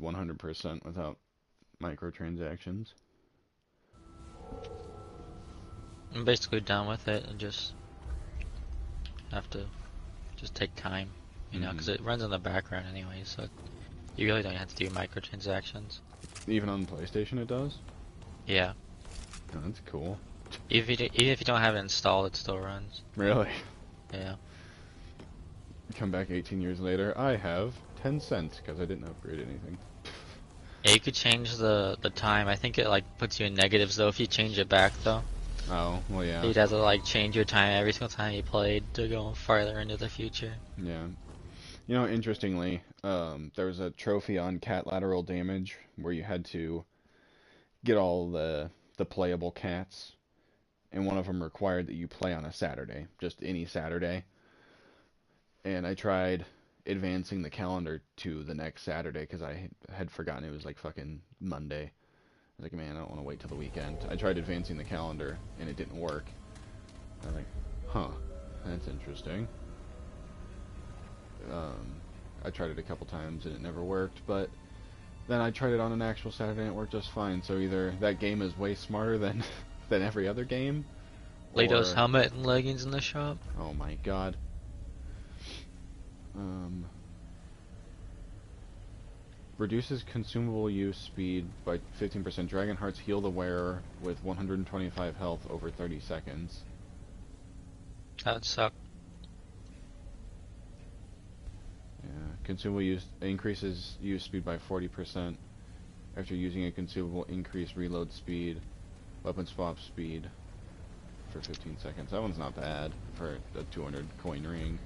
100% without microtransactions. I'm basically done with it and just have to just take time, you know, because it runs in the background anyway, so you really don't have to do microtransactions. Even on PlayStation it does? Yeah. Oh, that's cool. Even if you don't have it installed, it still runs. Really? Yeah. Come back 18 years later, I have 10 cents because I didn't upgrade anything. Yeah, you could change the time. I think it like puts you in negatives though if you change it back though. Oh, well, yeah. You'd have to like change your time every single time you played to go farther into the future. Yeah. You know, interestingly, there was a trophy on cat lateral damage where you had to get all the playable cats, and one of them required that you play on a Saturday, just any Saturday. And I tried advancing the calendar to the next Saturday because I had forgotten it was like fucking Monday. I was like, man, I don't want to wait till the weekend. I tried advancing the calendar and it didn't work. I was like, huh, that's interesting. I tried it a couple times and it never worked, but then I tried it on an actual Saturday and it worked just fine. So either that game is way smarter than than every other game, Leto's or helmet and leggings in the shop. oh my god. Reduces consumable use speed by 15%. Dragon Hearts heal the wearer with 125 health over 30 seconds. That would suck. Yeah. Consumable use increases use speed by 40%. After using a consumable, increase reload speed, weapon swap speed for 15 seconds. That one's not bad for a 200 coin ring.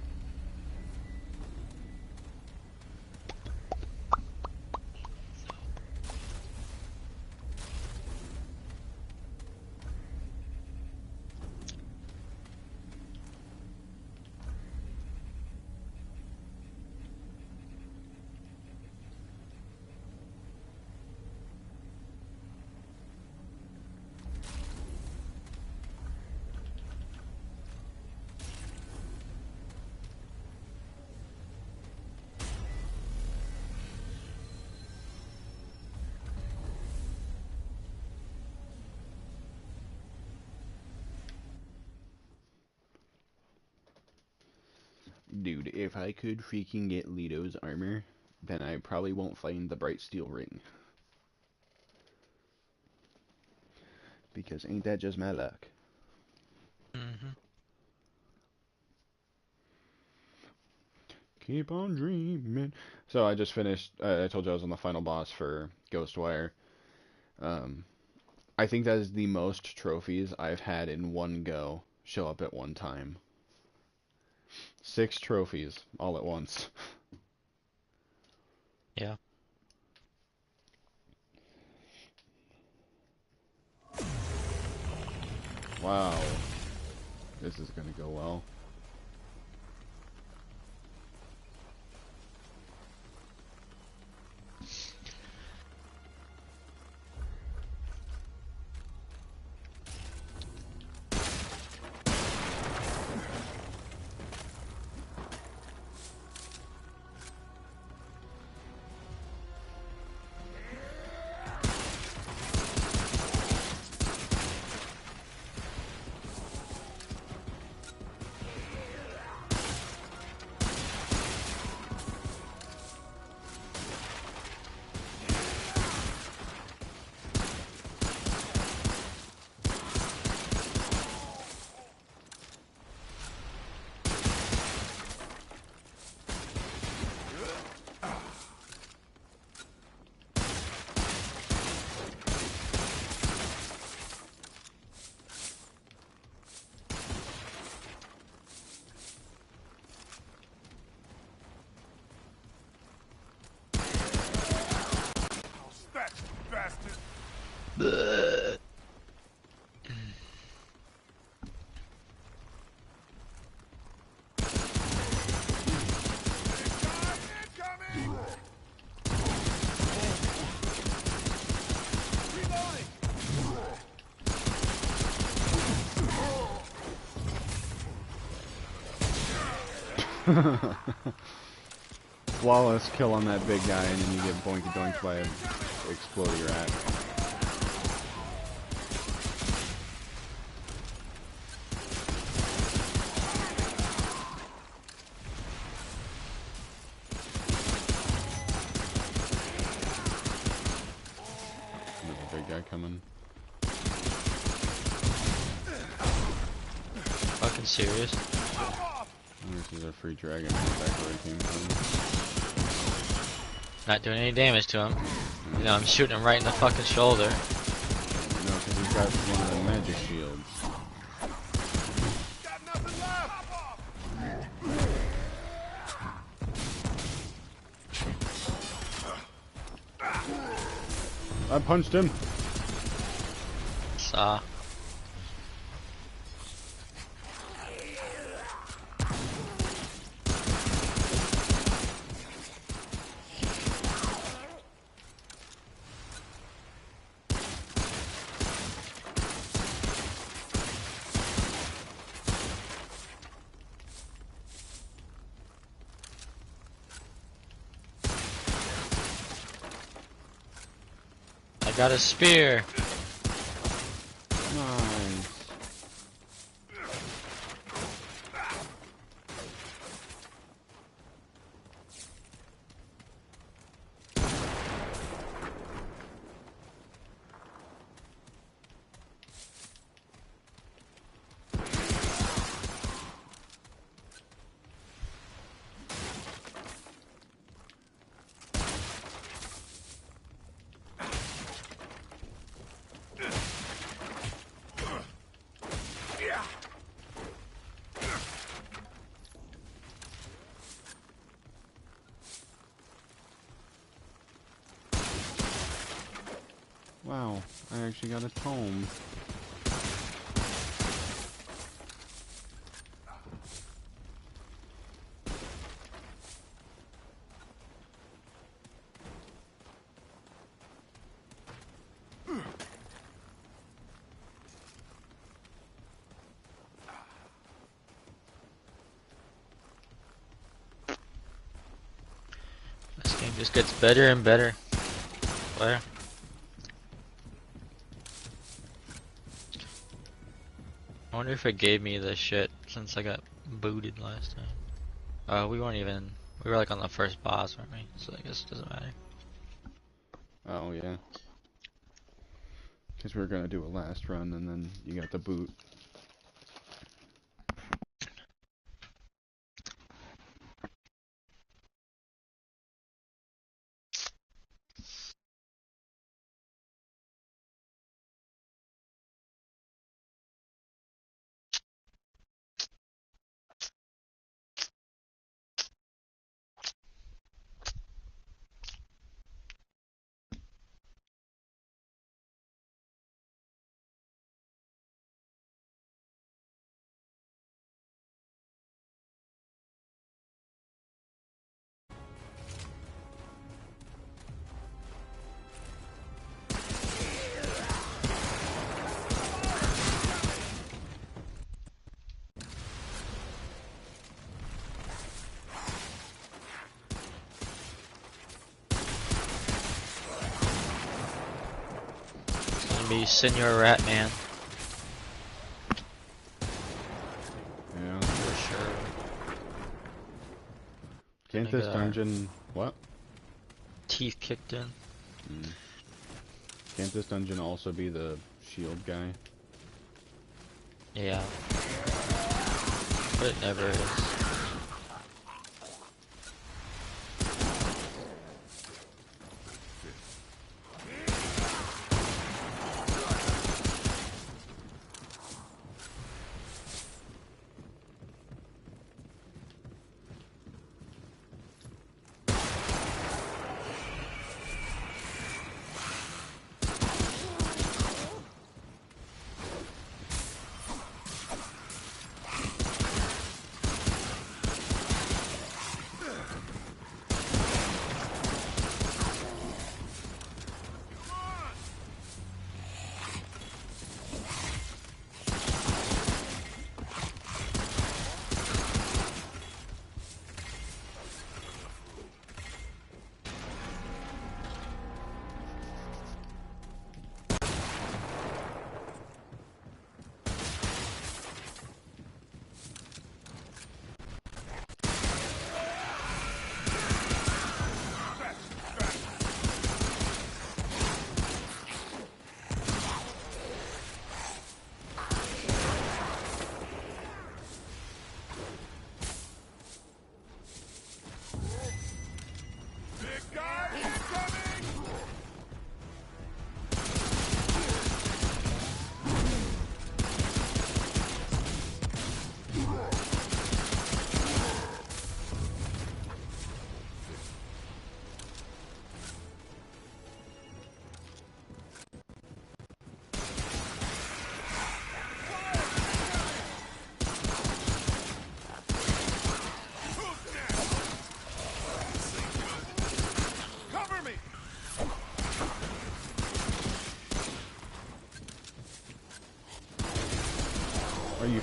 Dude, if I could freaking get Leto's armor, then I probably won't find the bright steel ring. Because ain't that just my luck? Mm-hmm. Keep on dreaming. So I just finished, I told you I was on the final boss for Ghostwire. I think that is the most trophies I've had in one go show up at one time. 6 trophies all at once. Yeah. Wow. This is gonna go well. flawless kill on that big guy, and then you get boinky doinked by a exploding rat. There's a big guy coming. Fucking serious? This is our free dragon back where he came from. Not doing any damage to him. You know, I'm shooting him right in the fucking shoulder. No, because he's got one of the magic shields. Got nothing left. I punched him. Saw. I got a spear. Nice. Wow, I actually got a tome. This game just gets better and better. Where? I wonder if it gave me this shit since I got booted last time. We were like on the first boss, weren't we? So I guess it doesn't matter. Oh, yeah. Because we were going to do a last run, and then you got the boot. Be Senor Ratman. Yeah. For sure. Can't this dungeon... What? Teeth kicked in. Can't this dungeon also be the shield guy? Yeah. But it never is.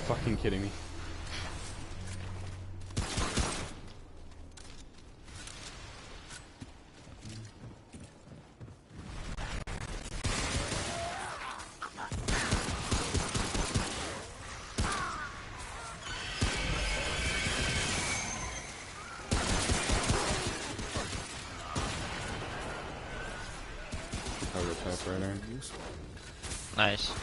fucking kidding me? Typewriter. Nice.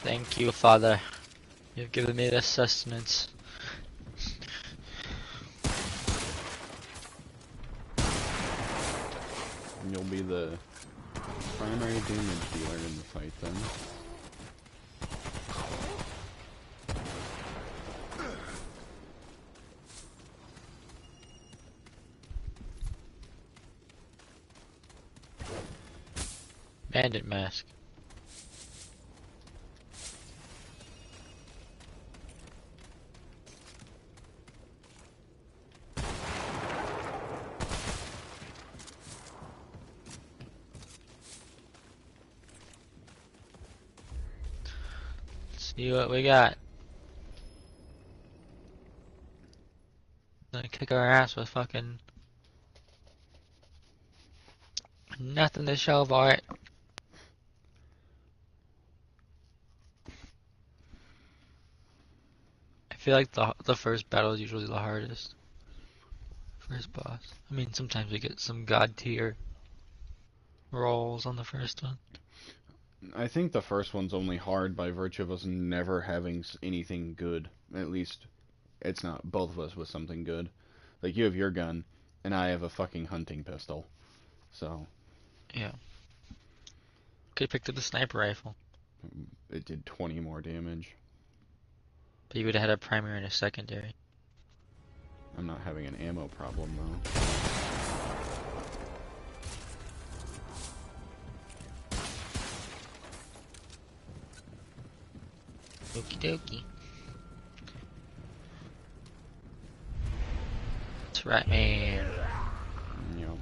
Thank you, Father. You've given me the sustenance. You'll be the primary damage dealer in the fight then. Bandit mask. See what we got. Gonna kick our ass with fucking nothing to show for it. I feel like the first battle is usually the hardest. First boss. I mean, sometimes we get some god tier rolls on the first one. I think the first one's only hard by virtue of us never having anything good. At least, it's not both of us with something good. Like, you have your gun, and I have a fucking hunting pistol. So. Yeah. Could've picked up the sniper rifle. It did 20 more damage. But you would've had a primary and a secondary. I'm not having an ammo problem, though. Okie dokie. That's right, man. Yep.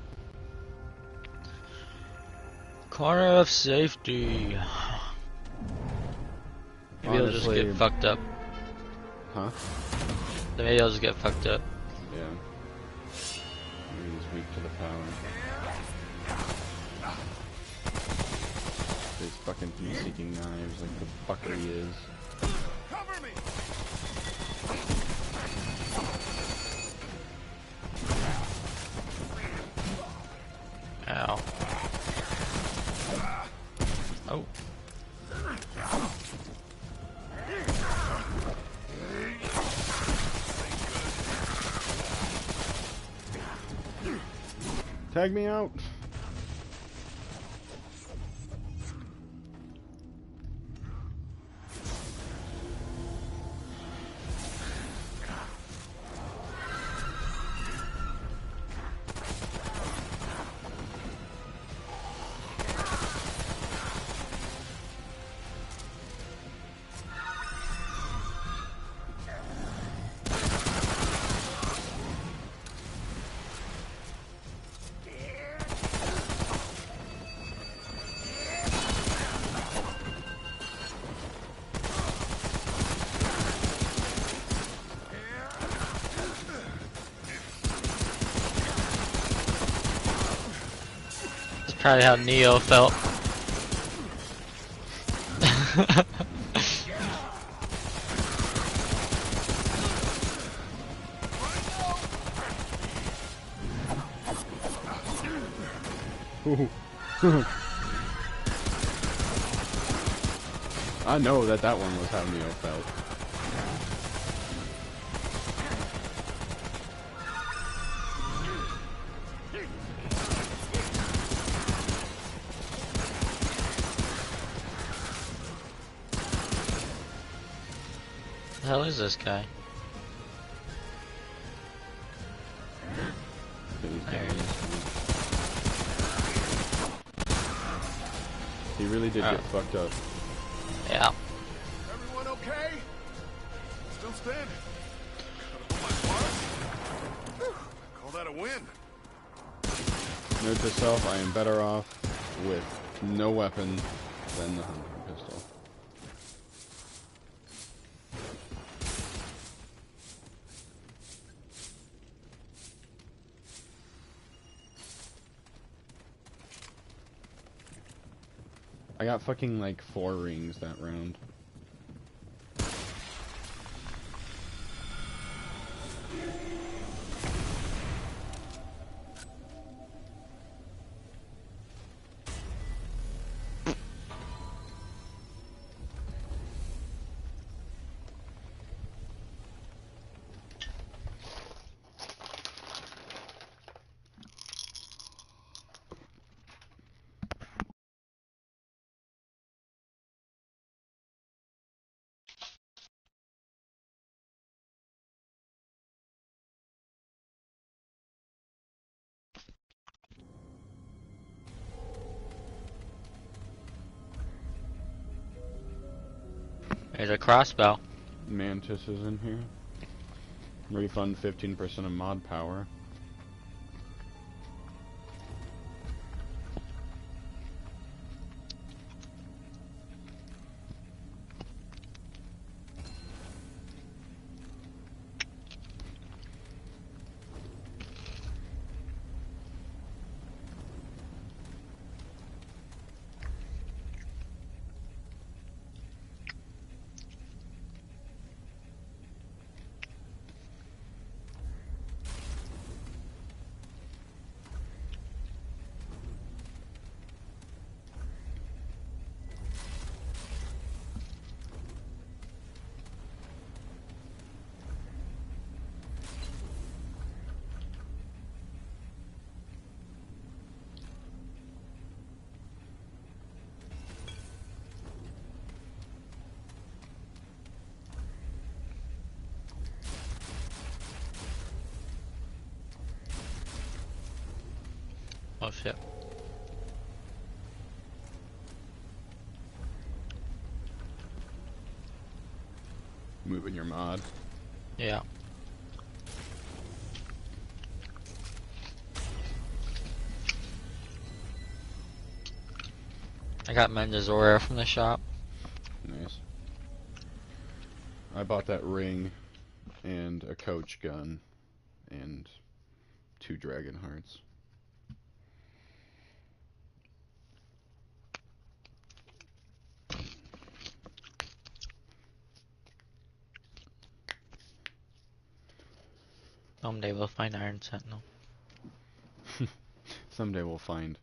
Corner of safety. Maybe I'll just Honestly, get fucked up. Huh? Maybe I'll just get fucked up. Yeah. Maybe he's weak to the power. He's fucking heat-seeking knives like the fucker he is. Cover me! Ow. Oh. Tag me out! That's probably how Neo felt. I know that one was how Neo felt. The hell is this guy? He really did get fucked up. Yeah. Everyone okay? Still standing. Gotta put my Call that a win. Note to self, I am better off with no weapon than the hunting pistol. I got fucking like 4 rings that round. There's a crossbow. Mantis is in here. Refund 15% of mod power. Oh shit. Moving your mod. Yeah. I got Mendozora from the shop. Nice. I bought that ring and a coach gun and 2 dragon hearts. Someday we'll find Iron Sentinel. Someday we'll find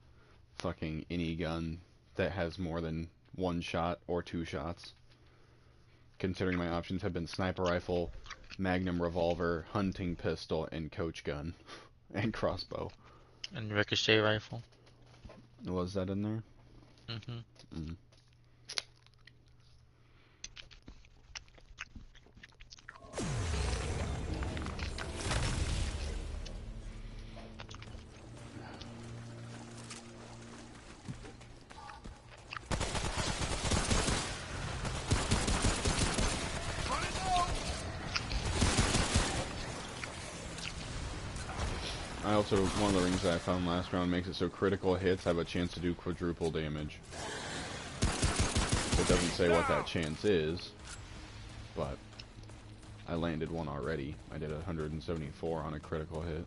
fucking any gun that has more than 1 shot or 2 shots. Considering my options have been sniper rifle, magnum revolver, hunting pistol, and coach gun. And crossbow. And ricochet rifle. Was that in there? Mm-hmm. Mm. I also, one of the rings that I found last round makes it so critical hits have a chance to do quadruple damage. It doesn't say what that chance is, but I landed one already. I did 174 on a critical hit.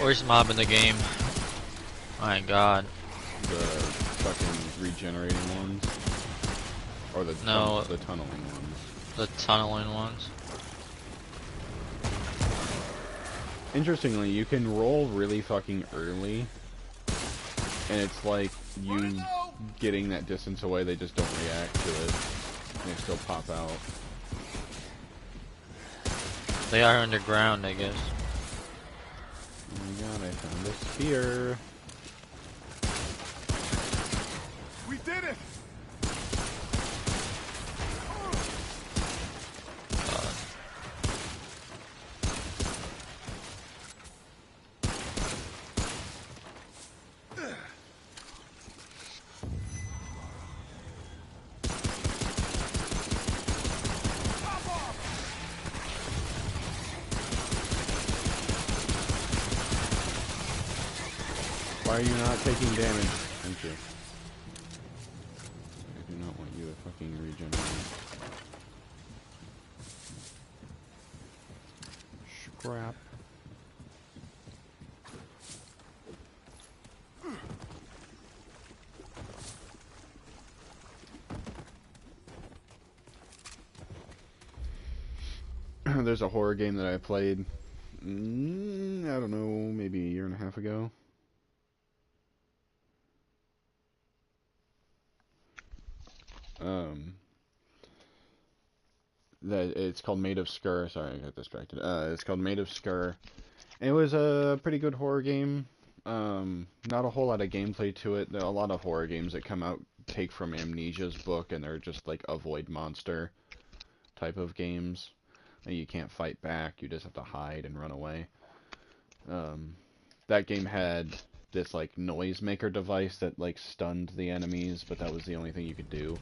Worst mob in the game. My god. The fucking regenerating ones? Or the, No. The tunneling ones? The tunneling ones. Interestingly, you can roll really fucking early, and it's like you getting that distance away, they just don't react to it. They still pop out. They are underground, I guess. Oh my god, I found a spear. We did it! Why are you not taking damage? Thank you. I do not want you to fucking regenerate. Scrap. There's a horror game that I played, I don't know, maybe a year and a half ago. That it's called Made of Skur. Sorry, I got distracted. It's called Made of Skur. It was a pretty good horror game. Not a whole lot of gameplay to it. There are a lot of horror games that come out take from Amnesia's book, and they're just like avoid monster type of games. You can't fight back. You just have to hide and run away. That game had this like noisemaker device that like stunned the enemies, but that was the only thing you could do.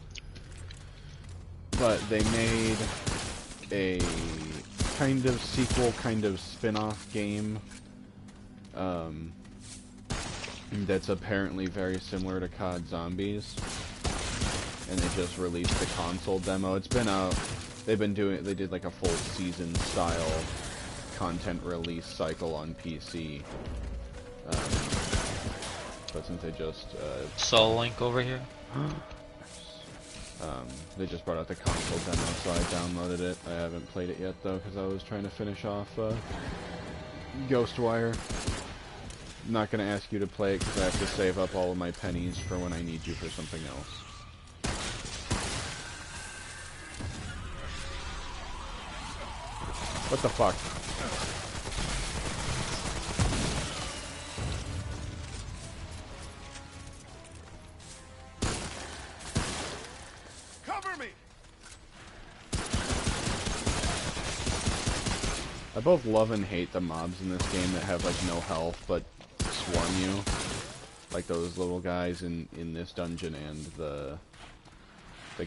But they made a kind of sequel, kind of spin-off game that's apparently very similar to COD Zombies, and they just released the console demo. It's been out. They did like a full season style content release cycle on PC. But since they just Soul Link over here. they just brought out the console demo, so I downloaded it. I haven't played it yet though, because I was trying to finish off Ghostwire. I'm not gonna ask you to play it because I have to save up all of my pennies for when I need you for something else. What the fuck? Cover me! I both love and hate the mobs in this game that have like no health but swarm you. Like those little guys in this dungeon and the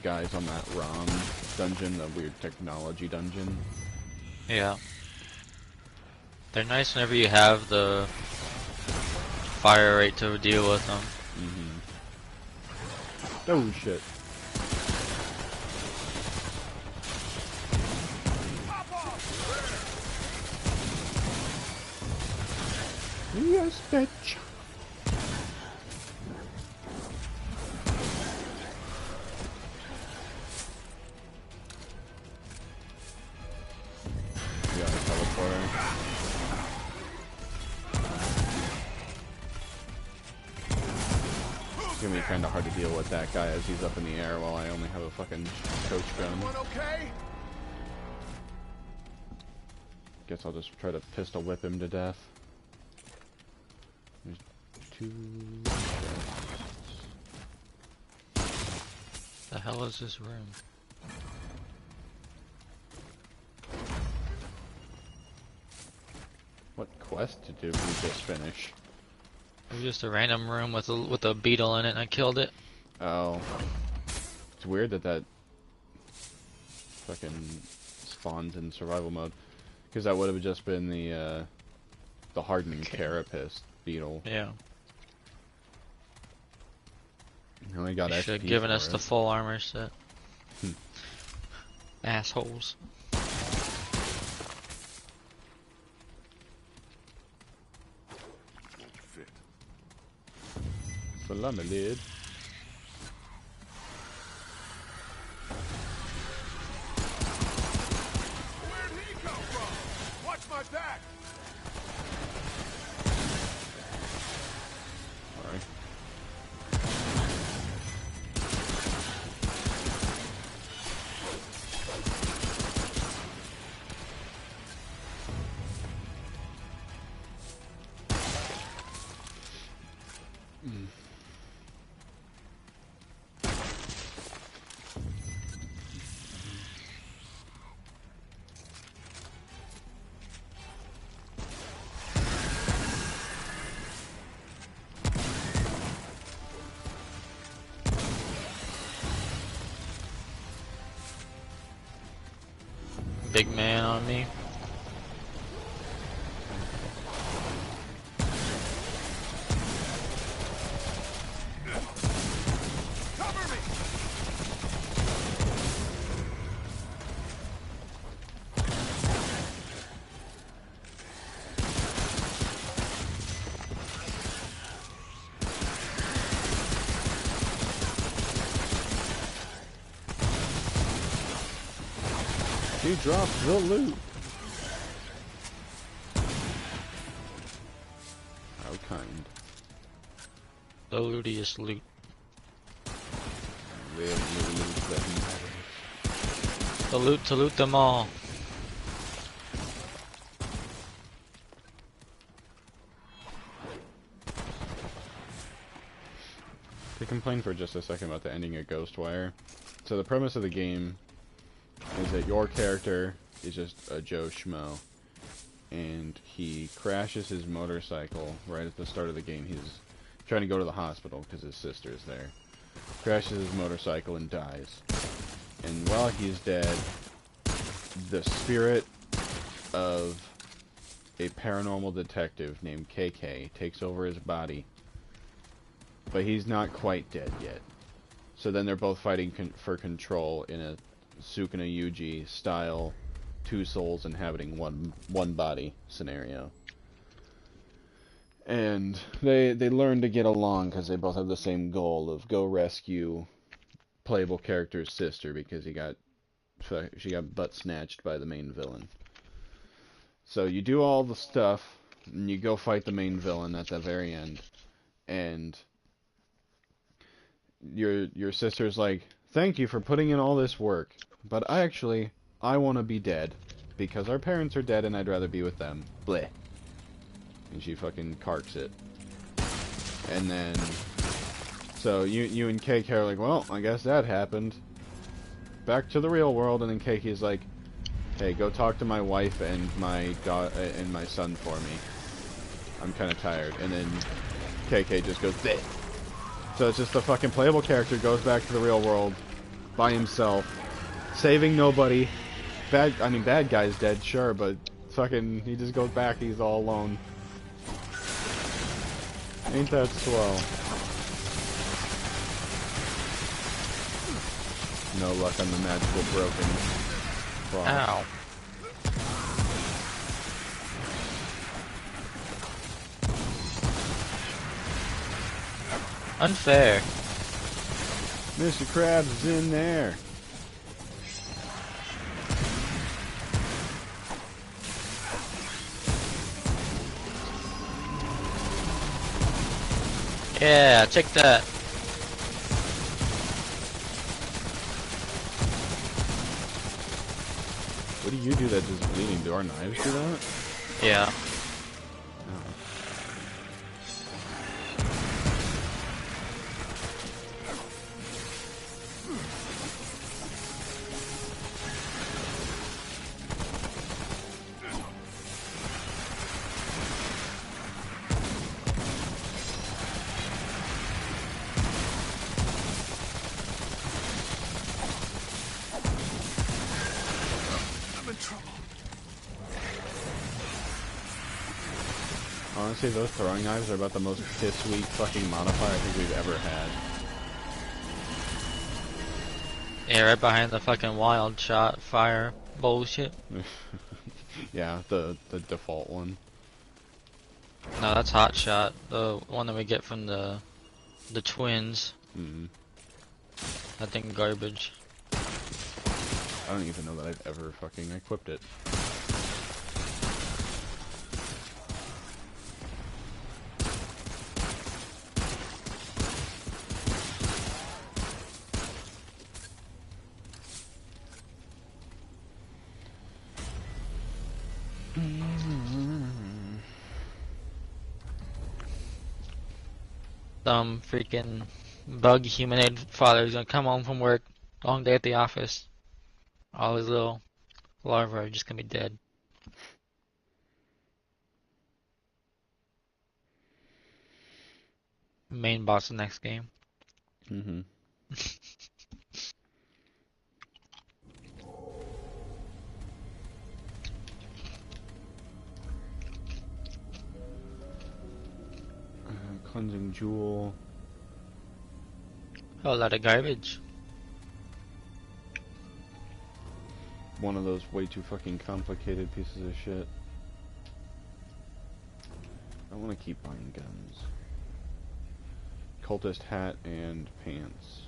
guys on that ROM dungeon, the weird technology dungeon. Yeah. They're nice whenever you have the fire rate to deal with them. Oh shit. Yes, bitch. Yeah, teleporter. It's gonna be kinda hard to deal with that guy as he's up in the air while I only have a fucking coach gun. Everyone okay? Guess I'll just try to pistol whip him to death. There's two chests. The hell is this room? What quest did we just finish? It was just a random room with a beetle in it, and I killed it. Oh. It's weird that fucking spawns in survival mode. Because that would have just been the hardening carapace beetle. Yeah. I only got Should have XP given for us it. the full armor set. Assholes. Fit. Salami lid. Where'd he come from? Watch my back! Sorry. big man on me. Cover me! He dropped the loot. How kind. The lootiest loot. Really loot that matters. The loot to loot them all. To complain for just a second about the ending of Ghostwire. So the premise of the game is that your character is just a Joe Schmo, and he crashes his motorcycle right at the start of the game. He's trying to go to the hospital because his sister's there. Crashes his motorcycle and dies. And while he's dead, the spirit of a paranormal detective named KK takes over his body, but he's not quite dead yet. So then they're both fighting for control in a Sukuna Yuji style, two souls inhabiting one body scenario. And they learn to get along because they both have the same goal of go rescue playable character's sister because she got butt snatched by the main villain. So you do all the stuff and you go fight the main villain at the very end, and your sister's like, "Thank you for putting in all this work, but I want to be dead because our parents are dead and I'd rather be with them." Bleh. And she fucking carks it. And then, so you and KK are like, "Well, I guess that happened. Back to the real world." And then KK's like, "Hey, go talk to my wife and my son for me. I'm kind of tired." And then KK just goes, "Bleh." So it's just the fucking playable character goes back to the real world by himself, saving nobody. Bad guy's dead, sure, but fucking he just goes back. He's all alone. Ain't that swell? No luck on the magical broken cross. Ow. Unfair. Mr. Krabs is in there. Yeah, check that. What do you do that is bleeding? Do our knives do that? Yeah. Oh. I'm in trouble. Honestly, those throwing knives are about the most piss-weak fucking modifier I think we've ever had. Yeah, right behind the fucking wild shot fire bullshit. Yeah, the default one. No, that's hot shot. The one that we get from the twins. Mm-hmm. That thing garbage. I don't even know that I've ever fucking equipped it. Some freaking bug humanoid father's gonna come home from work, long day at the office. All his little larvae are just gonna be dead. Main boss of the next game. Mm-hmm. Cleansing jewel. Oh, a lot of garbage. One of those way too fucking complicated pieces of shit. I want to keep buying guns. Cultist hat and pants.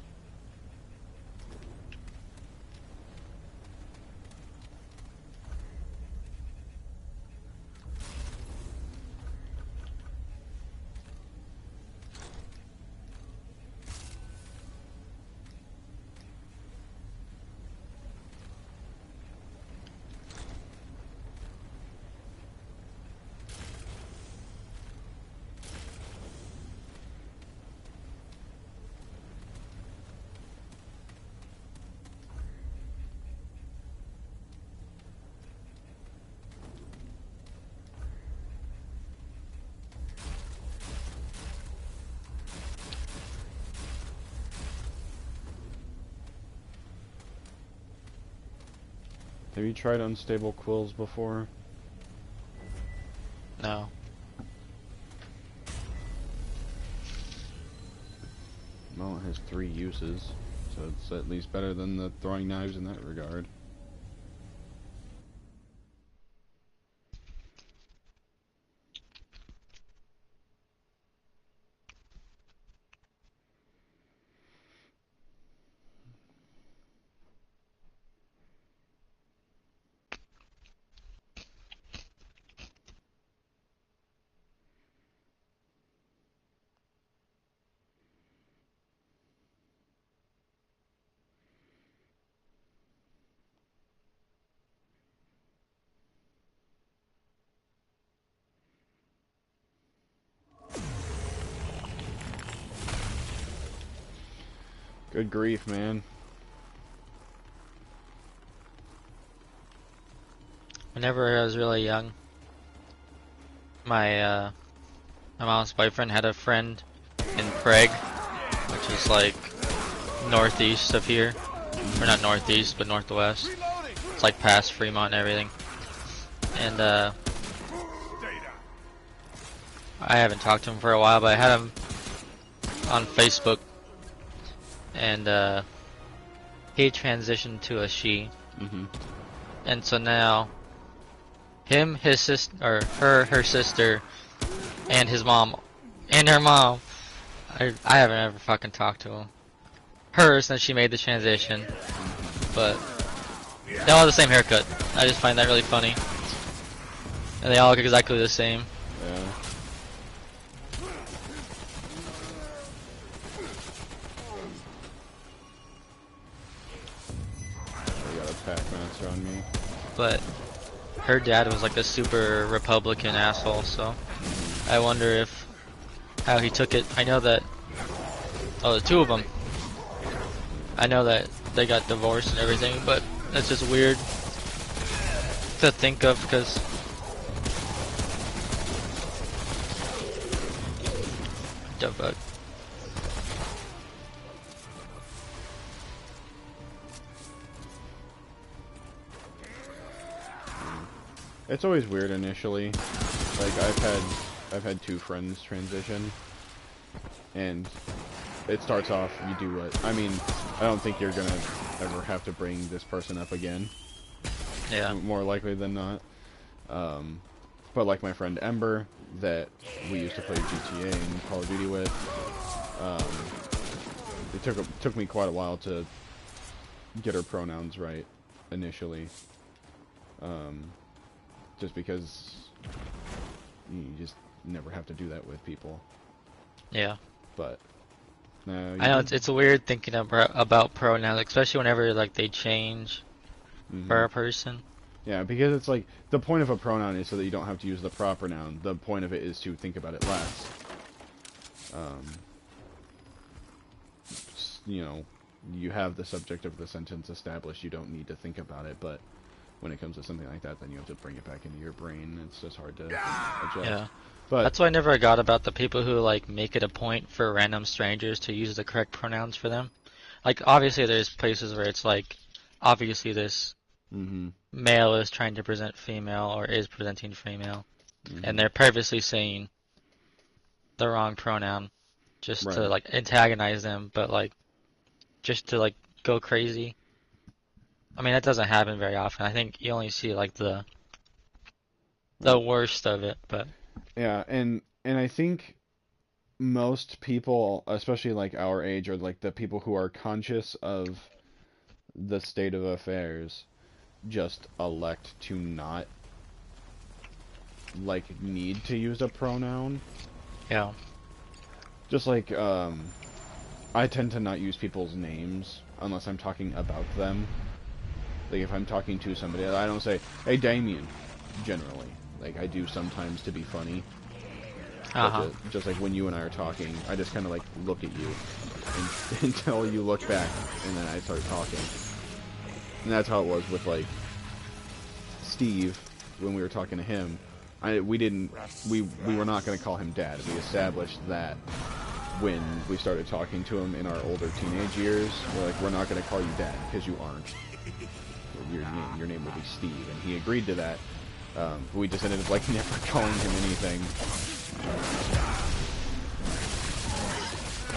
Have you tried unstable quills before? No. Well, it has 3 uses, so it's at least better than the throwing knives in that regard. Good grief, man. Whenever I was really young, my mom's boyfriend had a friend in Prague, which is like northeast of here. Or not northeast, but northwest. Reloading. It's like past Fremont and everything. And Stay down. I haven't talked to him for a while, but I had him on Facebook, and he transitioned to a she, Mm-hmm. and so now him, his sister, or her sister, and his mom, and her mom. I haven't ever fucking talked to him. Her, since she made the transition, but they all have the same haircut. I just find that really funny, and they all look exactly the same. Yeah. I got a Pac-Master on me. But her dad was like a super Republican asshole, so I wonder if how he took it. I know that the 2 of them. I know that they got divorced and everything, but that's just weird to think of because the fuck. It's always weird initially. Like I've had 2 friends transition, and it starts off, you do what I mean, I don't think you're gonna ever have to bring this person up again. Yeah. More likely than not. But like my friend Ember, that we used to play GTA and Call of Duty with, it took me quite a while to get her pronouns right initially. Just because you just never have to do that with people. Yeah. But no, I know it's weird thinking about pronouns, especially whenever like they change for a person. Yeah, because it's like the point of a pronoun is so that you don't have to use the proper noun. The point of it is to think about it less. You know, you have the subject of the sentence established. You don't need to think about it. But when it comes to something like that, then you have to bring it back into your brain. It's just hard to adjust. Yeah. But That's what I never got about the people who like make it a point for random strangers to use the correct pronouns for them. Like obviously there's places where it's like obviously this male is trying to present female or is presenting female, and they're purposely saying the wrong pronoun just to Right. like antagonize them, but like just to like go crazy. I mean, that doesn't happen very often. I think you only see like the Right. worst of it, but Yeah, and I think most people, especially like our age, or like the people who are conscious of the state of affairs, just elect to not like need to use a pronoun. yeah. Just like I tend to not use people's names unless I'm talking about them. Like if I'm talking to somebody, I don't say, "Hey, Damien," generally. Like I do sometimes to be funny, but Uh-huh. just like when you and I are talking, I just kind of like look at you until you look back, and then I start talking. And that's how it was with like Steve when we were talking to him. We didn't we were not going to call him Dad. We established that when we started talking to him in our older teenage years. We're like, we're not going to call you Dad because you aren't. Your name will be Steve, and he agreed to that. But we just ended up like never calling him anything.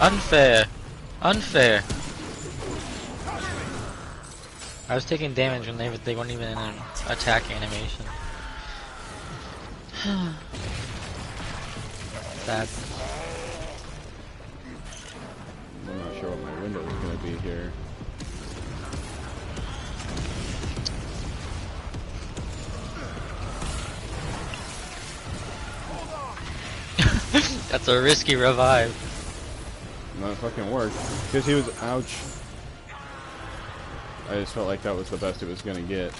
Unfair. Unfair. I was taking damage when they weren't even in an attack animation. Sad. I'm not sure what my window is going to be here. That's a risky revive. That fucking worked. Because he was, ouch. I just felt like that was the best it was going to get.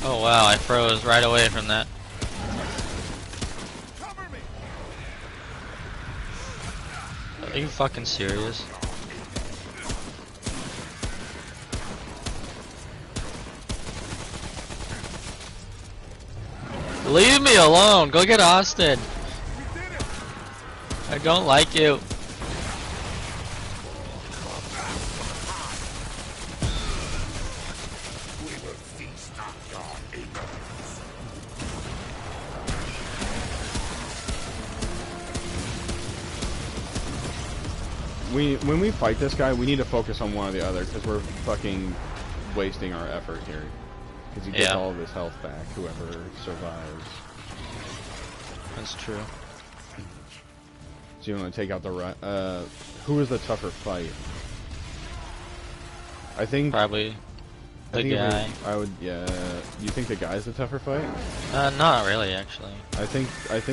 Oh wow, I froze right away from that. Cover me. Are you fucking serious? Leave me alone. Go get Austin. We did it. I don't like you. We will feast on your ignorance. When we fight this guy, we need to focus on one or the other, because we're fucking wasting our effort here. Because he gets Yeah. all of his health back, whoever survives. That's true. So you want to take out the who is the tougher fight? I think Probably I the think guy. I would, yeah. You think the guy's the tougher fight? Not really, actually. I think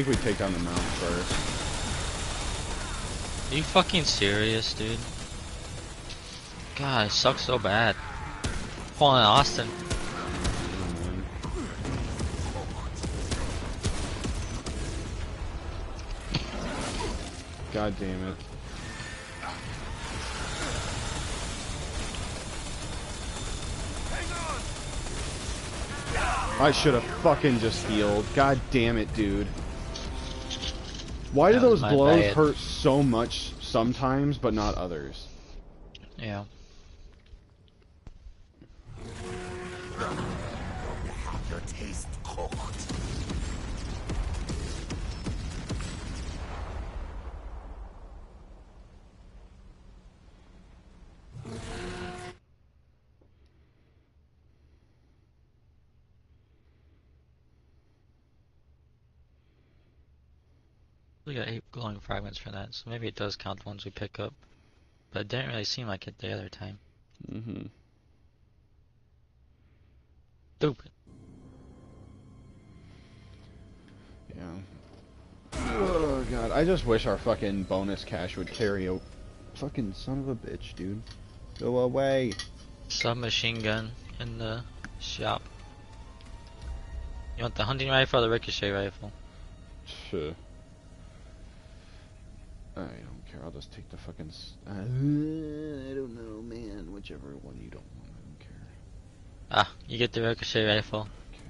we take down the mount first. Are you fucking serious, dude? God, it sucks so bad. Pulling Austin. God damn it. I should have fucking just healed. God damn it, dude. Why do That was those my blows bad. hurt so much sometimes, but not others? Yeah. Have your taste cooked. We got 8 glowing fragments for that, so maybe it does count the ones we pick up. But it didn't really seem like it the other time. Mm-hmm. Stupid. Yeah. Oh god, I just wish our fucking bonus cash would carry a fucking son of a bitch, dude. Go away. Submachine gun in the shop. You want the hunting rifle or the ricochet rifle? Sure. I don't care. I'll just take the fucking. I don't know, man. Whichever one you don't want, I don't care. Ah, you get the ricochet rifle. Okay.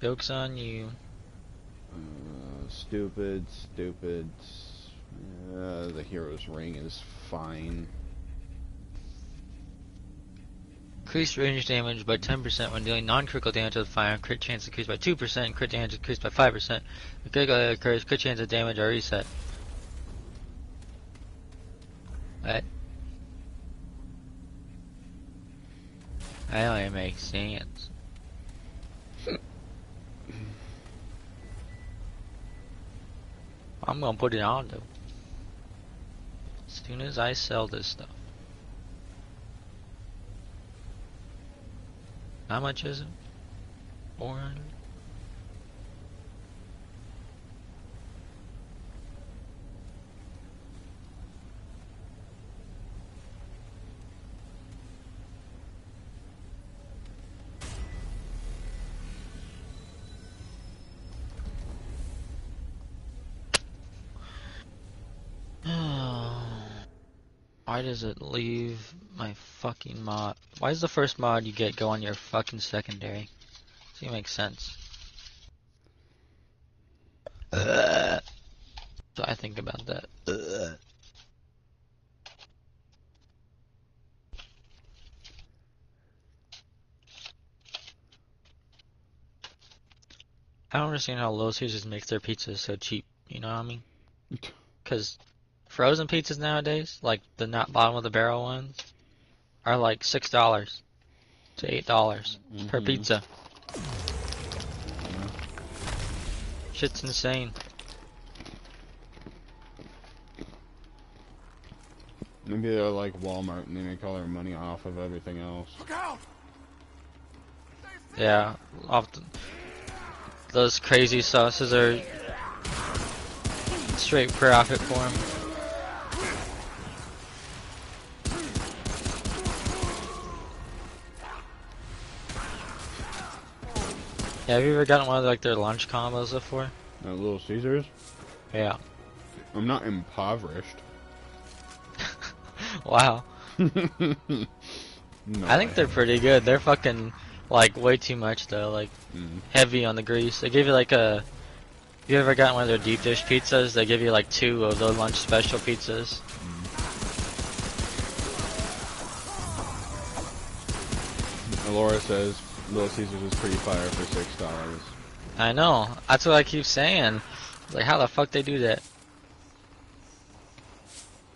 Joke's on you. Stupid, stupid, The hero's ring is fine. Increased range damage by 10% when dealing non-critical damage with fire. Crit chance increased by 2%. And crit damage increased by 5%. The critical occurs, crit chance of damage are reset. What? That don't even make sense. I'm gonna put it on though. As soon as I sell this stuff. How much is it? 400? Why does it leave my fucking mod? Why does the first mod you get go on your fucking secondary? Doesn't make sense. So I think about that. I don't understand how Little Caesars makes their pizzas so cheap. You know what I mean? Because frozen pizzas nowadays, like the not bottom of the barrel ones, are like $6 to $8 per pizza. Shit's insane. Maybe they're like Walmart and they make all their money off of everything else. Look out! Yeah, often those crazy sauces are straight profit for them. Yeah, have you ever gotten one of like their lunch combos before? Little Caesars? Yeah. I'm not impoverished. Wow. No, I think they're pretty good. They're fucking like way too much though, like heavy on the grease. They give you like a. You ever gotten one of their deep dish pizzas? They give you like 2 of those lunch special pizzas. Laura says Little Caesars is pretty fire for $6. I know. That's what I keep saying. Like, how the fuck they do that?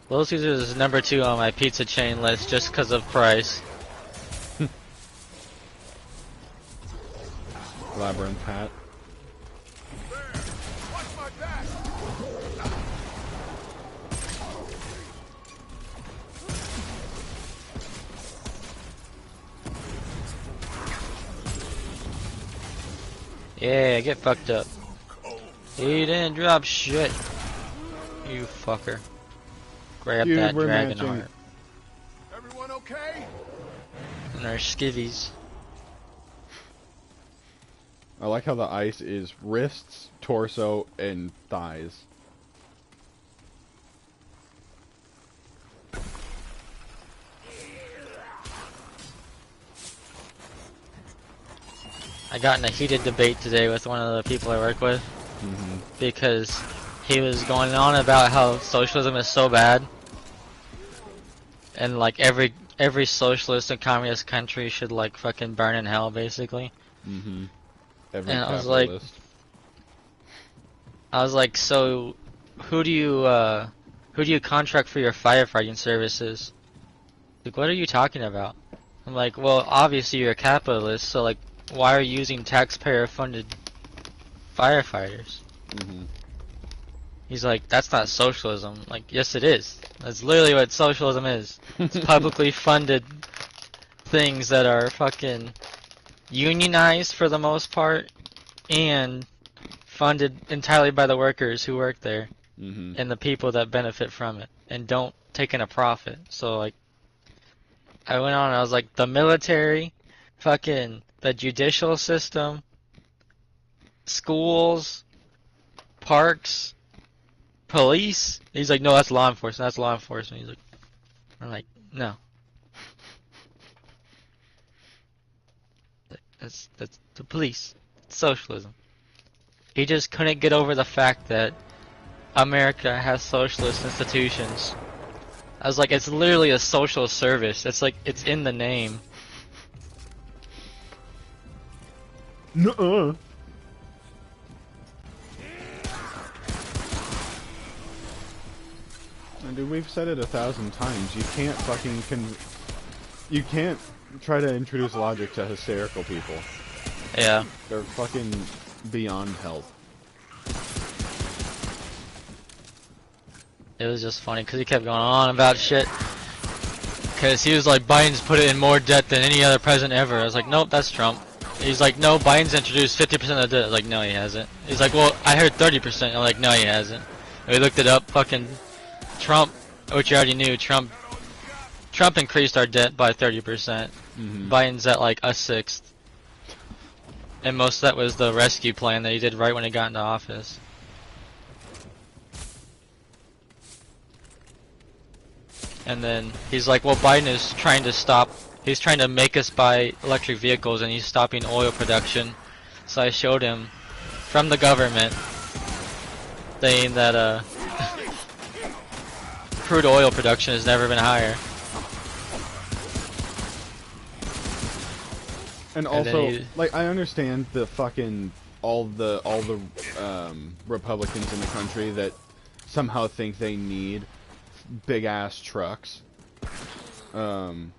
Little Caesars is number 2 on my pizza chain list just because of price. Labyrinth hat. Watch my back! Yeah, get fucked up. He didn't drop shit. You fucker. Grab Dude, that we're dragon matching. heart. Everyone okay? And our skivvies. I like how the ice is wrists, torso, and thighs. I got in a heated debate today with one of the people I work with because he was going on about how socialism is so bad and like every socialist and communist country should like fucking burn in hell basically. Every And capitalist. I was like, so who do you contract for your firefighting services? Like, what are you talking about? I'm like, well, obviously you're a capitalist, so like, why are you using taxpayer-funded firefighters? He's like, that's not socialism. Like, yes it is. That's literally what socialism is. It's publicly funded things that are fucking unionized for the most part and funded entirely by the workers who work there and the people that benefit from it and don't take in a profit. So like, I went on and I was like, the military, fucking the judicial system, schools, parks, police. He's like, no, that's law enforcement. That's law enforcement. He's like, I'm like, no. That's the police. It's socialism. He just couldn't get over the fact that America has socialist institutions. I was like, it's literally a social service. It's like, it's in the name. Nuh-uh. Dude, we've said it 1,000 times. You can't fucking you can't try to introduce logic to hysterical people. Yeah. They're fucking beyond help. It was just funny because he kept going on about shit. Because he was like, Biden's put it in more debt than any other president ever. I was like, nope, that's Trump. He's like, no, Biden's introduced 50% of the debt. I was like, no, he hasn't. He's like, well, I heard 30%. I'm like, no, he hasn't. And we looked it up. Fucking Trump, which you already knew, Trump increased our debt by 30%. Mm-hmm. Biden's at like a sixth. And most of that was the rescue plan that he did right when he got into office. And then he's like, well, Biden is trying to stop, he's trying to make us buy electric vehicles and he's stopping oil production. So I showed him from the government saying that crude oil production has never been higher. And also, And like, I understand the fucking all the Republicans in the country that somehow think they need big ass trucks, and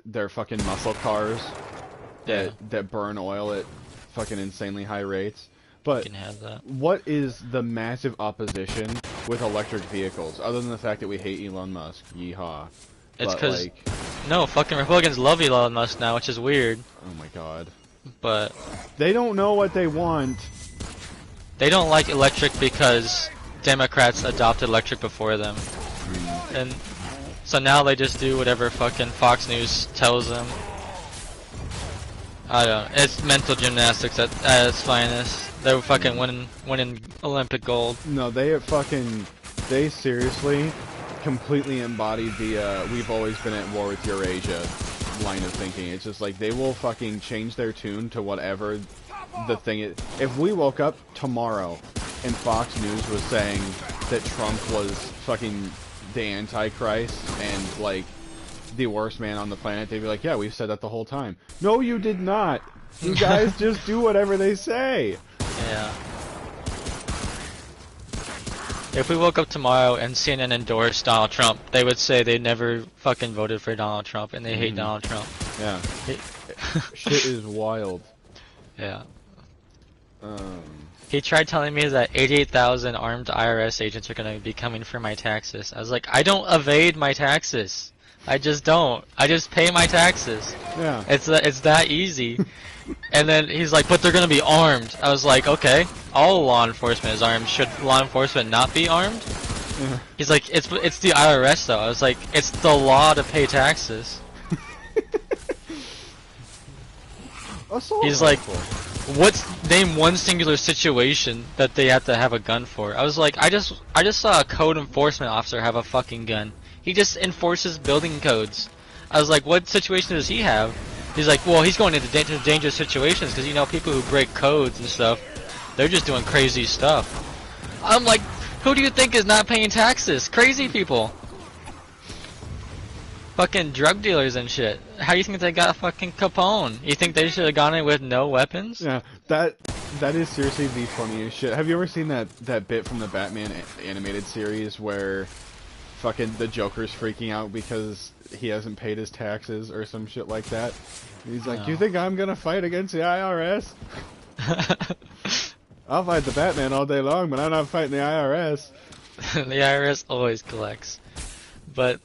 their fucking muscle cars that burn oil at fucking insanely high rates. But can have that. What is the massive opposition with electric vehicles, other than the fact that we hate Elon Musk? Yeehaw. It's But, because like, no, fucking Republicans love Elon Musk now, which is weird. oh my god. But They don't know what they want. they don't like electric because Democrats adopted electric before them. And so now they just do whatever fucking Fox News tells them. I don't know. It's mental gymnastics at its finest. They're fucking winning Olympic gold. No, they seriously completely embodied the we've always been at war with Eurasia line of thinking. It's just like they will fucking change their tune to whatever the thing is. If we woke up tomorrow and Fox News was saying that Trump was fucking the Antichrist and like the worst man on the planet, they'd be like, yeah, we've said that the whole time. No, you did not. You guys just do whatever they say. Yeah. If we woke up tomorrow and CNN endorsed Donald Trump, they would say they never fucking voted for Donald Trump and they hate Donald Trump. Yeah. Shit is wild. Yeah. He tried telling me that 88,000 armed IRS agents are going to be coming for my taxes. I was like, I don't evade my taxes. I just don't. I just pay my taxes. Yeah. It's that easy. And then he's like, but they're going to be armed. I was like, okay, all law enforcement is armed. Should law enforcement not be armed? Yeah. He's like, it's the IRS though. I was like, it's the law to pay taxes. He's like, name one singular situation that they have to have a gun for. I was like, I just saw a code enforcement officer have a fucking gun. He just enforces building codes. I was like, what situation does he have? He's like, well, he's going into dangerous situations because, you know, people who break codes and stuff, they're just doing crazy stuff. I'm like, who do you think is not paying taxes? Crazy people. Fucking drug dealers and shit. How do you think they got fucking Capone? You think they should have gone in with no weapons? Yeah, that is seriously the funniest shit. Have you ever seen that bit from the Batman animated series where fucking the Joker's freaking out because he hasn't paid his taxes or some shit like that? He's like, No. you think I'm gonna fight against the IRS? I'll fight the Batman all day long, but I'm not fighting the IRS. The IRS always collects. But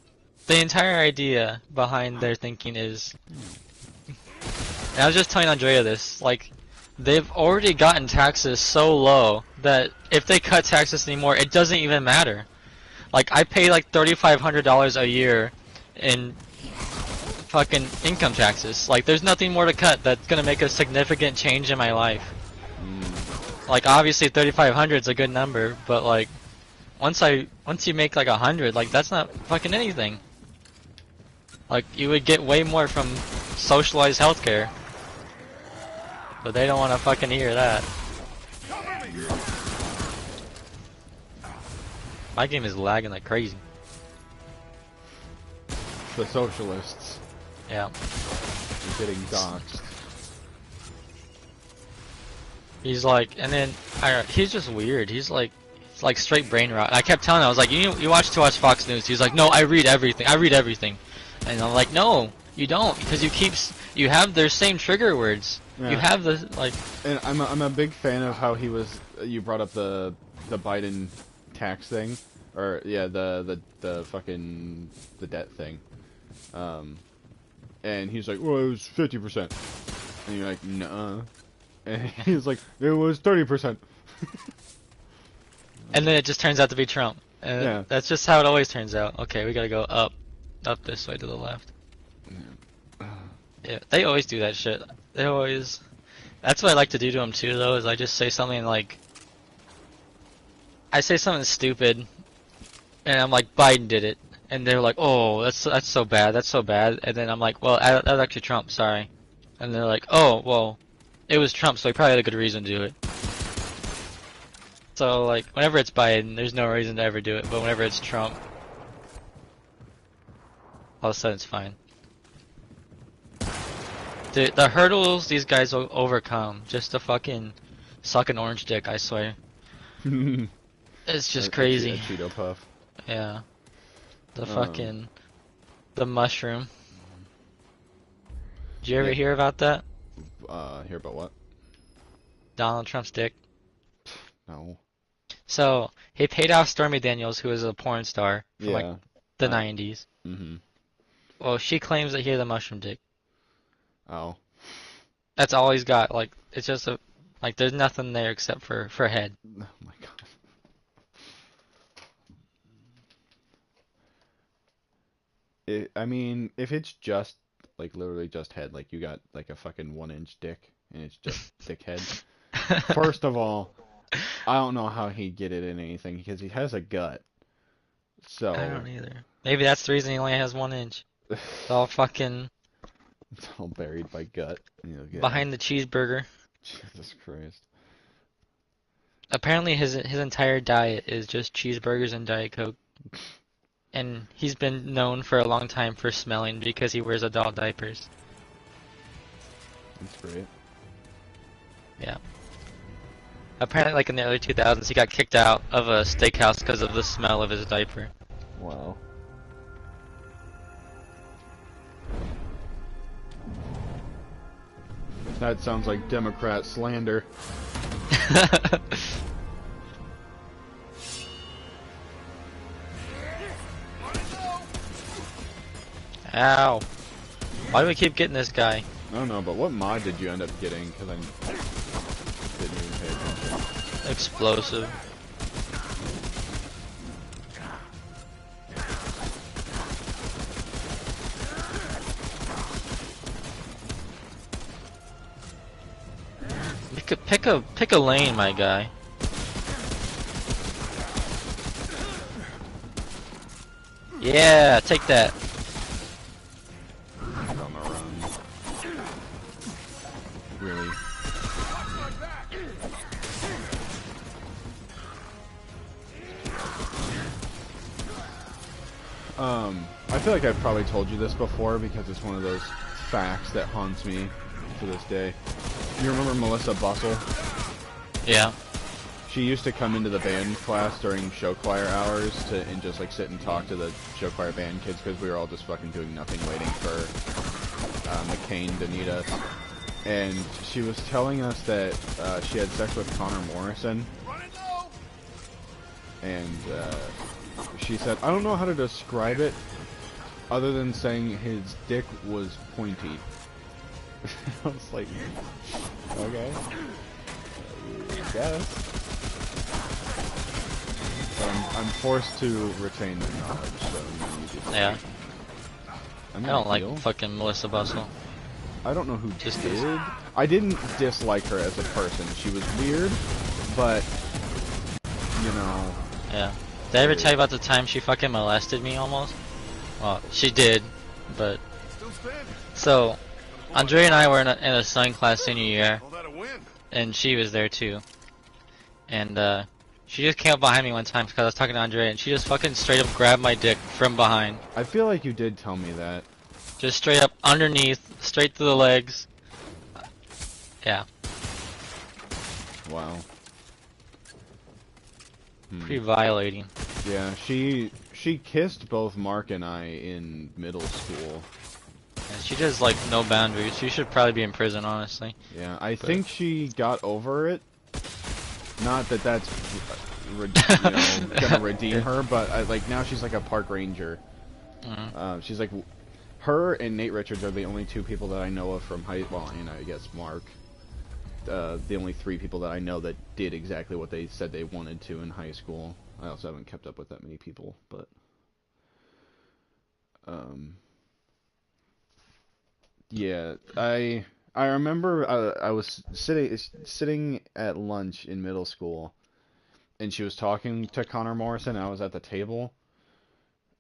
the entire idea behind their thinking is... And I was just telling Andrea this, like, they've already gotten taxes so low that if they cut taxes anymore, it doesn't even matter. Like, I pay like $3,500 a year in fucking income taxes. Like, there's nothing more to cut that's gonna make a significant change in my life. Like, obviously 3,500 is a good number, but like, once you make like 100, like, that's not fucking anything. Like, you would get way more from socialized healthcare. But they don't want to fucking hear that. My game is lagging like crazy. The socialists Yeah. are getting doxxed. He's like, and then he's just weird. He's like straight brain rot. I kept telling him, I was like, you watch too much Fox News. He's like, no, I read everything. I read everything. And I'm like, no, you don't, because you have their same trigger words. Yeah. You have the like. And I'm a big fan of how he was. You brought up the Biden tax thing, or yeah, the fucking the debt thing. And he's like, well, it was 50%, and you're like, nuh-uh. And he's like, it was 30%. And then it just turns out to be Trump. And Yeah. that's just how it always turns out. Okay, we gotta go up this way to the left. Yeah, they always do that shit. They always. That's what I like to do to them too, though. Is I just say something like, I say something stupid, and I'm like, Biden did it, and they're like, oh, that's so bad, that's so bad. And then I'm like, well, that was actually Trump, sorry. And they're like, oh, well, it was Trump, so he probably had a good reason to do it. So like, whenever it's Biden, there's no reason to ever do it, but whenever it's Trump, all of a sudden it's fine. The hurdles these guys will overcome just to fucking suck an orange dick, I swear. It's just crazy. A Cheeto puff. Yeah. The fucking... The mushroom. Did you ever hear about that? Hear about what? Donald Trump's dick. No. So, he paid off Stormy Daniels, who was a porn star from Yeah. like the 90s. Mm-hmm. Well, she claims that he had a mushroom dick. Oh. That's all he's got. Like, it's just a... Like, there's nothing there except for head. Oh my god. I mean, if it's just, like, literally just head, like, you got, like, a fucking 1-inch dick, and it's just thick head. First of all, I don't know how he'd get it in anything, because he has a gut. So... I don't either. Maybe that's the reason he only has 1 inch. It's all fucking... It's all buried by gut. behind the cheeseburger. Jesus Christ. Apparently his entire diet is just cheeseburgers and Diet Coke. And he's been known for a long time for smelling because he wears adult diapers. That's great. Yeah. Apparently, like in the early 2000s, he got kicked out of a steakhouse because of the smell of his diaper. Wow. That sounds like Democrat slander. Ow. Why do we keep getting this guy? I don't know, but what mod did you end up getting? Because I didn't even pay attention. Explosive. Pick a lane, my guy. Yeah, take that. On the run. Really? I feel like I've probably told you this before because it's one of those facts that haunts me to this day. You remember Melissa Bustle? Yeah. She used to come into the band class during show choir hours and just like sit and talk to the show choir band kids because we were all just fucking doing nothing waiting for McCain to need us. And she was telling us that she had sex with Connor Morrison. And she said, I don't know how to describe it other than saying his dick was pointy. I was like, okay. I guess. So I'm forced to retain the knowledge, so you do. Yeah. I I don't like fucking Melissa Bustle. I don't know who Just did. I didn't dislike her as a person. She was weird, but you know. Yeah. Did I ever tell you about the time she fucking molested me almost? Well, she did, but... So, Andre and I were in a science class senior year, and she was there too. And She just came up behind me one time because I was talking to Andre, and she just fucking straight up grabbed my dick from behind. I feel like you did tell me that. Just straight up underneath, straight through the legs. Yeah. Wow. Pretty violating. Yeah, she kissed both Mark and I in middle school. And she does like no boundaries. She should probably be in prison, honestly. Yeah, I think she got over it. Not that that's gonna redeem her, but like now she's like a park ranger. She's like, her and Nate Richards are the only two people that I know of from well, and I guess Mark. The only three people that I know that did exactly what they said they wanted to in high school. I also haven't kept up with that many people, but yeah, I remember I was sitting at lunch in middle school, and she was talking to Connor Morrison. I was at the table,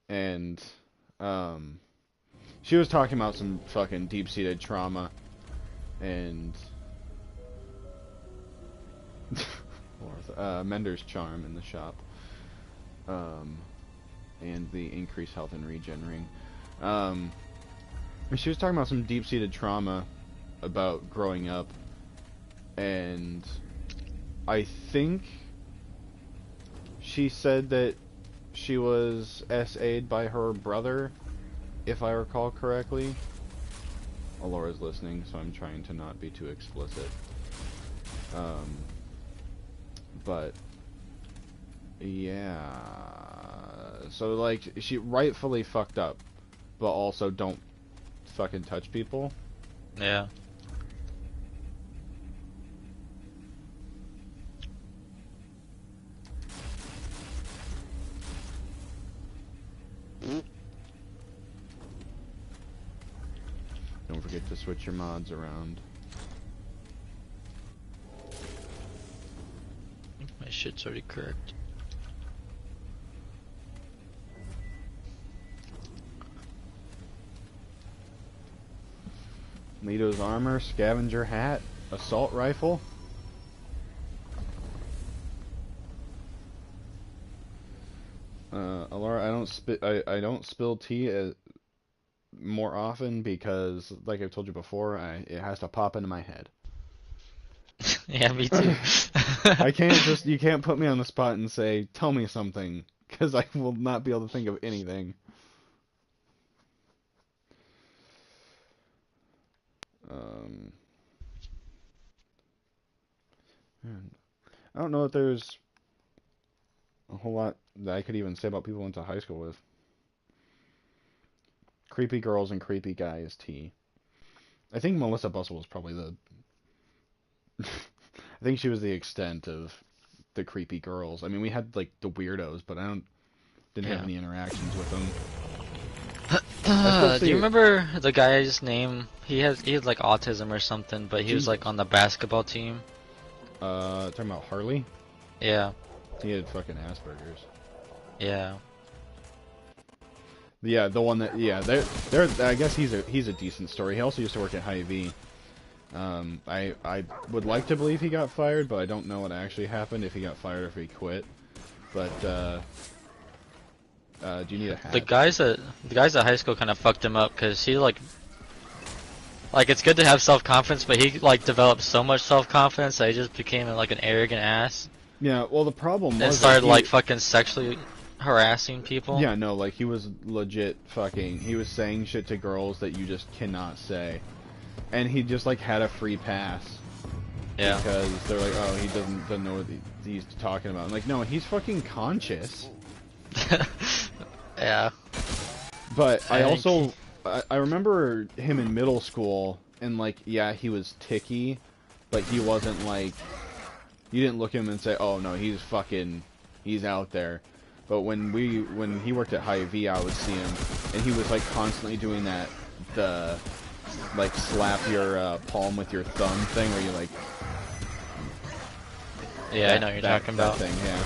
and she was talking about some fucking deep-seated trauma, and Mender's charm in the shop, and the increased health and regen ring. She was talking about some deep-seated trauma about growing up, and I think she said that she was SA'd by her brother, if I recall correctly. Alora's listening, so I'm trying to not be too explicit. But yeah, so like she rightfully fucked up, but also don't fucking touch people. Yeah. Don't forget to switch your mods around. My shit's already correct. Lito's armor, scavenger hat, assault rifle. Alora, I don't spill tea more often because, like I've told you before, it has to pop into my head. Yeah, me too. You can't put me on the spot and say, tell me something, because I will not be able to think of anything. I don't know if there's a whole lot that I could even say about people I went to high school with. Creepy girls and creepy guys, T. I think Melissa Bustle was probably the... I think she was the extent of the creepy girls. I mean, we had, like, the weirdos, but didn't have any interactions with them. Do you remember the guy's name? He had like autism or something, but he was like on the basketball team. Talking about Harley? Yeah. He had fucking Asperger's. Yeah. Yeah, the one that I guess he's a decent story. He also used to work at Hy-Vee. I would like to believe he got fired, but I don't know what actually happened, if he got fired or if he quit. But do you need a hat? The guys at high school kind of fucked him up because he like it's good to have self-confidence, but he like developed so much self-confidence that he just became like an arrogant ass. Yeah, well the problem was and started like fucking sexually harassing people. Yeah, no, like he was legit fucking. He was saying shit to girls that you just cannot say, and he just like had a free pass. Yeah. Because they're like, oh, he doesn't know what he's talking about. I'm like, no, he's fucking conscious. Yeah. But I remember him in middle school, and like, yeah, he was ticky, but he wasn't like, you didn't look at him and say, oh no, he's out there. But when he worked at Hy-Vee, I would see him, and he was like constantly doing the like slap your palm with your thumb thing, where you like. Yeah, I know what you're talking about. Thing, yeah.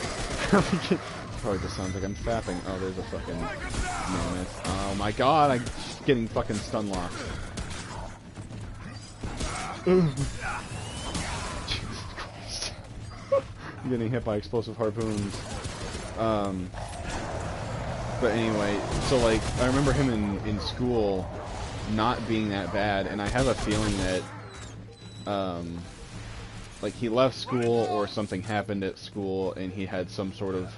Probably just sounds like I'm fapping. Oh, there's a fucking mammoth. Oh my god, I'm getting fucking stun locked. Jesus Christ. getting hit by explosive harpoons. But anyway, so like I remember him in school not being that bad, and I have a feeling that like he left school or something happened at school and he had some sort of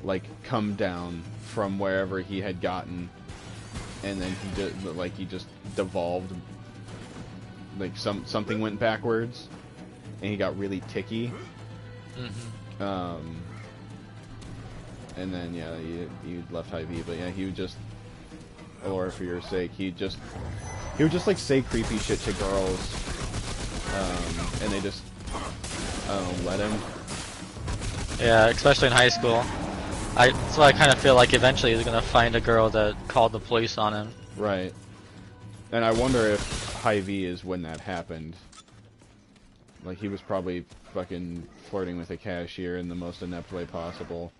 like come down from wherever he had gotten, and then he just devolved, like something went backwards and he got really ticky. And then yeah, he left Hy-Vee, but yeah, he would just, or for your sake, he would just like say creepy shit to girls, and they just, I don't know, let him. Yeah, especially in high school. So I kind of feel like eventually he's gonna find a girl that called the police on him. Right. And I wonder if Hy-Vee is when that happened. Like, he was probably fucking flirting with a cashier in the most inept way possible.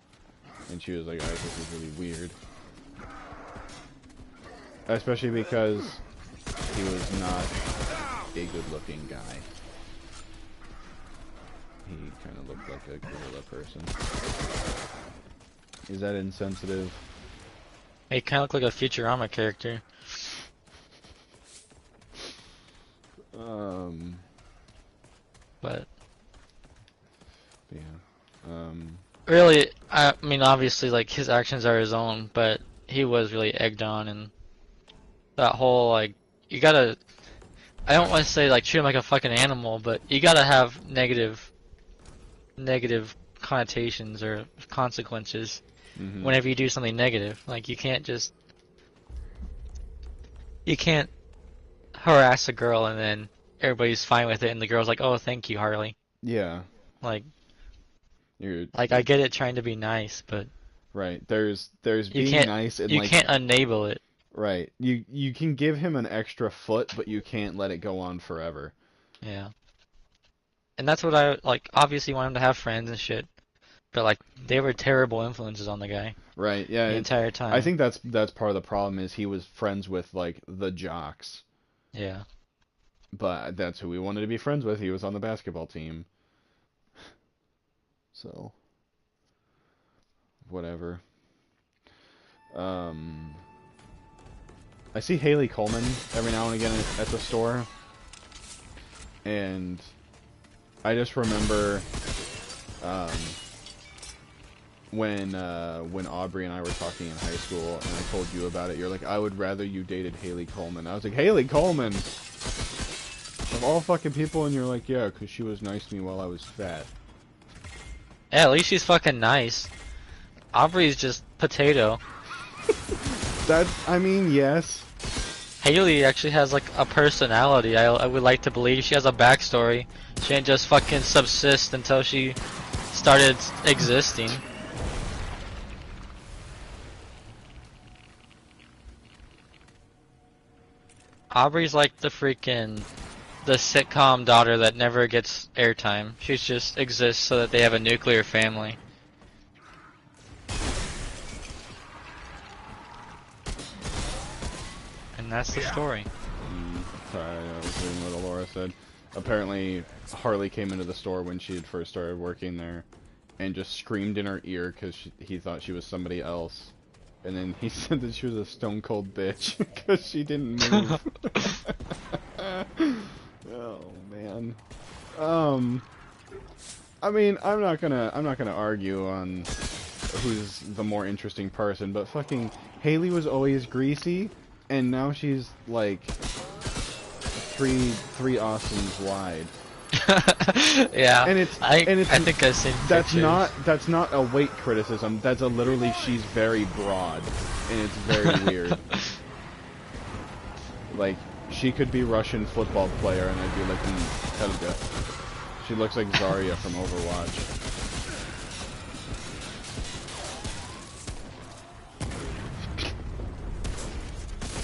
And she was like, alright, this is really weird. Especially because he was not a good-looking guy. He kind of looked like a gorilla person. Is that insensitive? He kind of looked like a Futurama character. But yeah. really, I mean, obviously, like, his actions are his own, but he was really egged on, and that whole, like, you gotta, I don't want to say, like, treat him like a fucking animal, but you gotta have negative connotations or consequences whenever you do something negative. Like, you can't harass a girl and then everybody's fine with it, and the girl's like, oh, thank you, Harley. Yeah. Like, I get it trying to be nice, but right. There's being nice and you like, can't enable it. right. You can give him an extra foot, but you can't let it go on forever. Yeah. And that's what I like. Obviously, want him to have friends and shit, but like they were terrible influences on the guy. Right. Yeah. The entire time. I think that's part of the problem is he was friends with like the jocks. Yeah. But that's who we wanted to be friends with. He was on the basketball team. So, whatever. I see Haley Coleman every now and again at the store, and I just remember when Aubrey and I were talking in high school, and I told you about it. You're like, I would rather you dated Haley Coleman. I was like, Haley Coleman, of all fucking people, and you're like, yeah, because she was nice to me while I was fat. Yeah, at least she's fucking nice. Aubrey's just potato. I mean, yes. Haley actually has like a personality. I would like to believe she has a backstory. She didn't just fucking subsist until she started existing. Aubrey's like the sitcom daughter that never gets airtime. She just exists so that they have a nuclear family. And that's the story. Sorry, I was reading what Laura said. Apparently, Harley came into the store when she had first started working there and just screamed in her ear because he thought she was somebody else. And then he said that she was a stone cold bitch because she didn't move. Oh man. I mean, I'm not gonna argue on who's the more interesting person, but fucking Haley was always greasy, and now she's like three Austins wide. Yeah, and I think I've seen that's pictures. that's not a weight criticism. That's a literally she's very broad, and it's very weird. Like, she could be Russian football player, and I'd be like, Helga. She looks like Zarya from Overwatch.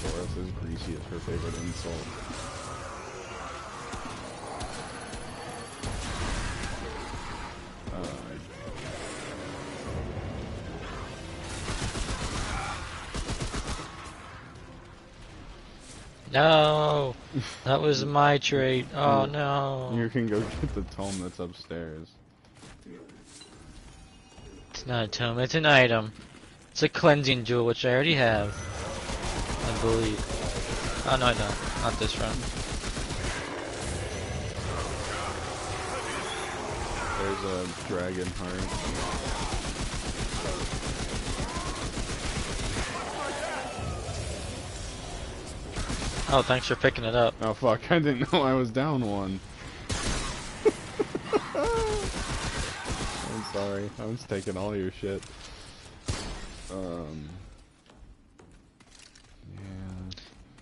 Dora says greasy is her favorite insult. No, that was my trait. Oh no. You can go get the tome that's upstairs. It's not a tome, it's an item. It's a cleansing jewel, which I already have. I believe. Oh no, I don't. Not this run. There's a dragon heart. Oh, thanks for picking it up. Oh fuck, I didn't know I was down one. I'm sorry, I was taking all your shit. Yeah.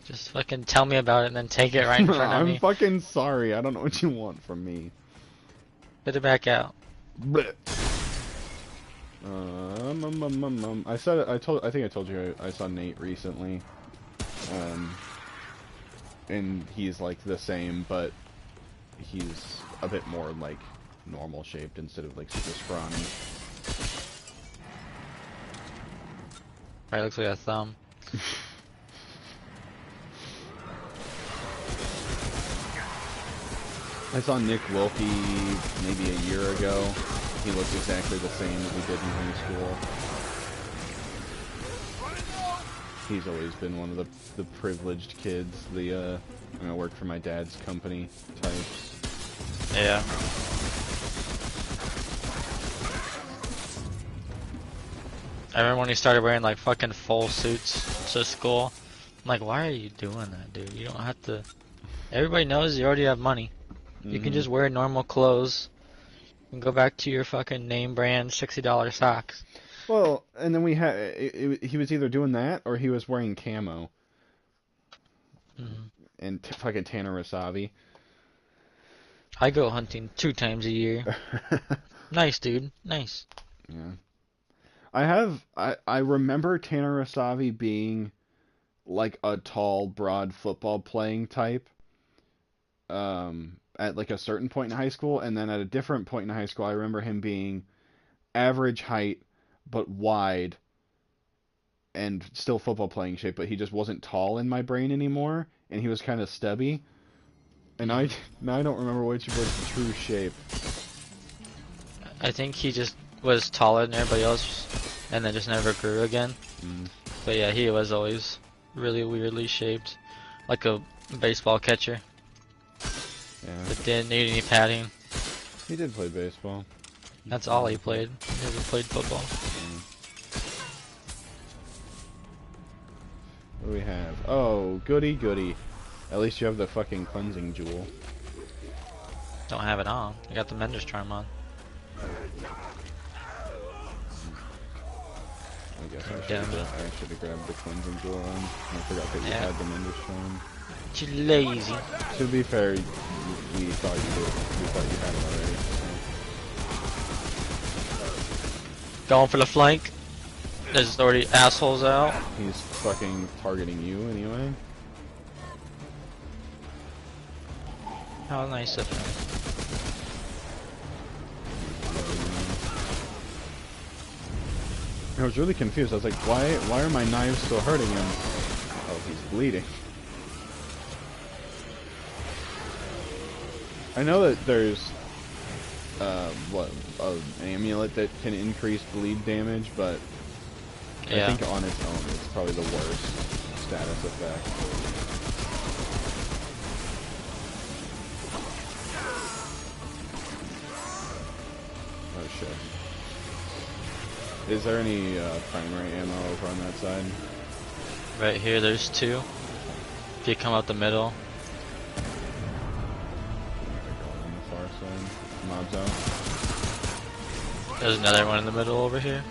Just fucking tell me about it and then take it right in front of me. I'm fucking sorry, I don't know what you want from me. Put it back out. Blech. I said it, I think I told you I saw Nate recently. And he's like the same, but he's a bit more like normal shaped instead of like super scrawny. Right, looks like a thumb. I saw Nick Wilkie maybe a year ago. He looked exactly the same as he did in high school. He's always been one of the privileged kids, the work for my dad's company types. Yeah. I remember when he started wearing like fucking full suits to school. I'm like, why are you doing that, dude? You don't have to. Everybody knows you already have money. You can just wear normal clothes and go back to your fucking name brand $60 socks. Well, and then we had he was either doing that or he was wearing camo. And fucking Tanner Wasabi. I go hunting 2 times a year. Nice, dude. Nice. Yeah. I remember Tanner Wasabi being like a tall, broad football playing type. At like a certain point in high school, and then at a different point in high school, I remember him being average height but wide and still football playing shape, but he just wasn't tall in my brain anymore, and he was kind of stubby. And now I don't remember which was the true shape. I think he just was taller than everybody else and then just never grew again. But yeah, he was always really weirdly shaped, like a baseball catcher. Yeah. But didn't need any padding. He did play baseball. That's all he played. He never played football. What do we have? Oh, goody goody. At least you have the fucking cleansing jewel. Don't have it on. I got the Mender's Charm on. I guess I should have grabbed the cleansing jewel on. I forgot that you had the Mender's Charm. Too lazy. To be fair, we thought you did. We thought you had it already. Going for the flank. There's already assholes out. He's fucking targeting you anyway. How nice of him. I was really confused. I was like, why are my knives still hurting him? Oh, he's bleeding. I know that there's an amulet that can increase bleed damage, but I think on its own it's probably the worst status effect. Oh shit. Is there any primary ammo over on that side? Right here, there's 2. If you come out the middle. On the far side. Mobs out. There's another one in the middle over here.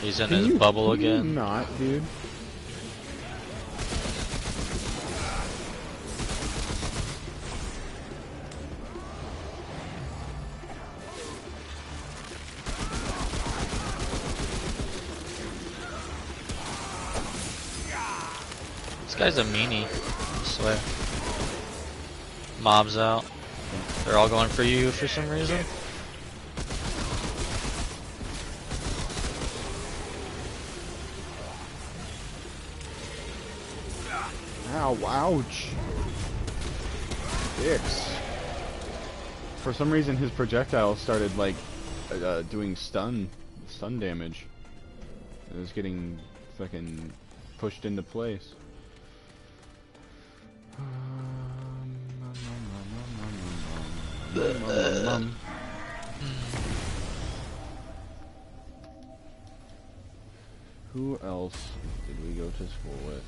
He's in his bubble again. Not, dude. This guy's a meanie, I swear. Mobs out. They're all going for you for some reason. Ow, ouch. Dicks. For some reason, his projectiles started like doing stun damage. It was getting fucking pushed into place. Who else did we go to school with?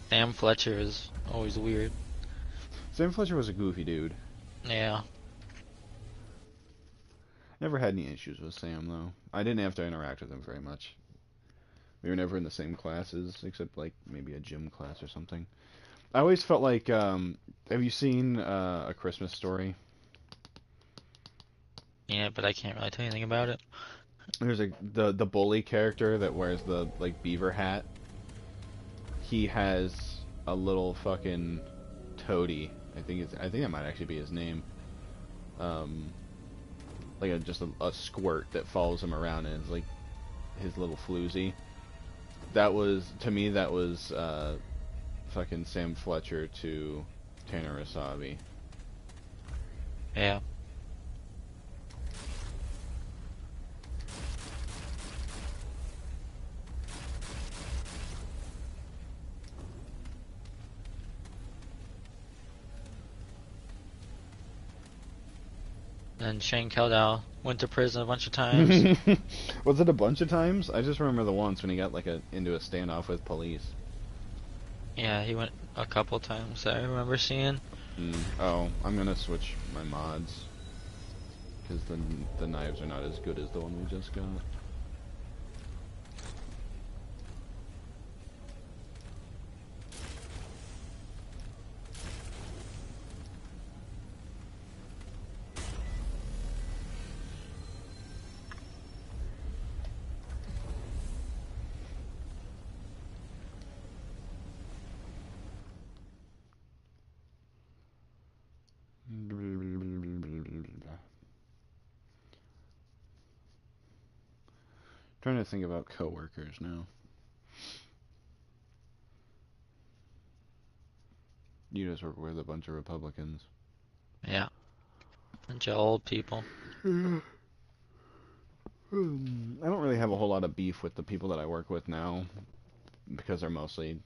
Sam Fletcher is always weird. Sam Fletcher was a goofy dude. Yeah. Never had any issues with Sam, though. I didn't have to interact with him very much. We were never in the same classes, except, like, maybe a gym class or something. I always felt like, have you seen A Christmas Story? Yeah, but I can't really tell you anything about it. There's the bully character that wears the, like, beaver hat. He has a little fucking toady. I think that might actually be his name. Like just a squirt that follows him around, and it's like his little floozy. That was, to me, that was fucking Sam Fletcher to Tanner Asabi. Yeah. And Shane Keldau went to prison a bunch of times. Was it a bunch of times? I just remember the once when he got like into a standoff with police. Yeah, he went a couple times that I remember seeing. Oh, I'm gonna switch my mods because the knives are not as good as the one we just got. Trying to think about coworkers now. You just work with a bunch of Republicans. Yeah. Bunch of old people. I don't really have a whole lot of beef with the people that I work with now, because they're mostly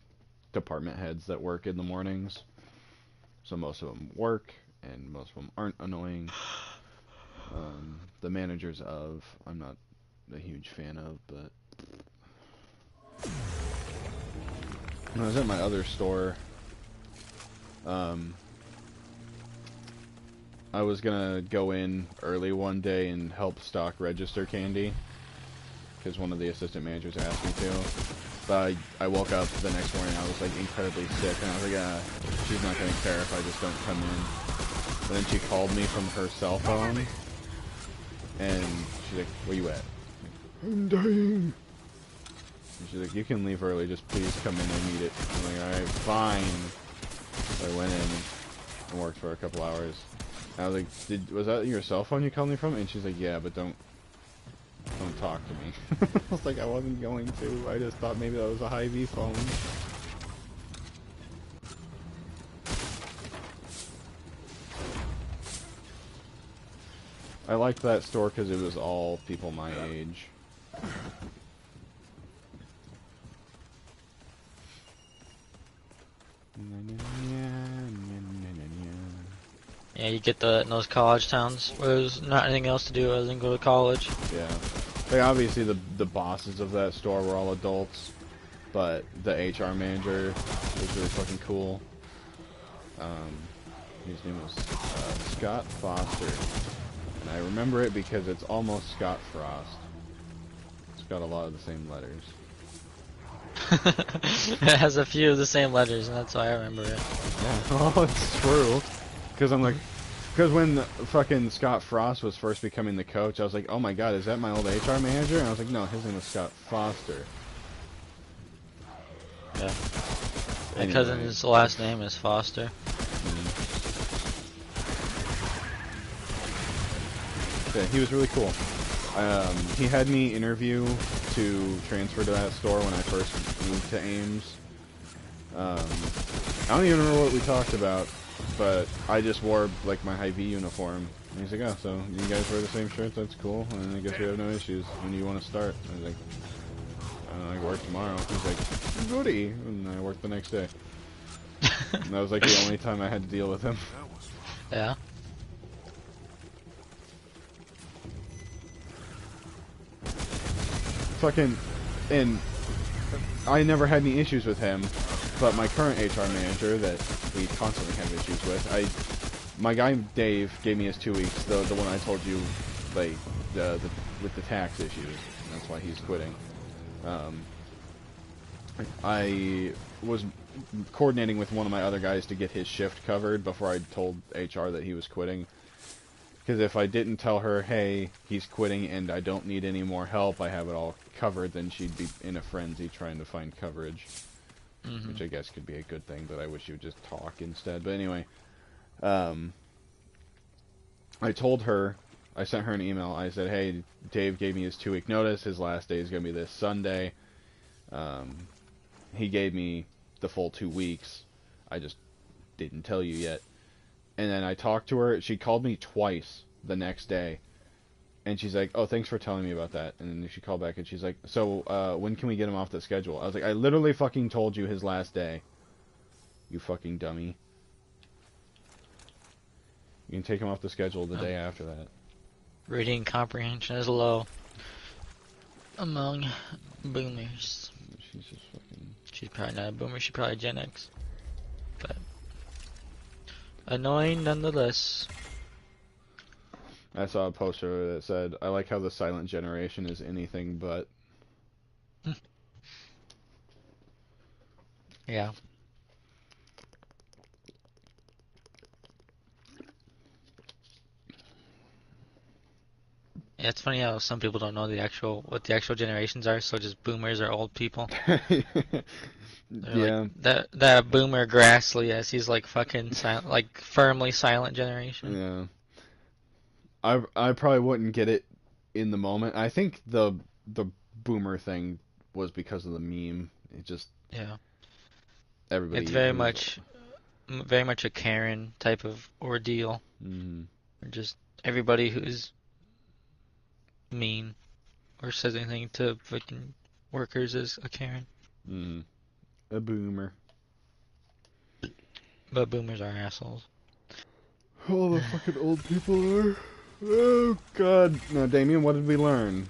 department heads that work in the mornings. So most of them work, and most of them aren't annoying. The managers of, I'm not a huge fan of, but when I was at my other store, I was gonna go in early one day and help stock register candy, because one of the assistant managers asked me to. But I woke up the next morning, I was like incredibly sick, and I was like, she's not gonna care if I just don't come in. And then she called me from her cell phone, and she's like, where you at? I'm dying. And she's like, you can leave early, just please come in and eat it. I'm like, alright, fine. So I went in and worked for a couple hours. And I was like, was that your cell phone you called me from? And she's like, yeah, but don't talk to me. I was like, I wasn't going to. I just thought maybe that was a Hy-Vee phone. I liked that store because it was all people my age. Yeah, you get in those college towns where there's not anything else to do other than go to college. Yeah. Like, obviously the bosses of that store were all adults, but the HR manager was really fucking cool. His name was Scott Foster. And I remember it because it's almost Scott Frost. It's got a lot of the same letters. It has a few of the same letters, and that's why I remember it. Yeah, oh, it's true. Because I'm like, because when fucking Scott Frost was first becoming the coach, I was like, oh my god, is that my old HR manager? And I was like, no, his name was Scott Foster. Yeah. My Anyway. cousin's last name is Foster. Yeah, he was really cool. He had me interview to transfer to that store when I first moved to Ames. I don't even remember what we talked about, but I just wore like my Hy-Vee uniform. And he's like, oh, so you guys wear the same shirt? That's cool. And I guess we have no issues. When do you want to start? I was like, I work tomorrow. He's like, goody. And I work the next day. And that was like the only time I had to deal with him. Yeah. Fucking, and I never had any issues with him, but my current HR manager that we constantly have issues with, my guy Dave gave me his 2 weeks, the one I told you, like, with the tax issues. That's why he's quitting. I was coordinating with one of my other guys to get his shift covered before I told HR that he was quitting. Because if I didn't tell her, hey, he's quitting and I don't need any more help, I have it all covered, then she'd be in a frenzy trying to find coverage. Which I guess could be a good thing, but I wish you would just talk instead. But anyway, I told her, I sent her an email, I said, hey, Dave gave me his 2 week notice, his last day is going to be this Sunday. He gave me the full 2 weeks, I just didn't tell you yet. And then I talked to her, she called me twice the next day, and she's like, oh, thanks for telling me about that. And then she called back and she's like, so, when can we get him off the schedule? I was like, I literally fucking told you his last day. You fucking dummy. You can take him off the schedule the day after that. Reading comprehension is low among boomers. She's just fucking... She's probably not a boomer, she's probably Gen X. But annoying nonetheless. I saw a poster that said, I like how the silent generation is anything but. Yeah. Yeah, it's funny how some people don't know what the actual generations are, so just boomers are old people. Yeah. Like, that boomer Grassley, yes, he's like fucking silent, like firmly silent generation. Yeah. I probably wouldn't get it in the moment. I think the boomer thing was because of the meme. It just everybody. It's very much a Karen type of ordeal. Or just everybody who's mean or says anything to fucking workers is a Karen. A boomer. But boomers are assholes. All the fucking old people are. Oh god. Now, Damien, what did we learn?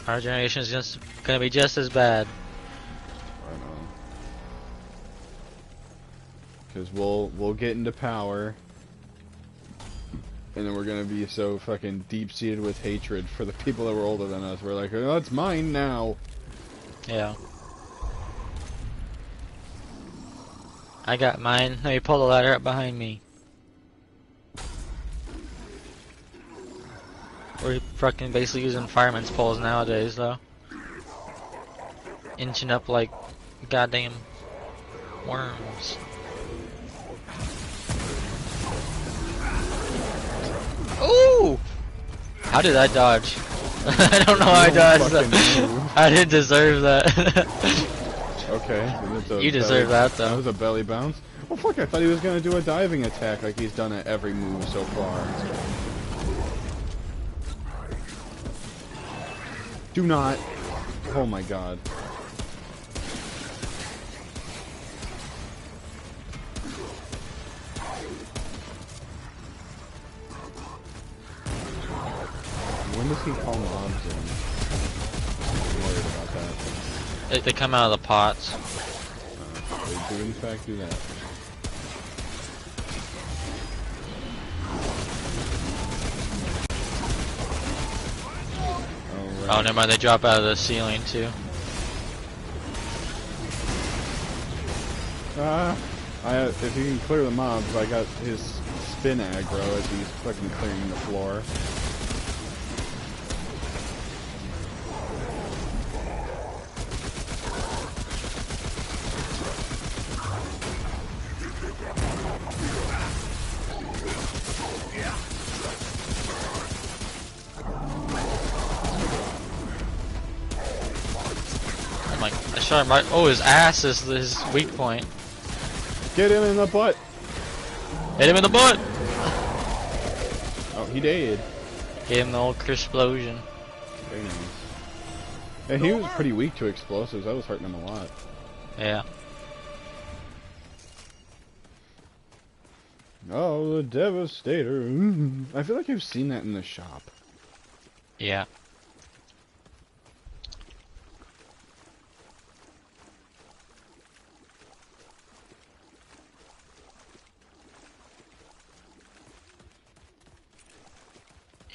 Our generation is just gonna be just as bad. I know. Because we'll get into power, and then we're gonna be so fucking deep-seated with hatred for the people that were older than us. We're like, oh, it's mine now. Yeah. I got mine. Let me pull the ladder up behind me. We're fucking basically using fireman's poles nowadays, though. Inching up like goddamn worms. Ooh! How did I dodge? I don't know how I dodged that. I didn't deserve that. Okay. You deserve that, though. That was a belly bounce. Oh fuck, I thought he was gonna do a diving attack like he's done at every move so far. Do not. Oh my god. When does he call mobs in? I'm worried about that. They come out of the pots. They do in fact do that. Oh, never mind, they drop out of the ceiling too. If you can clear the mobs, I got his spin aggro as he's fucking clearing the floor. Shot him right. Oh, his ass is his weak point. Get him in the butt! Hit him in the butt! Oh, he did. Gave him the old explosion. Very nice. Yeah, he was pretty weak to explosives. I was hurting him a lot. Yeah. Oh, the Devastator. Ooh. I feel like I've seen that in the shop. Yeah.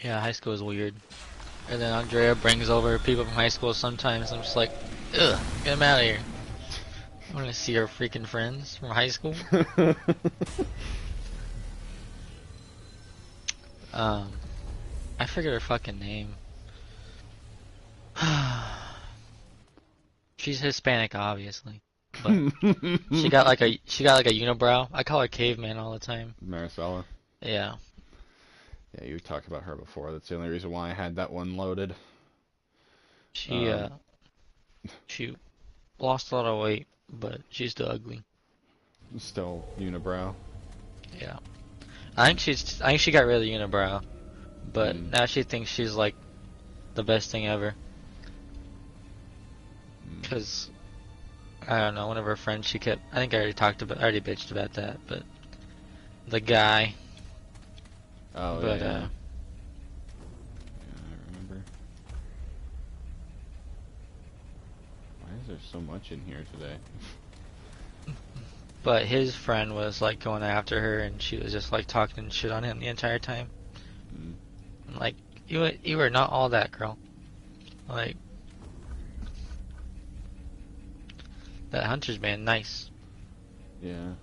Yeah, high school is weird. And then Andrea brings over people from high school sometimes. I'm just like, ugh, get them out of here. I want to see our freaking friends from high school. I forget her fucking name. She's Hispanic, obviously, but she got like a unibrow. I call her caveman all the time. Maricela. Yeah. Yeah, you talked about her before. That's the only reason why I had that one loaded. She lost a lot of weight, but she's still ugly. Still unibrow. Yeah. I think she got rid of the unibrow, but now she thinks she's like the best thing ever. Cause I don't know, one of her friends I think I already bitched about that, but the guy. Oh, but, yeah. Yeah, I remember. Why is there so much in here today? But his friend was like going after her, and she was just like talking shit on him the entire time. I'm like, you are not all that, girl. Like, that Hunter's man, nice. Yeah.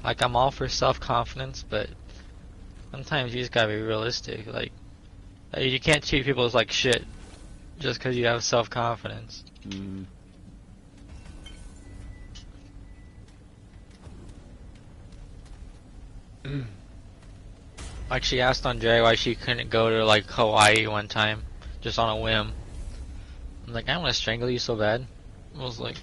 Like, I'm all for self-confidence, but sometimes you just gotta be realistic. Like, you can't treat people as like shit just because you have self-confidence. Like, she asked Andre why she couldn't go to like Hawaii one time, just on a whim. I'm like, I want to strangle you so bad. I was like,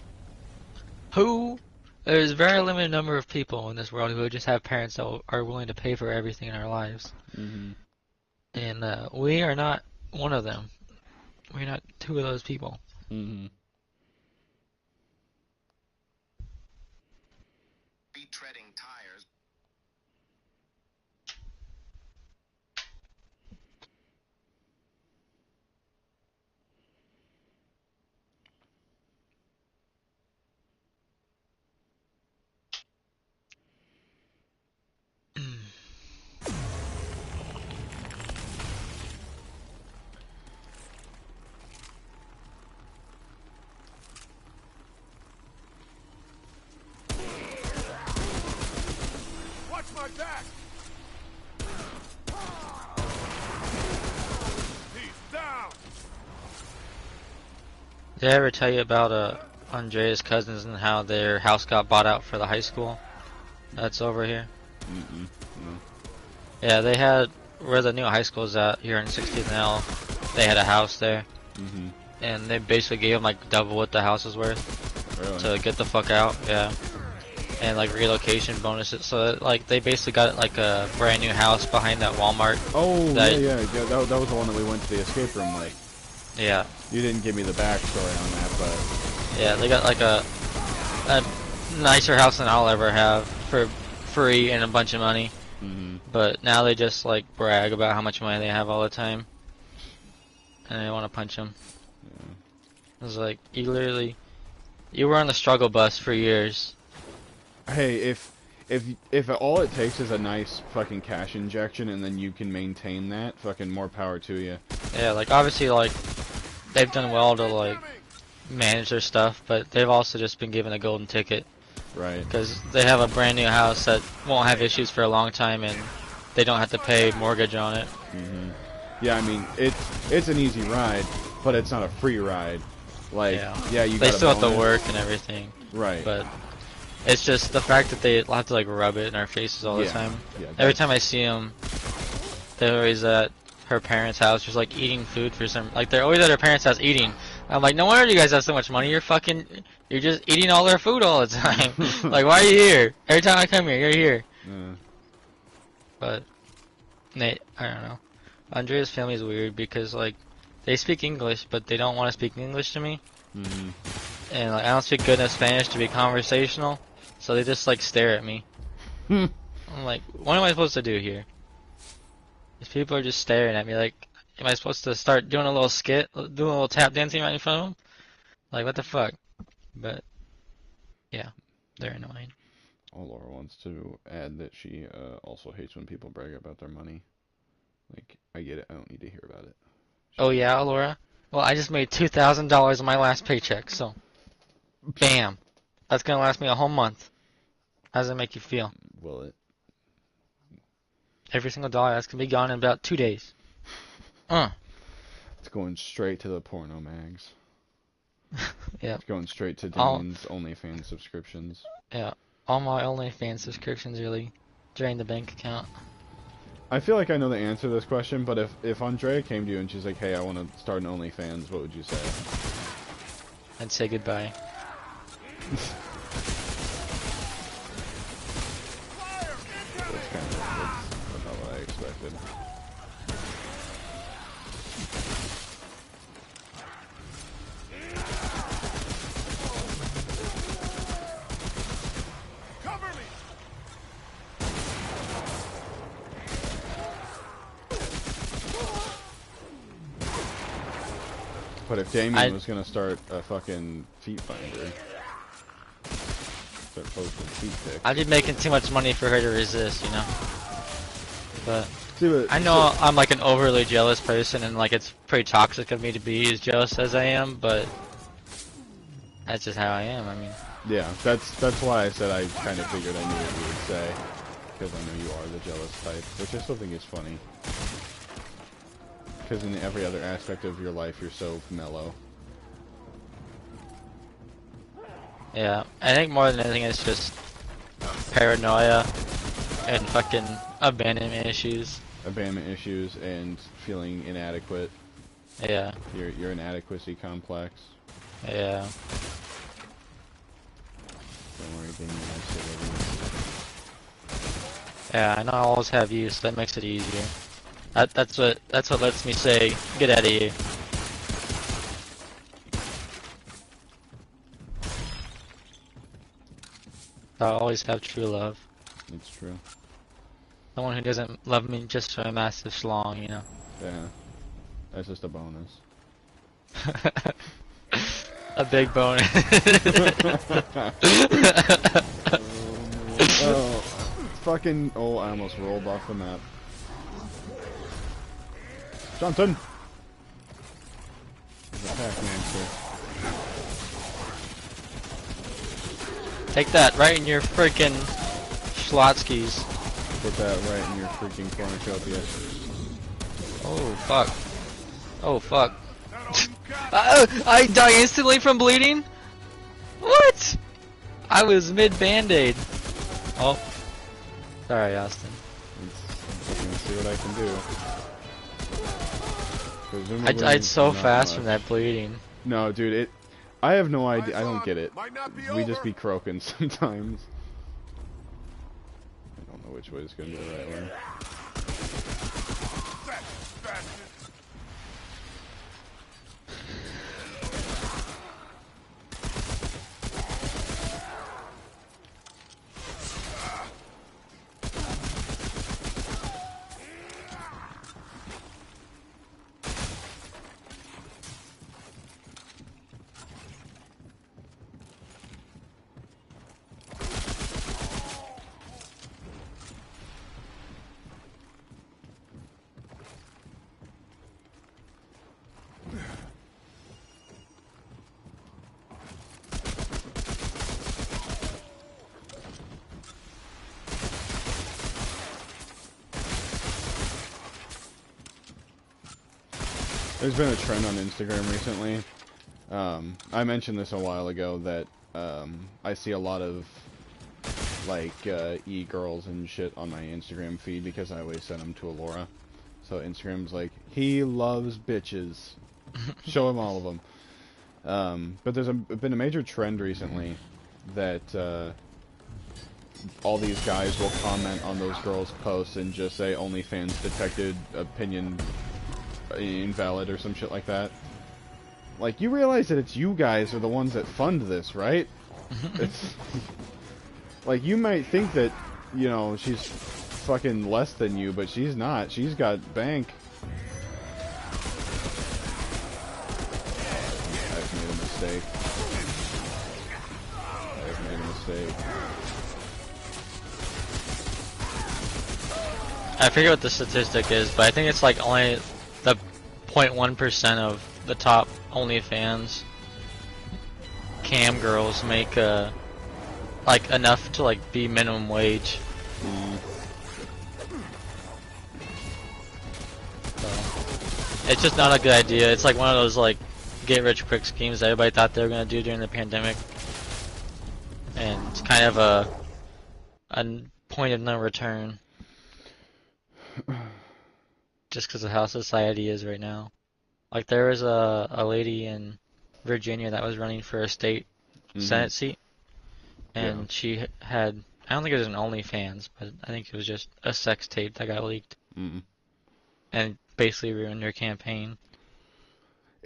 who? There's a very limited number of people in this world who just have parents that are willing to pay for everything in our lives. And we are not one of them. We're not two of those people. Be treading tires. Watch my back! He's down! Did I ever tell you about Andrea's cousins and how their house got bought out for the high school that's over here? No. Yeah, they had where the new high school is at here in 16th and L. They had a house there, and they basically gave them like double what the house is worth Really? to get the fuck out. Yeah, and like relocation bonuses. So like they basically got like a brand new house behind that Walmart. Oh, That- yeah. That was the one that we went to the escape room with. Yeah, You didn't give me the backstory on that, but yeah, they got like a nicer house than I'll ever have for free and a bunch of money. But now they just like brag about how much money they have all the time, and they want to punch them. It's like, you were on the struggle bus for years. hey, if all it takes is a nice fucking cash injection and then you can maintain that, fucking more power to you. Yeah, like obviously like they've done well to like manage their stuff, but they've also just been given a golden ticket Right. because they have a brand new house that won't have issues for a long time, and they don't have to pay mortgage on it. Yeah, I mean, it's an easy ride, but it's not a free ride. Like, yeah, you they got still have to bonus. work and everything, Right. but it's just the fact that they have to like rub it in our faces all the Yeah. time. Yeah, Every that's- time I see them, they're always at her parents' house, just like eating food for some. Like they're always at her parents' house eating, I'm like, no wonder you guys have so much money. You're just eating all their food all the time. Like, why are you here? Every time I come here, you're here. Yeah. But Nate, I don't know. Andrea's family is weird because like they speak English, but they don't want to speak English to me. Mhm. And like I don't speak good enough Spanish to be conversational, so they just like stare at me. I'm like, what am I supposed to do here? These people are just staring at me like, am I supposed to start doing a little skit, doing a little tap dancing right in front of them? Like, what the fuck? But yeah, they're annoying. Oh, Laura wants to add that she also hates when people brag about their money. Like, I get it. I don't need to hear about it. Oh yeah, Laura? Well, I just made $2,000 on my last paycheck, so bam. That's gonna last me a whole month. How does that make you feel? Will it? Every single dollar that's gonna be gone in about 2 days. It's going straight to the porno mags. Yeah. It's going straight to All, Damien's OnlyFans subscriptions. yeah. All my OnlyFans subscriptions really drain the bank account. I feel like I know the answer to this question, but if Andrea came to you and she's like, hey, I want to start an OnlyFans, what would you say? I'd say goodbye. That's not what I expected. Cover me! But if Damien was gonna start a fucking feet finder, start posting feet pics. I'd be making too much money for her to resist, you know? But See, but, I know I'm like an overly jealous person and like it's pretty toxic of me to be as jealous as I am, but that's just how I am, I mean. yeah, that's why I said I kind of figured I knew what you would say, because I know you are the jealous type, which I still think is funny. Because in every other aspect of your life, you're so mellow. Yeah, I think more than anything it's just paranoia and fucking abandonment issues. Abandonment issues and feeling inadequate. Yeah, Your inadequacy complex. yeah. Don't worry, Damien, I still love Yeah, and I always have you, so that makes it easier. That's what lets me say, get out of here. I always have true love. you. It's true. Someone who doesn't love me just for a massive schlong, you know. Yeah. That's just a bonus. A big bonus. Oh, fucking... Oh, I almost rolled off the map. Johnson! There's a Pac-Man. Take that right in your freaking Schlotzkys. Put that right in your freaking cornucopia. Oh fuck. Oh fuck. That all you got? I die instantly from bleeding? What? I was mid band-aid. Oh. Sorry, Austin. I'm gonna see what I can do. I Presumably died so not fast much. from that bleeding. No, dude, I have no idea. I don't get it. Might not be We over. just be croaking sometimes. I don't know which way is gonna be the right way. That bastard. There's been a trend on Instagram recently. I mentioned this a while ago that I see a lot of like e-girls and shit on my Instagram feed because I always send them to Alora. So Instagram's like, he loves bitches. Show him all of them. But there's been a major trend recently that all these guys will comment on those girls' posts and just say OnlyFans detected opinion invalid or some shit like that. Like, you realize that it's you guys are the ones that fund this, right? It's like, you might think that, you know, she's fucking less than you, but she's not. She's got bank. I've made a mistake. I've made a mistake. I forget what the statistic is, but I think it's like only the 0.1% of the top OnlyFans cam girls make like enough to like be minimum wage. So, it's just not a good idea. It's like one of those like get rich quick schemes that everybody thought they were gonna do during the pandemic, and it's kind of a point of no return. Just because of how society is right now. Like, there was a lady in Virginia that was running for a state Senate seat, and she had, I don't think it was an OnlyFans, but I think it was just a sex tape that got leaked, and basically ruined her campaign.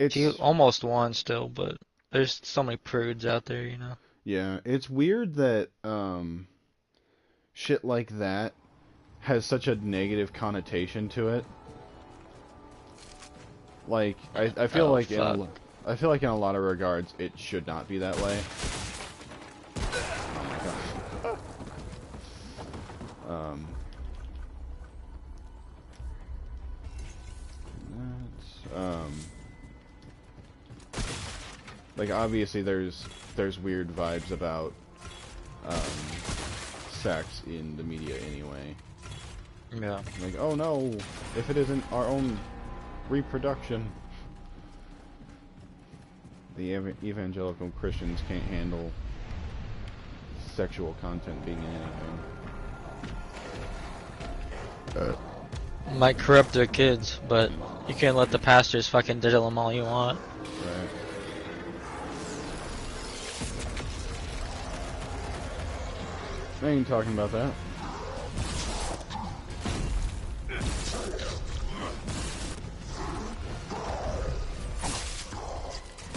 She almost won still, but there's so many prudes out there, you know? Yeah, it's weird that shit like that has such a negative connotation to it. Like, I feel like in a lot of regards it should not be that way. Oh my gosh. Like, obviously there's weird vibes about sex in the media anyway. Yeah. Like, oh no, if it isn't our own reproduction. The evangelical Christians can't handle sexual content being in anything. Might corrupt their kids, but you can't let the pastors fucking diddle them all you want. Right. I ain't talking about that.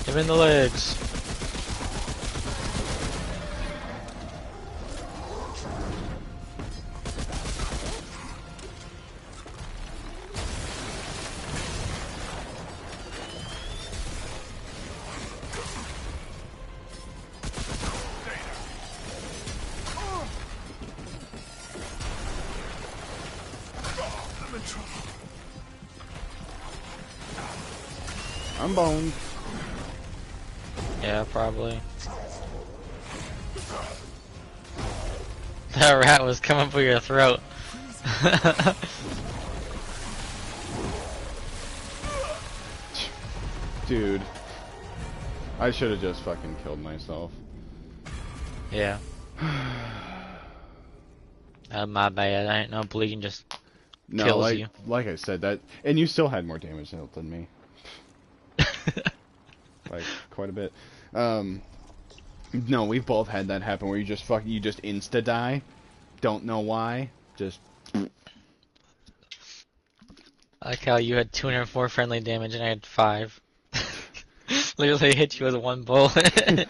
Give in the legs. I'm boned. Yeah, probably. That rat was coming for your throat. Dude. I should have just fucking killed myself. Yeah. My bad. I didn't know bleeding just kills you. Like I said, that, and you still had more damage than me. Like, quite a bit. No, we've both had that happen where you just insta die. Don't know why. Just. I like how you had 204 friendly damage and I had 5. Literally hit you with one bullet. And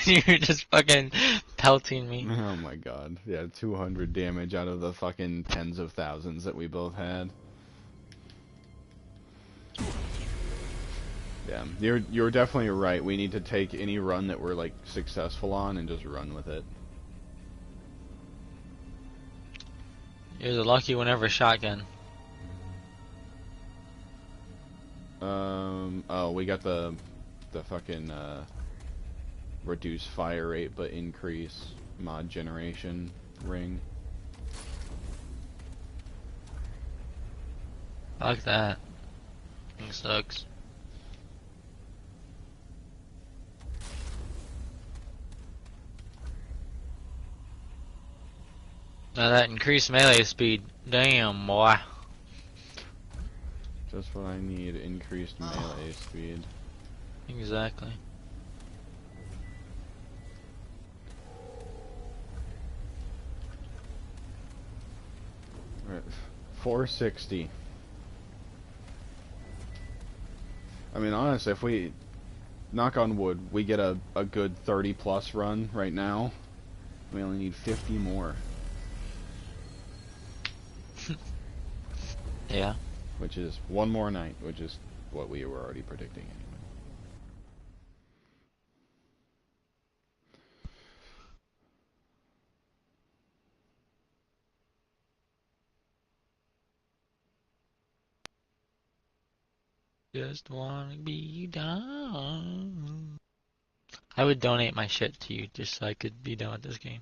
you were just fucking pelting me. Oh my god. Yeah, 200 damage out of the fucking tens of thousands that we both had. Yeah, you're definitely right. We need to take any run that we're like successful on and just run with it. You're the lucky one ever shotgun. Oh, we got the fucking reduce fire rate but increase mod generation ring. I like that. Thing sucks. Now that increased melee speed, damn boy. Just what I need, increased melee speed. Exactly. 460. I mean, honestly, if we, knock on wood, we get a good 30 plus run right now, we only need 50 more. Yeah. Which is one more night, which is what we were already predicting anyway. Just wanna be done. I would donate my shit to you just so I could be done with this game.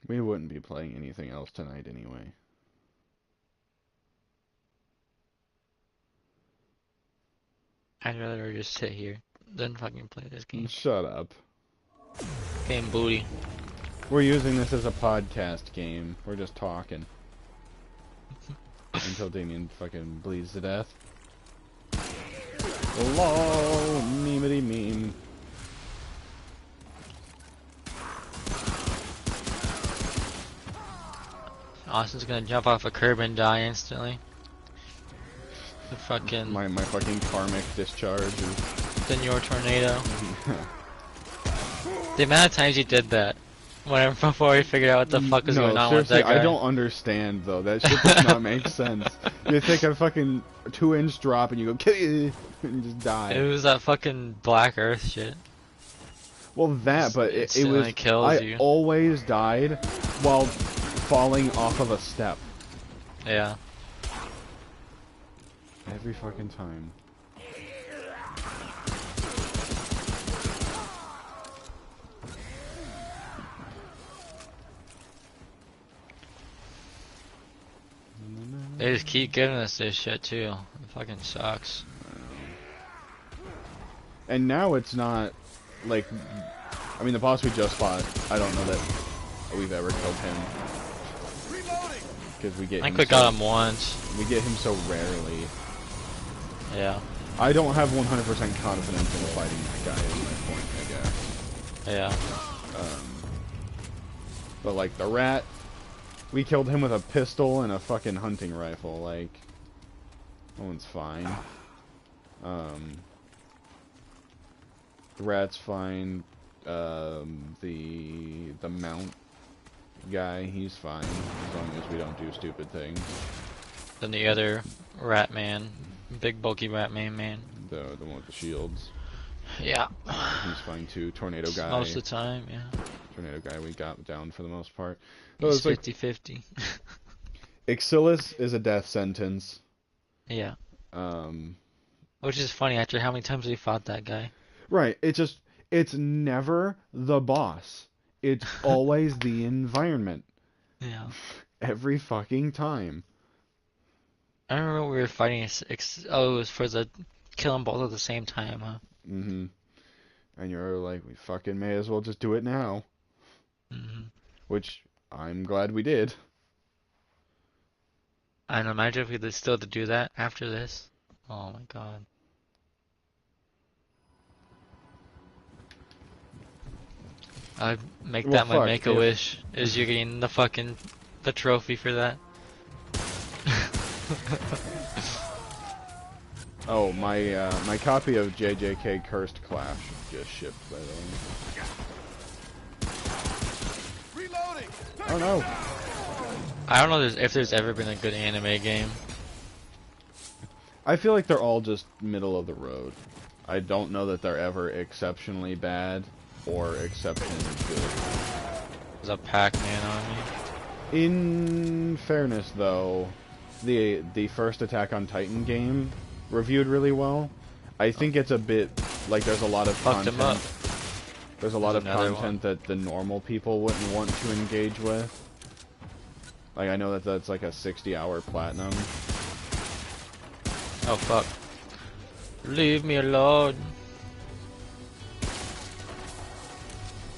We wouldn't be playing anything else tonight anyway. I'd rather just sit here than fucking play this game. Shut up. Game booty. We're using this as a podcast game. We're just talking. Until Damien fucking bleeds to death. Hello, memeity meme. Austin's gonna jump off a curb and die instantly. The fucking My fucking karmic discharge is... Senor Tornado. The amount of times you did that, whenever before we figured out what the fuck was going on with that guy. I don't understand though. That shit does not make sense. You take a fucking 2-inch drop and you go kill you and you just die. It was that fucking Black Earth shit. Well, that, but it was. Kills I you. always died while falling off of a step. Yeah. Every fucking time. They just keep giving us this shit too. It fucking sucks. And now it's not like, I mean, the boss we just fought, I don't know that we've ever killed him. Because we get I think we got him once. We get him so rarely. Yeah. I don't have 100% confidence in fighting that guy is my point, I guess. Yeah. But like the rat, we killed him with a pistol and a fucking hunting rifle, like, that one's fine. The rat's fine. The mount guy, he's fine, as long as we don't do stupid things. Then the other rat man, big bulky rat man. The one with the shields. Yeah. He's fine too. Tornado guy. Most of the time, yeah. Tornado guy we got down for the most part. He's it's like 50-50. Ixalis is a death sentence. Yeah. Which is funny after how many times we fought that guy. Right. It's never the boss. It's always the environment. Yeah. Every fucking time. I remember we were fighting. Oh, it was for the kill them both at the same time, huh? Mm-hmm. And you're like, we fucking may as well just do it now. Mm-hmm. Which I'm glad we did. And imagine if we could still to do that after this. Oh my god. I'd make that my make-a-wish, is you getting the fucking, the trophy for that. Oh, my copy of JJK Cursed Clash just shipped, by the way. Reloading. Oh no! I don't know if there's ever been a good anime game. I feel like they're all just middle of the road. I don't know that they're ever exceptionally bad or exceptionally good. There's a Pac-Man on me. In fairness, though, the first Attack on Titan game reviewed really well. I think it's a bit like there's a lot of content. There's a lot of content that the normal people wouldn't want to engage with. Like I know that that's like a 60-hour platinum. Oh fuck. Leave me alone.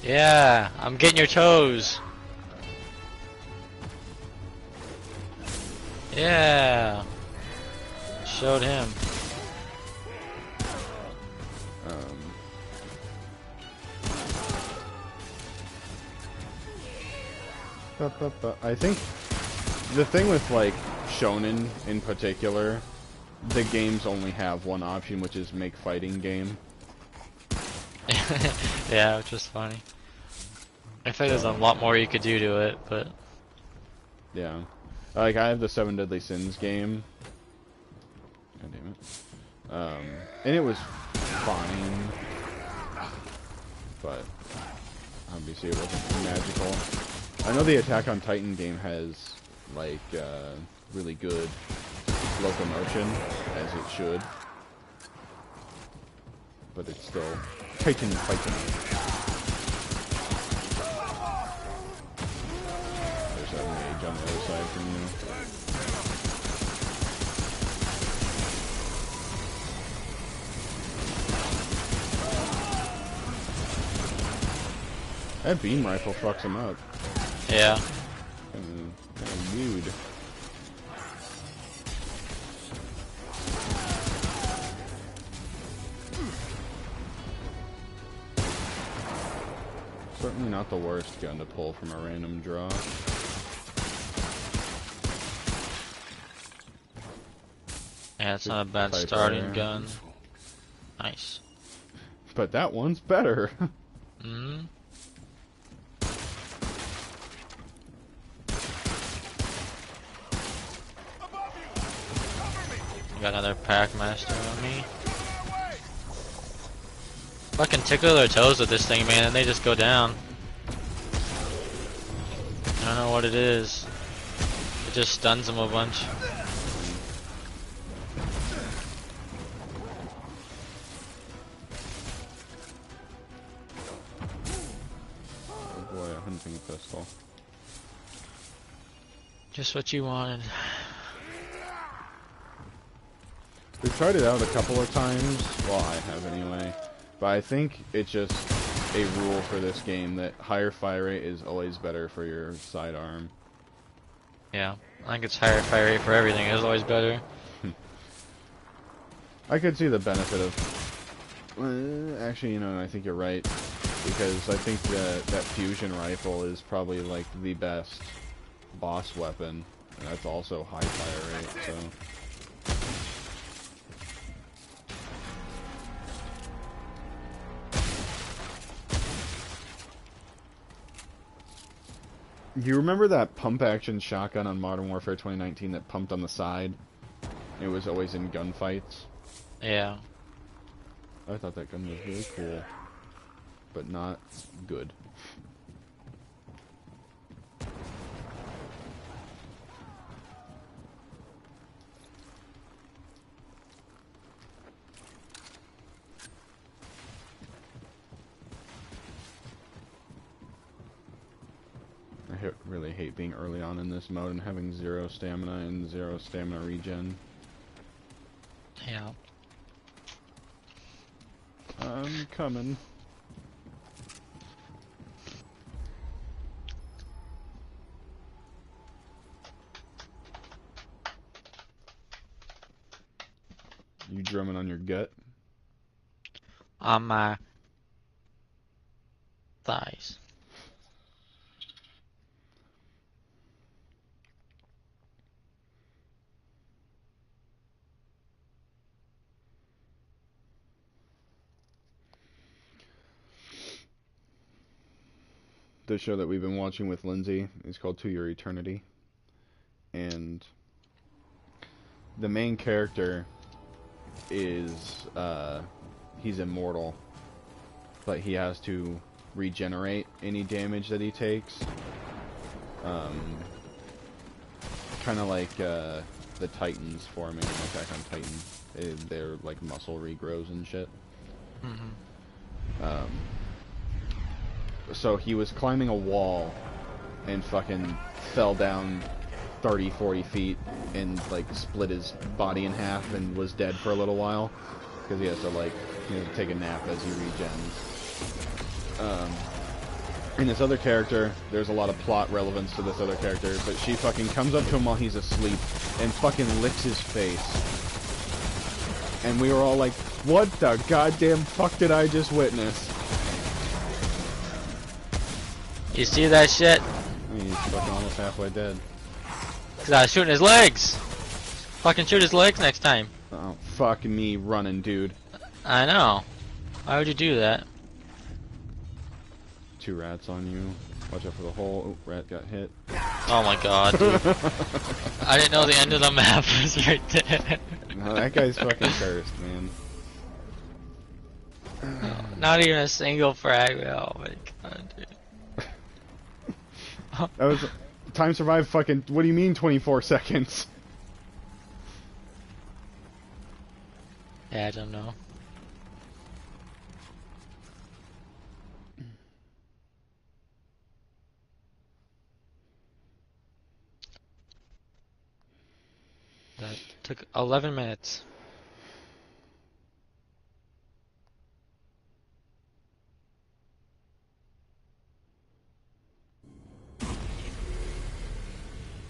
Yeah, I'm getting your toes. Yeah. Showed him. I think the thing with like shonen in particular, the games only have one option, which is make fighting game. Yeah, which is funny. I think there's a lot more you could do to it, but Yeah. Like I have the Seven Deadly Sins game. God damn it. And it was fine, but obviously it wasn't magical. I know the Attack on Titan game has like really good locomotion, as it should, but it's still Titan fighting. There's that mage on the other side from you. That beam rifle fucks him up. yeah. Kinda nude. Certainly not the worst gun to pull from a random draw. Yeah, it's not a bad Type starting R. gun. Nice. But that one's better. Hmm. Got another Packmaster on me. Fucking tickle their toes with this thing, man, and they just go down. I don't know what it is. It just stuns them a bunch. Oh boy, a hunting pistol. Just what you wanted. We've tried it out a couple of times. Well, I have anyway. But I think it's just a rule for this game that higher fire rate is always better for your sidearm. Yeah, I think it's higher fire rate for everything. It's always better. I could see the benefit of... actually, you know, I think you're right. Because I think that fusion rifle is probably like the best boss weapon. And that's also high fire rate, so... Do you remember that pump action shotgun on Modern Warfare 2019 that pumped on the side? It was always in gunfights. Yeah. I thought that gun was really cool, but not good. I really hate being early on in this mode and having 0 stamina and 0 stamina regen. Yeah. I'm coming. You drumming on your gut? On my thighs. The show that we've been watching with Lindsay is called To Your Eternity. And the main character is, he's immortal, but he has to regenerate any damage that he takes. Kind of like, the Titans forming in Attack on Titan. They're like muscle regrows and shit. Mm-hmm. So he was climbing a wall and fucking fell down 30, 40 feet and like split his body in half and was dead for a little while because he has to like, you know, take a nap as he regens. And this other character, there's a lot of plot relevance to this other character, but she fucking comes up to him while he's asleep and fucking licks his face. And we were all like, what the goddamn fuck did I just witness? You see that shit? He's fucking almost halfway dead. Cause I was shooting his legs. Fucking shoot his legs next time. Oh, fuck me running, dude. I know. Why would you do that? 2 rats on you. Watch out for the hole. Oh, rat got hit. Oh my god, dude. I didn't know the end of the map was right there. No, that guy's fucking cursed, man. Not even a single frag. Oh my god, dude. That was time survived fucking. What do you mean 24 seconds? Yeah, I don't know. That took 11 minutes.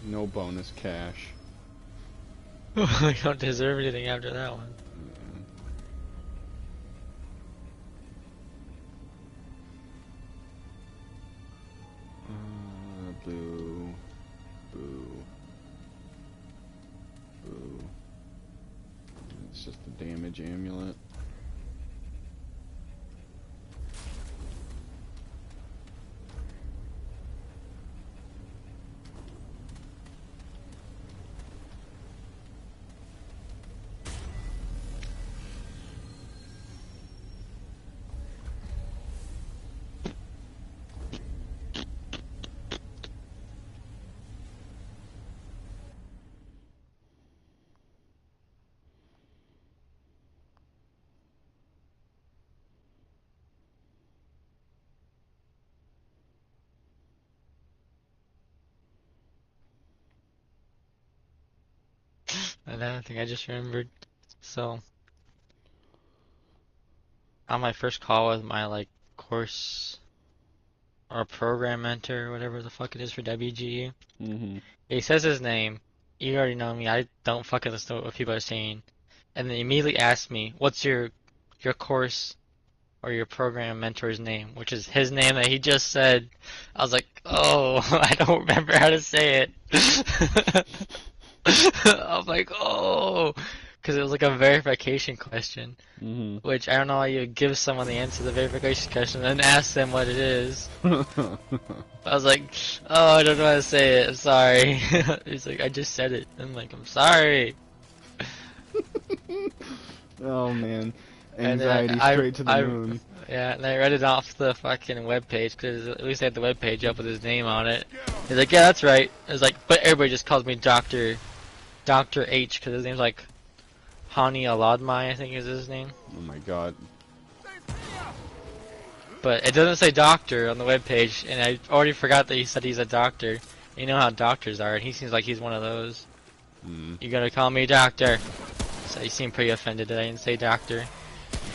No bonus cash. I don't deserve anything after that one. Boo. Boo. Boo. It's just the damage amulet. Another thing I just remembered. So, on my first call with my like course or program mentor, whatever the fuck it is for WGU, Mm-hmm. he says his name. You already know me. I don't fucking listen to what people are saying, and then immediately asks me, "What's your course or your program mentor's name?" Which is his name that he just said. I was like, "Oh, I don't remember how to say it." I'm like, "Oh," because it was like a verification question. Mm-hmm. Which I don't know why you give someone the answer to the verification question and then ask them what it is. I was like, oh, I don't know how to say it. I'm sorry. He's like, I just said it. I'm like, I'm sorry. Oh man, And then anxiety straight to the moon. yeah, and I read it off the fucking webpage because at least I had the webpage up with his name on it. He's like, yeah, that's right. I was like, but everybody just calls me Dr. H because his name's like Hani Aladmai, I think is his name. Oh my god. But it doesn't say doctor on the webpage, and I already forgot that he said he's a doctor. You know how doctors are, and he seems like he's one of those. Mm. You gotta call me doctor. So he seemed pretty offended that I didn't say doctor.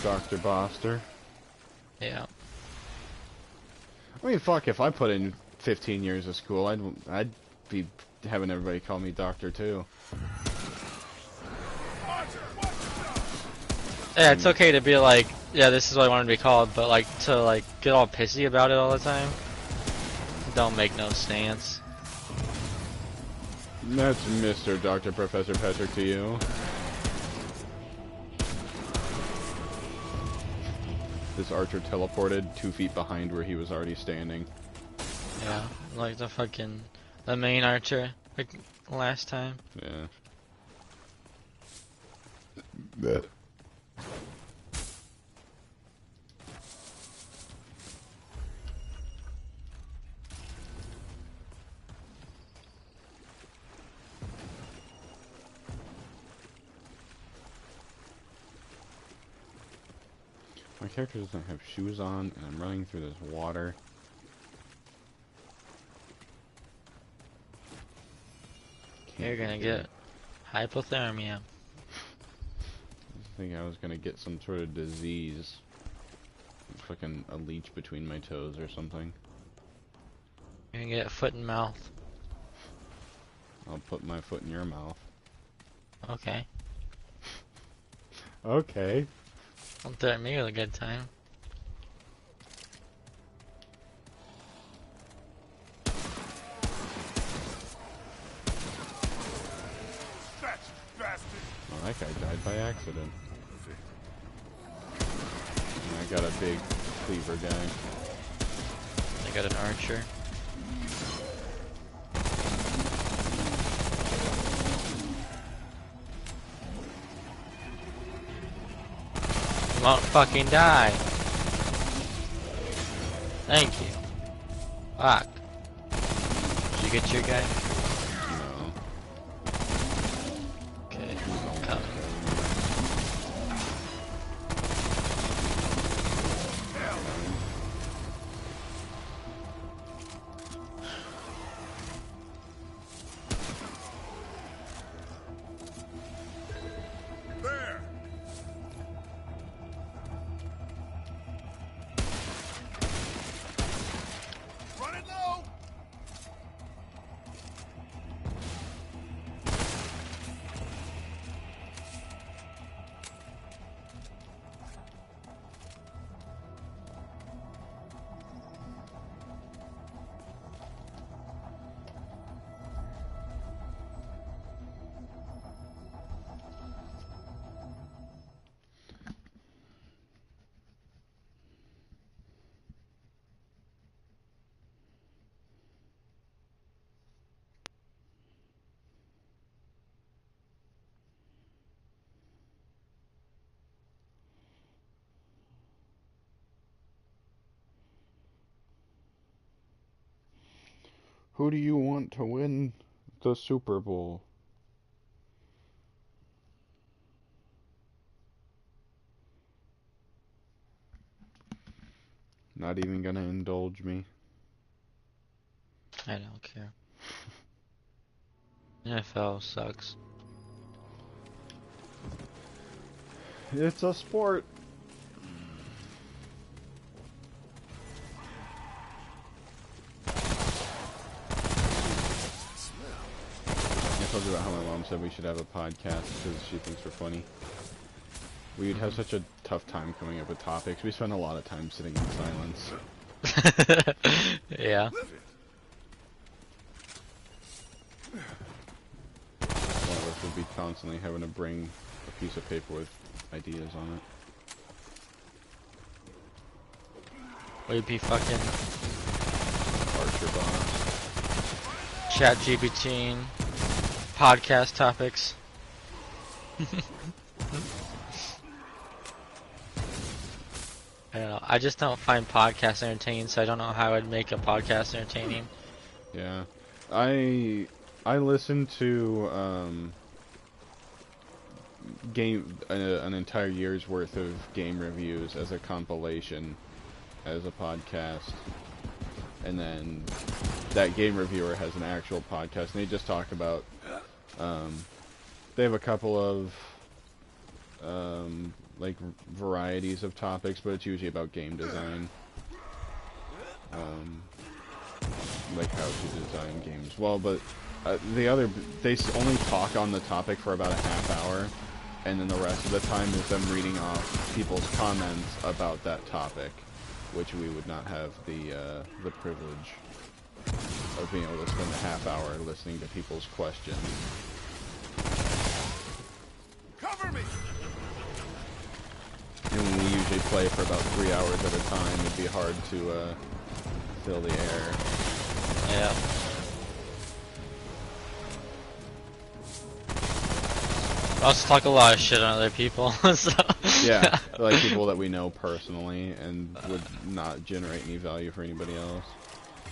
Dr. Boster. Yeah. I mean, fuck, if I put in 15 years of school, I'd be having everybody call me doctor too. Yeah, it's okay to be like, yeah, this is what I wanted to be called, but like to like get all pissy about it all the time, don't make no stance. That's Mr. Dr. Professor Patrick to you. This archer teleported 2 feet behind where he was already standing. Yeah, like the main archer, like last time. Yeah. My character doesn't have shoes on, and I'm running through this water. You're gonna get hypothermia. I think I was gonna get some sort of disease. Fucking a leech between my toes or something. You're gonna get foot and mouth. I'll put my foot in your mouth. Okay. Okay. Don't threaten me with a good time. bastard! Oh, that guy died by accident. And I got a big cleaver guy. I got an archer. Won't fucking die. Thank you. Fuck. Did you get your guy? No. Okay, coming. There! Run it low! Who do you want to win the Super Bowl? Not even gonna indulge me. I don't care. NFL sucks. It's a sport. I told you about how my mom said we should have a podcast because she thinks we're funny. We'd have such a tough time coming up with topics. We spend a lot of time sitting in silence. Yeah. One of us would be constantly having to bring a piece of paper with ideas on it. We'd be fucking Archer boss. chat GPT podcast topics. I don't know. I just don't find podcasts entertaining, so I don't know how I'd make a podcast entertaining. Yeah, I listened to an entire year's worth of game reviews as a compilation, as a podcast, and then that game reviewer has an actual podcast, and they just talk about. They have a couple of like varieties of topics, but it's usually about game design. Like how to design games. Well, but they only talk on the topic for about a half hour, and then the rest of the time is them reading off people's comments about that topic, which we would not have the privilege of being able to spend a half hour listening to people's questions. Cover me! And when we usually play for about 3 hours at a time, it'd be hard to fill the air. Yeah. I also talk a lot of shit on other people, so... Yeah, like people that we know personally and would not generate any value for anybody else.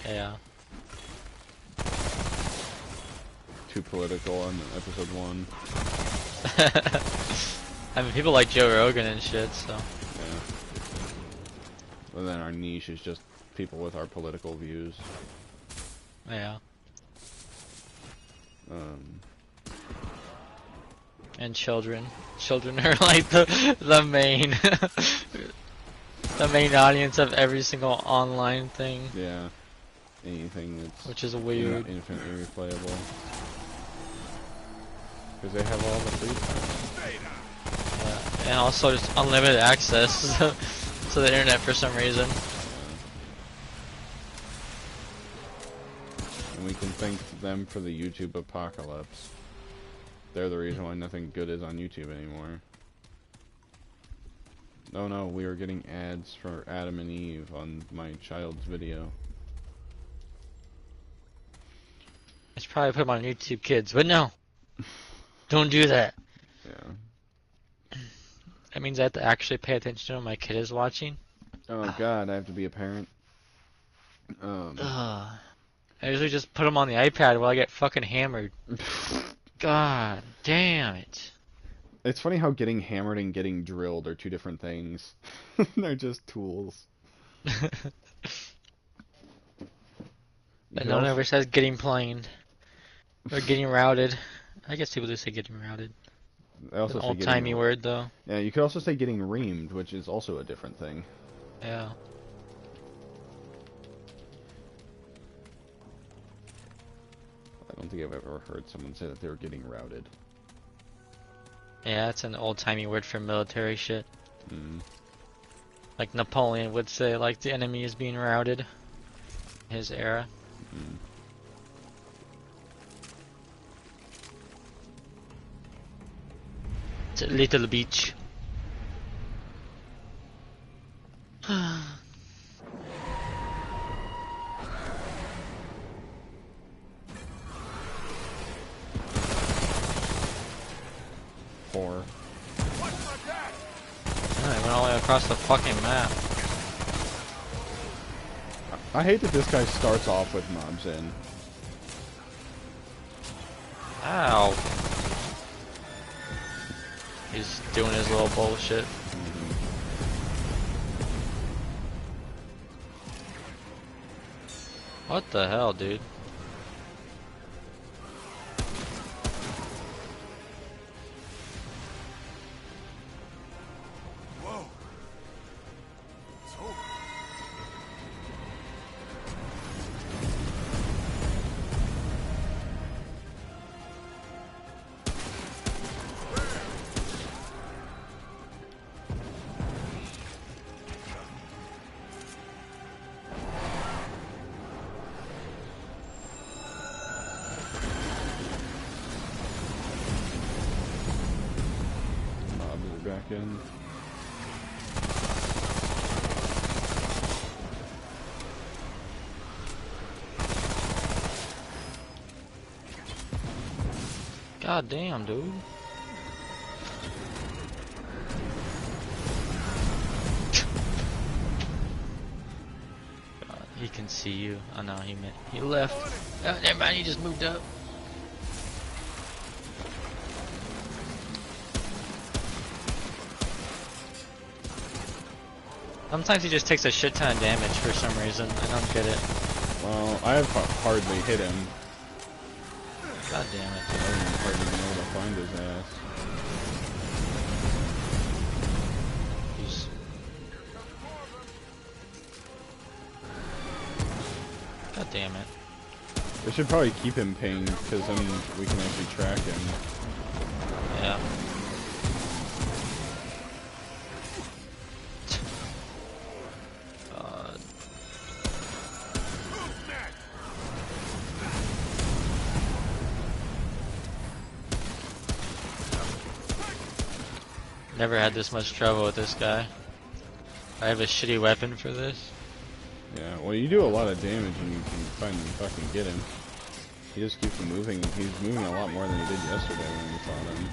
Yeah. Too political on episode 1. I mean, people like Joe Rogan and shit, so... Yeah. But then our niche is just people with our political views. Yeah. And children. Children are like the main the main audience of every single online thing. Yeah. Anything that's Which is weird. infinitely replayable. Because they have all the free time. And also just unlimited access to the internet for some reason. And we can thank them for the YouTube apocalypse. They're the reason why nothing good is on YouTube anymore. Oh no, we were getting ads for Adam and Eve on my child's video. I should probably put them on YouTube Kids, but no. Don't do that. Yeah. That means I have to actually pay attention to what my kid is watching. Oh god, I have to be a parent. I usually just put them on the iPad while I get fucking hammered. God damn it. It's funny how getting hammered and getting drilled are two different things. They're just tools. But no one ever says getting planed. Or getting routed. I guess people do say getting routed. I also An say old-timey word, though. Yeah, you could also say getting reamed, which is also a different thing. Yeah. I don't think I've ever heard someone say that they were getting routed. Yeah, that's an old-timey word for military shit. Mm. Like Napoleon would say, like, the enemy is being routed. His era. Mm. It's a little beach. Four. Watch my back! I went all the way across the fucking map. I hate that this guy starts off with mobs in. Ow. He's doing his little bullshit. What the hell, dude? Whoa! It's over. Mobs are back in. God damn, dude. God, he can see you. Oh no, he left. Oh, never mind, he just moved up. Sometimes he just takes a shit ton of damage for some reason. I don't get it. Well, I have hardly hit him. God damn it. I haven't hardly been able to find his ass. He's... God damn it. They should probably keep him pinged, because then we can actually track him. Yeah. God. Never had this much trouble with this guy. I have a shitty weapon for this. Yeah, well, you do a lot of damage and you can finally fucking get him. He just keeps moving. He's moving a lot more than he did yesterday when we fought him.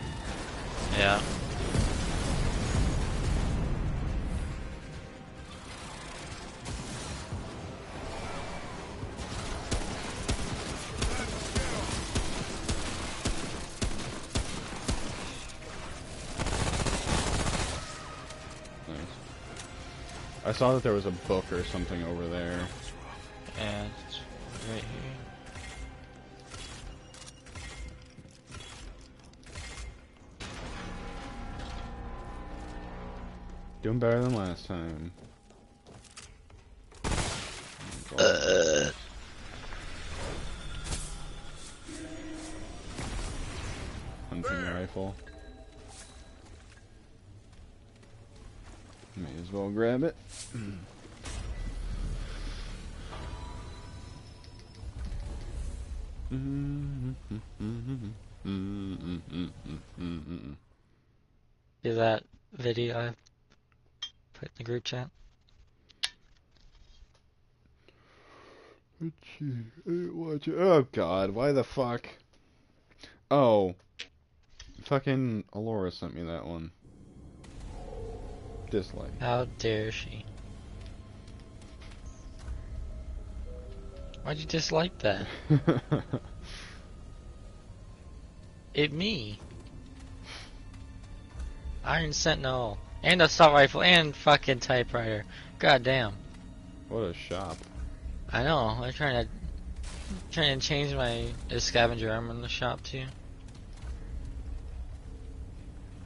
Yeah. I saw that there was a book or something over there. And it's right here. Doing better than last time. Hunting rifle. May as well grab it. See that video I put in the group chat? Let's see. I didn't watch it. Oh God, why the fuck? Oh, fucking Alora sent me that one. Dislike. How dare she? Why'd you dislike that? It me. Iron Sentinel. And assault rifle and fucking typewriter. God damn. What a shop. I know. I'm trying to change my scavenger armor in the shop too.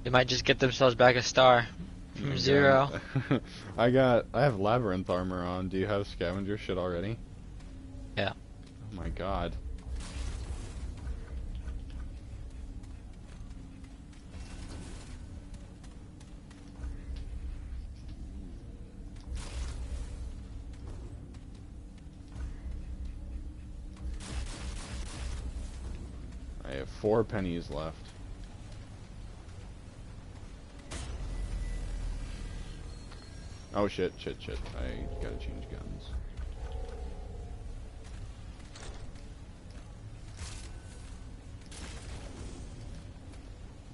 They might just get themselves back a star from 0. I have labyrinth armor on. Do you have scavenger shit already? Yeah. Oh my God. I have 4 pennies left. Oh shit. I gotta change guns.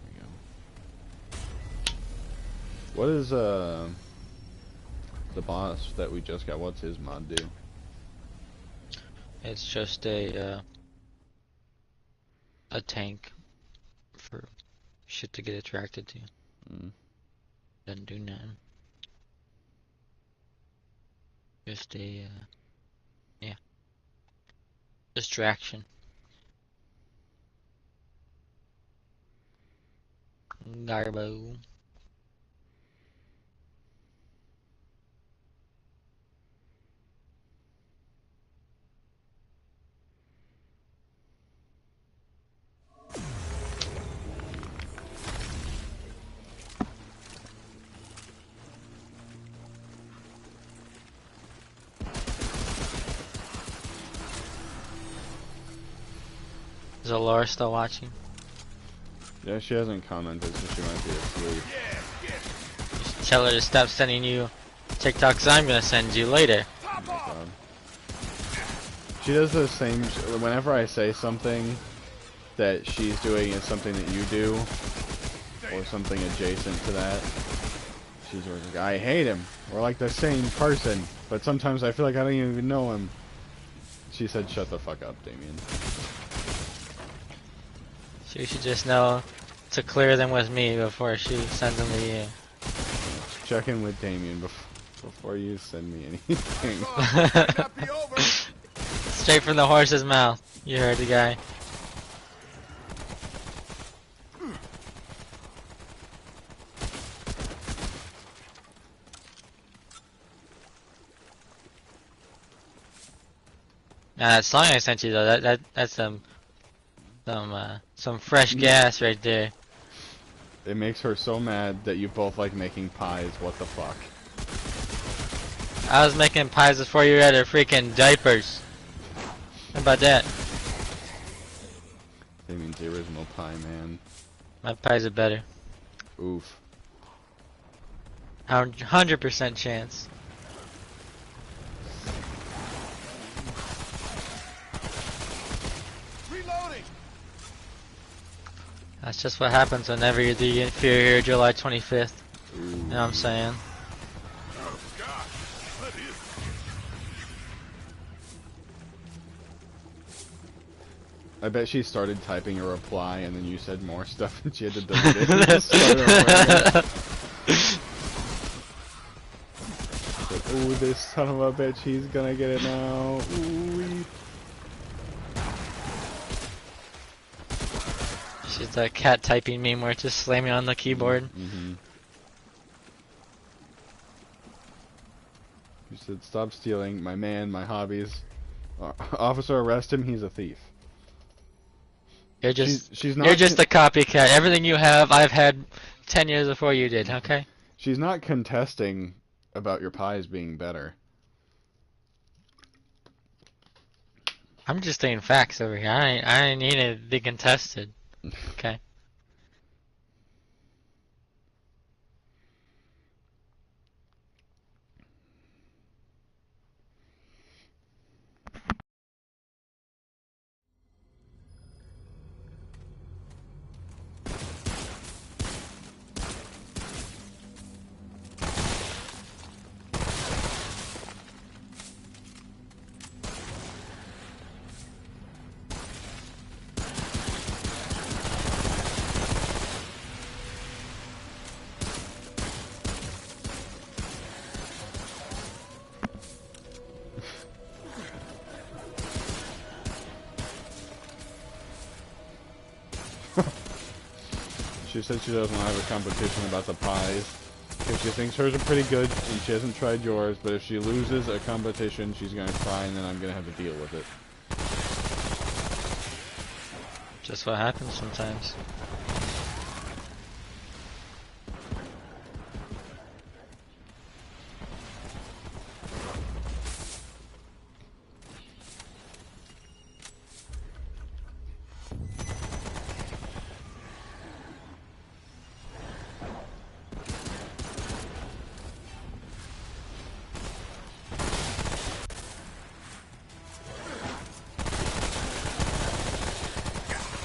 There we go. What is the boss that we just got? What's his mod do? It's just a tank for shit to get attracted to. Doesn't do nothing. Just a yeah, distraction. Garbo. Is Laura still watching? Yeah, she hasn't commented, so she might be asleep. Just tell her to stop sending you TikToks I'm gonna send you later. Oh my God. She does the same. Whenever I say something that she's doing is something that you do, or something adjacent to that, she's always like, I hate him. We're like the same person, but sometimes I feel like I don't even know him. She said, shut the fuck up, Damien. She should just know to clear them with me before she sends them to you. Check in with Damien before you send me anything. Straight from the horse's mouth. You heard the guy. Now that song I sent you though, that's some fresh gas right there. It makes her so mad that you both like making pies. What the fuck? I was making pies before you had your freaking diapers. How about that? Damien's the original pie man. My pies are better. Oof. 100% chance. Reloading. That's just what happens whenever you do if you're here July 25th. Ooh. You know what I'm saying? Oh God, what is it? I bet she started typing a reply and then you said more stuff and she had to delete it. And start over again. Like, ooh, this son of a bitch, he's gonna get it now. Ooh. She's that cat typing meme where it's just slamming on the keyboard. Mm-hmm. You said, stop stealing my man, my hobbies. Officer, arrest him, he's a thief. You're just she's not you're just a copycat. Everything you have, I've had 10 years before you did. Okay. She's not contesting about your pies being better. I'm just stating facts over here. I ain't need it to be contested. Okay. She said she doesn't have a competition about the pies. Because she thinks hers are pretty good and she hasn't tried yours, but if she loses a competition, she's gonna cry and then I'm gonna have to deal with it. Just what happens sometimes.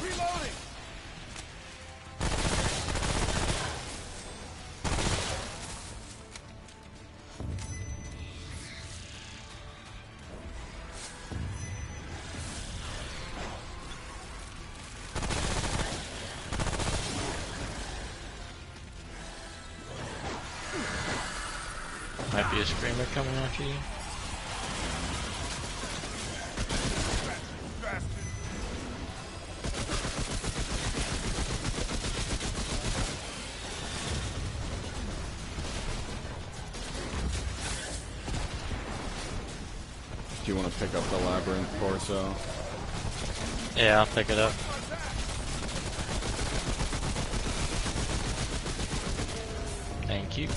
Reloading! Might be a screamer coming after you. Bastard! Do you want to pick up the labyrinth torso? Yeah, I'll pick it up. Thank you.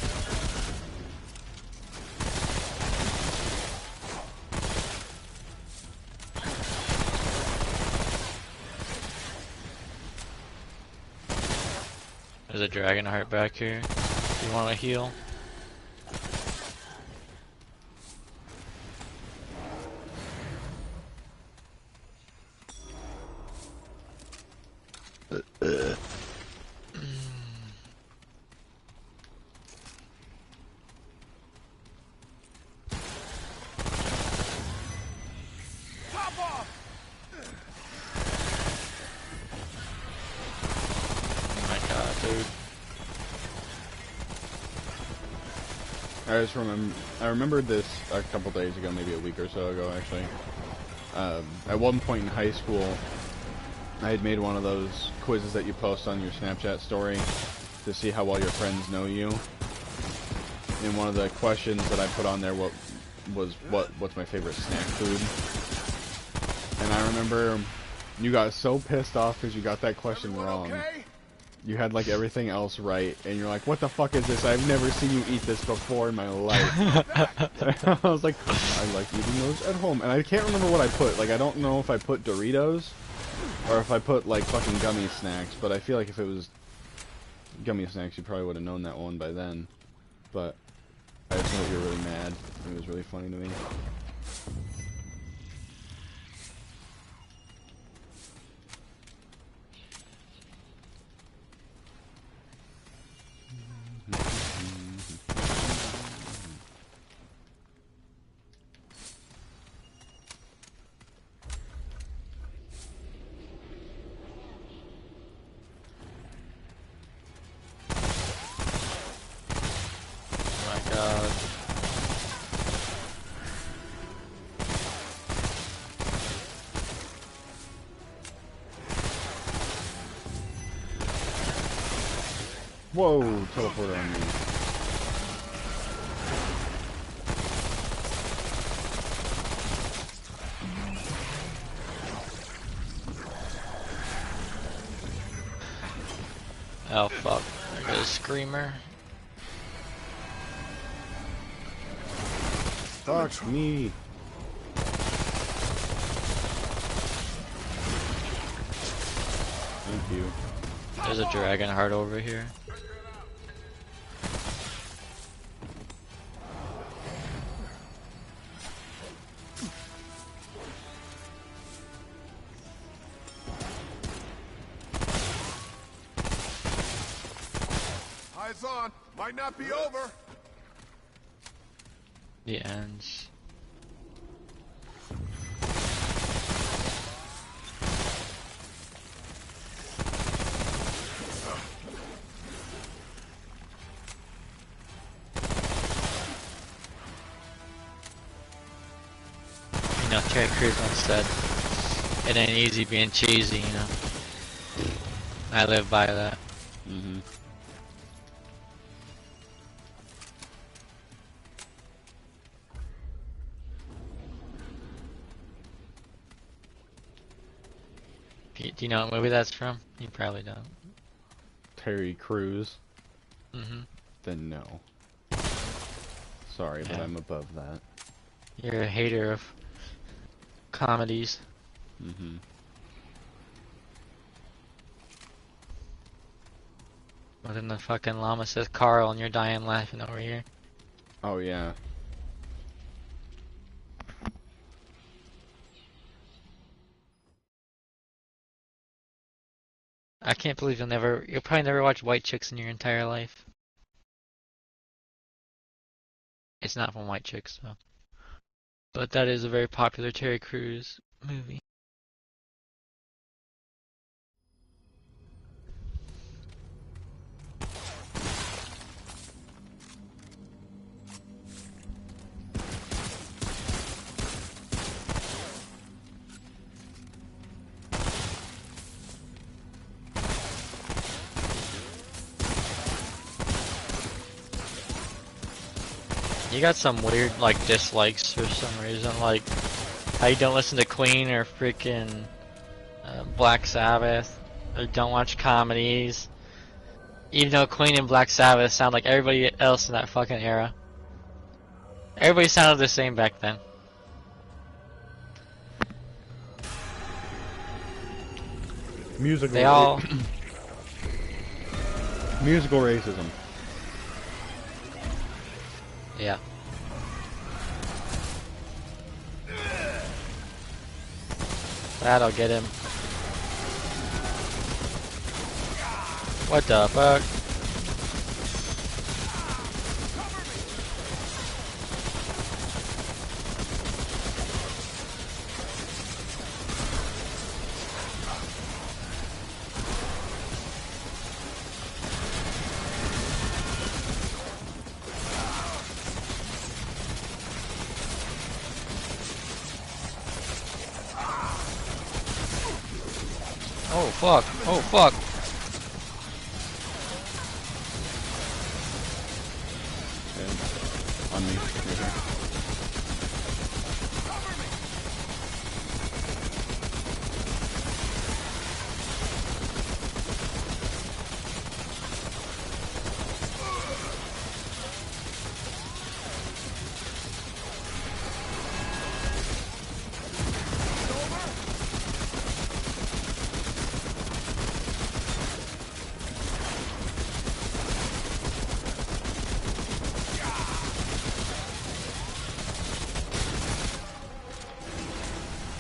There's a dragon heart back here. If you want to heal. Top off! Oh my god, dude. I remembered this a couple days ago, maybe a week or so ago, actually. At one point in high school, I had made one of those quizzes that you post on your Snapchat story to see how well your friends know you. And one of the questions that I put on there what's my favorite snack food? And I remember you got so pissed off because you got that question Everyone wrong. okay? You had like everything else right, and you're like, what the fuck is this? I've never seen you eat this before in my life. I was like, I like eating those at home. And I can't remember what I put. Like, I don't know if I put Doritos, or if I put like fucking gummy snacks, but I feel like if it was gummy snacks, you probably would have known that one by then. But I just know you were really mad. It was really funny to me. Oh my god. Whoa, teleporter on me. Oh fuck. There goes Screamer. Fuck me. Thank you. There's a dragon heart over here. Eyes on. Might not be over. The ends. You know, Terry Crews once said, "It ain't easy being cheesy," you know. I live by that. Mm-hmm. Do you know what movie that's from? You probably don't. Terry Crews? Mm-hmm. Then no. Sorry, but Yeah. I'm above that. You're a hater of comedies. Mm-hmm. But then the fucking llama says Carl and you're dying laughing over here. Oh, yeah. I can't believe you'll probably never watch White Chicks in your entire life. It's not from White Chicks though. But that is a very popular Terry Crews movie. You got some weird like dislikes for some reason, like how you don't listen to Queen or freaking Black Sabbath, or don't watch comedies. Even though Queen and Black Sabbath sound like everybody else in that fucking era. Everybody sounded the same back then. Musical. They all. Musical racism. Yeah. That'll get him. What the fuck? Oh fuck, oh fuck. Okay. On me. Right here.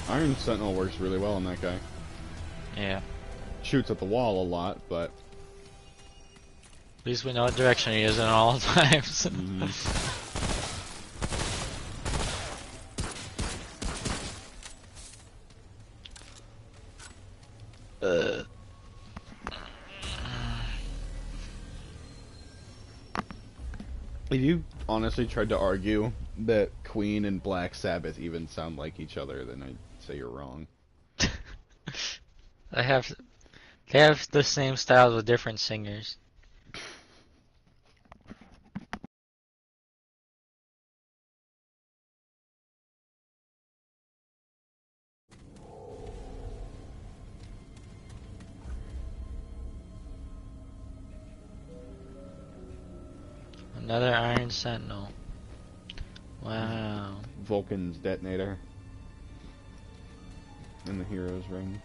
Iron Sentinel works really well on that guy. Yeah. Shoots at the wall a lot, but At least we know what direction he is in all times. if you honestly tried to argue that Queen and Black Sabbath even sound like each other, then I'd say you're wrong. They have the same styles with different singers. Another Iron Sentinel. Wow. Vulcan's detonator. In the hero's ring.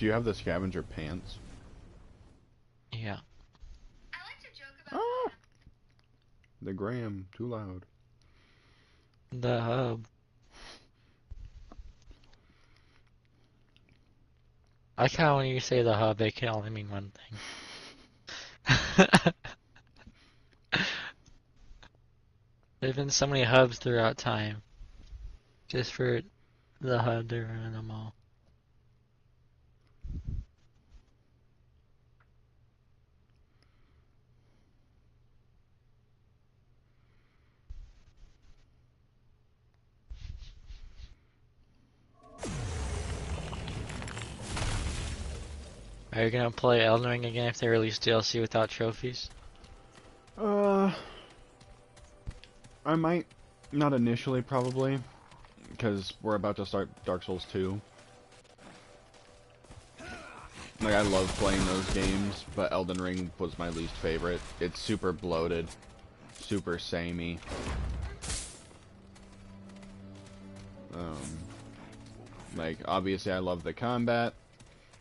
Do you have the scavenger pants? Yeah. Ah! The gram, too loud. The hub. I like how when you say the hub, it can only mean one thing. There've been so many hubs throughout time, just for the hub to run them all. Are you gonna play Elden Ring again if they release DLC without trophies? I might. Not initially, probably. Because we're about to start Dark Souls 2. Like, I love playing those games, but Elden Ring was my least favorite. It's super bloated. Super samey. Like, obviously I love the combat,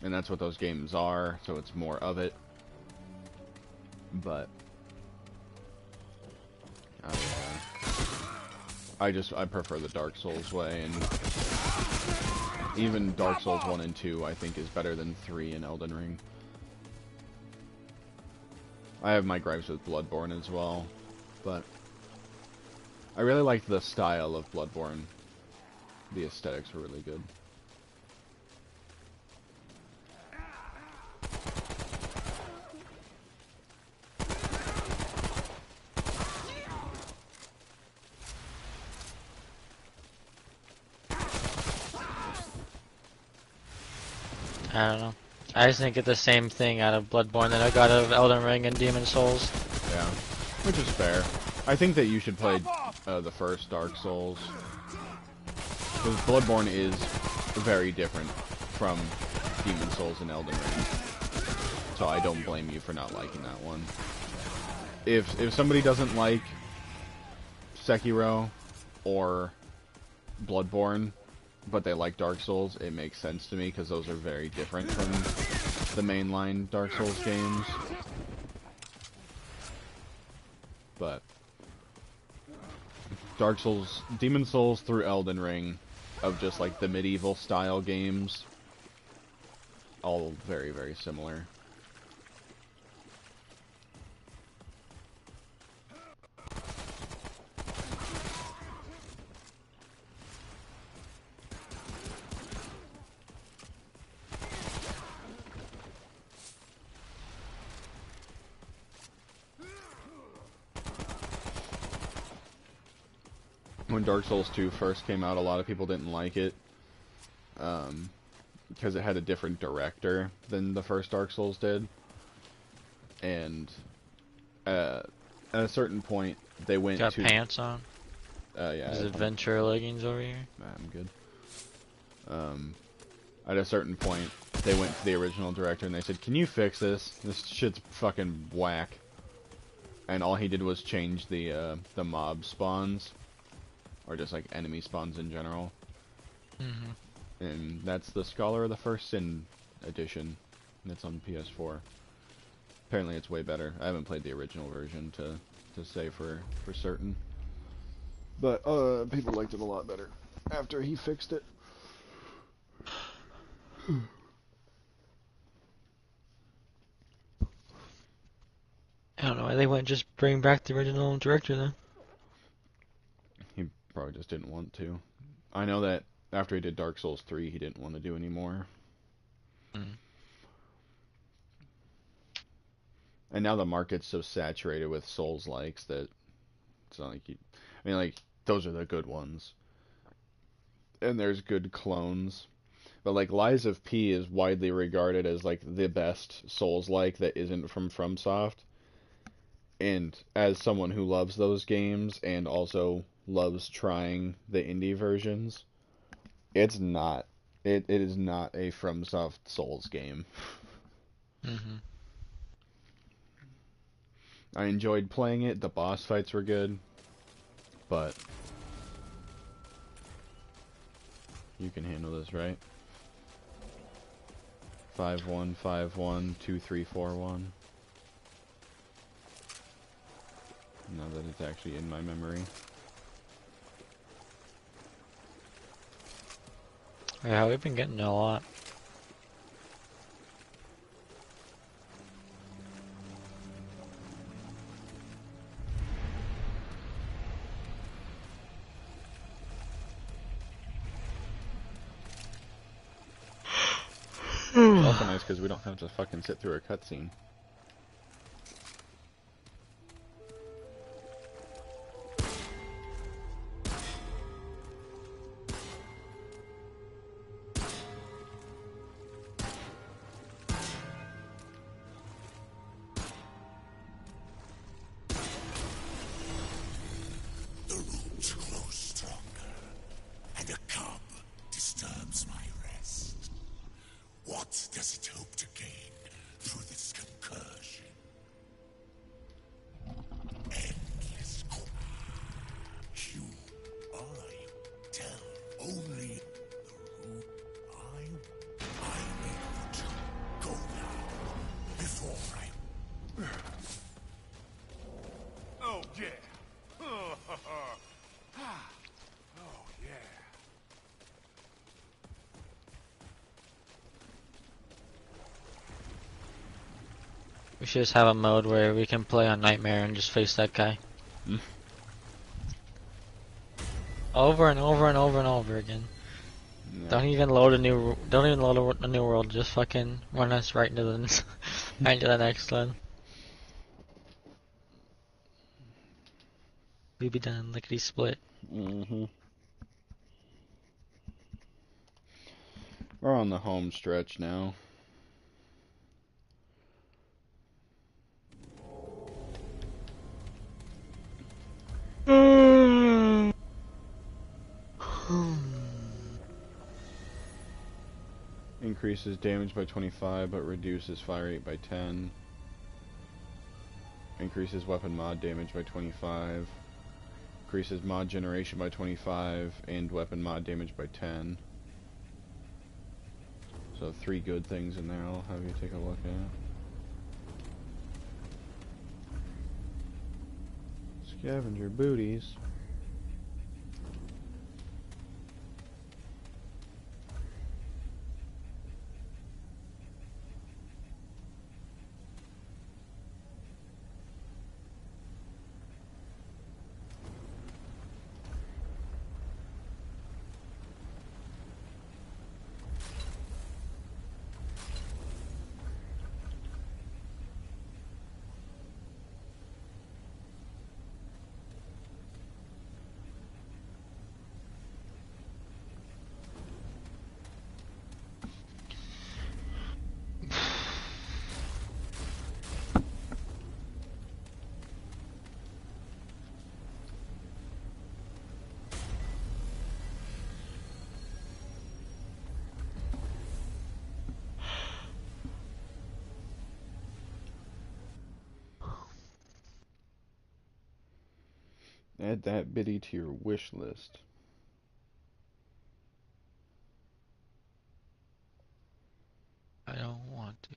and that's what those games are, so it's more of it. But I prefer the Dark Souls way, and even Dark Souls 1 and 2 I think is better than 3 in Elden Ring. I have my gripes with Bloodborne as well, but I really liked the style of Bloodborne. The aesthetics were really good. I don't know. I just didn't get the same thing out of Bloodborne that I got out of Elden Ring and Demon Souls. Yeah, which is fair. I think that you should play the first Dark Souls, because Bloodborne is very different from Demon Souls and Elden Ring. So I don't blame you for not liking that one. If somebody doesn't like Sekiro or Bloodborne, but they like Dark Souls, it makes sense to me, because those are very different from the mainline Dark Souls games. But Dark Souls, Demon Souls through Elden Ring, of just like the medieval style games, all very, very similar. When Dark Souls 2 first came out, a lot of people didn't like it, because it had a different director than the first Dark Souls did. And at a certain point, they went Got to... pants on? Yeah. Is it Ventura leggings over here? I'm good. At a certain point, they went to the original director and they said, "Can you fix this? This shit's fucking whack." And all he did was change the mob spawns, or just like enemy spawns in general. Mm-hmm. And that's the Scholar of the First Sin edition. That's on PS4. Apparently it's way better. I haven't played the original version to say for certain. But people liked it a lot better after he fixed it. I don't know why they wouldn't just bring back the original director then. He probably just didn't want to. I know that after he did Dark Souls 3, he didn't want to do anymore. Mm. And now the market's so saturated with Souls-likes that it's not like you... I mean, like, those are the good ones. And there's good clones. But, like, Lies of P is widely regarded as, like, the best Souls-like that isn't from FromSoft. And as someone who loves those games and also loves trying the indie versions, it's not. It is not a FromSoft Souls game. Mm-hmm. I enjoyed playing it. The boss fights were good. But you can handle this, right? 51512341. Now that it's actually in my memory. Yeah, we've been getting a lot. It's also nice because we don't have to fucking sit through a cutscene. The roots grow stronger, and a cub disturbs my rest. What does it hope to gain through this concursion? Endless you, I tell only the root I need to go now before I. Oh yeah. Oh yeah. We should just have a mode where we can play on Nightmare and just face that guy. Over and over and over and over again. No. Don't even load a new world, just fucking run us right into the right into the next one. We be done lickety split. Mm-hmm. We're on the home stretch now. Increases damage by 25 but reduces fire rate by 10. Increases weapon mod damage by 25. Increases mod generation by 25 and weapon mod damage by 10. So 3 good things in there I'll have you take a look at. Scavenger booties. Add that biddy to your wish list. I don't want to.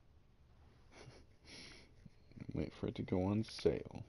Wait for it to go on sale.